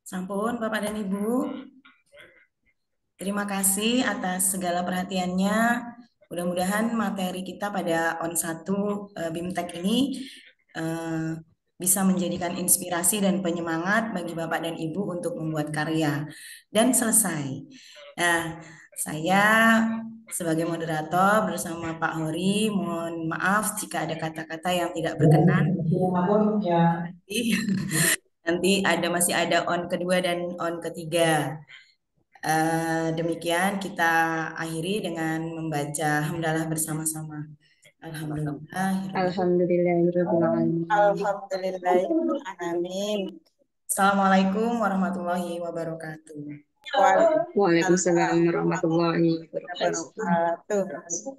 Sampun, Bapak dan Ibu. Terima kasih atas segala perhatiannya. Mudah-mudahan materi kita pada On1 BIMTEK ini bisa menjadikan inspirasi dan penyemangat bagi Bapak dan Ibu untuk membuat karya dan selesai. Nah, saya sebagai moderator bersama Pak Hori, mohon maaf jika ada kata-kata yang tidak berkenan. Nanti masih ada on kedua dan on ketiga. Demikian kita akhiri dengan membaca hamdalah bersama-sama. Alhamdulillahirrahmanirrahim. Assalamualaikum warahmatullahi wabarakatuh. Waalaikumsalam warahmatullahi wabarakatuh.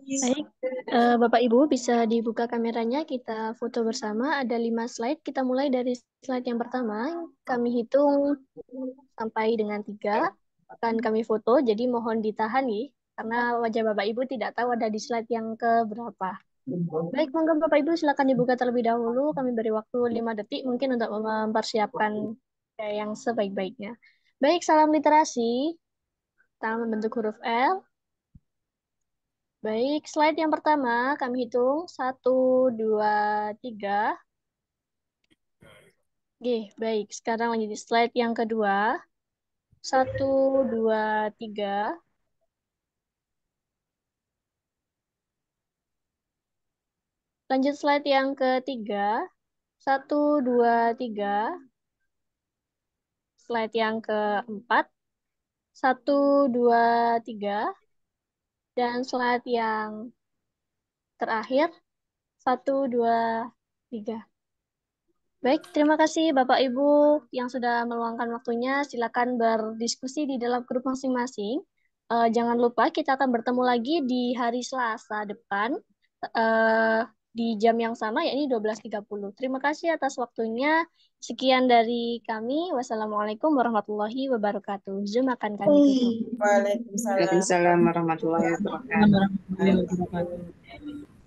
Baik, Bapak Ibu bisa dibuka kameranya, kita foto bersama. Ada 5 slide, kita mulai dari slide yang pertama. Kami hitung sampai dengan 3, akan kami foto, jadi mohon ditahan nih, karena wajah Bapak Ibu tidak tahu ada di slide yang keberapa. Baik, monggo Bapak Ibu silakan dibuka terlebih dahulu, kami beri waktu 5 detik mungkin untuk mempersiapkan yang sebaik-baiknya. Baik, salam literasi. Tangan membentuk huruf L. Baik, slide yang pertama kami hitung 1, 2, 3. Oke, baik. Sekarang lanjut di slide yang kedua. 1, 2, 3. Lanjut slide yang ketiga. 1, 2, 3. Slide yang keempat. 1, 2, 3. Dan slide yang terakhir 1, 2, 3. Baik, terima kasih Bapak Ibu yang sudah meluangkan waktunya. Silakan berdiskusi di dalam grup masing-masing. Jangan lupa kita akan bertemu lagi di hari Selasa depan di jam yang sama, yakni 12.30. Terima kasih atas waktunya. Sekian dari kami. Wassalamualaikum warahmatullahi wabarakatuh. Zoom akan kami tutup. Waalaikumsalam Waalaikumsalam warahmatullahi wabarakatuh. warahmatullahi wabarakatuh.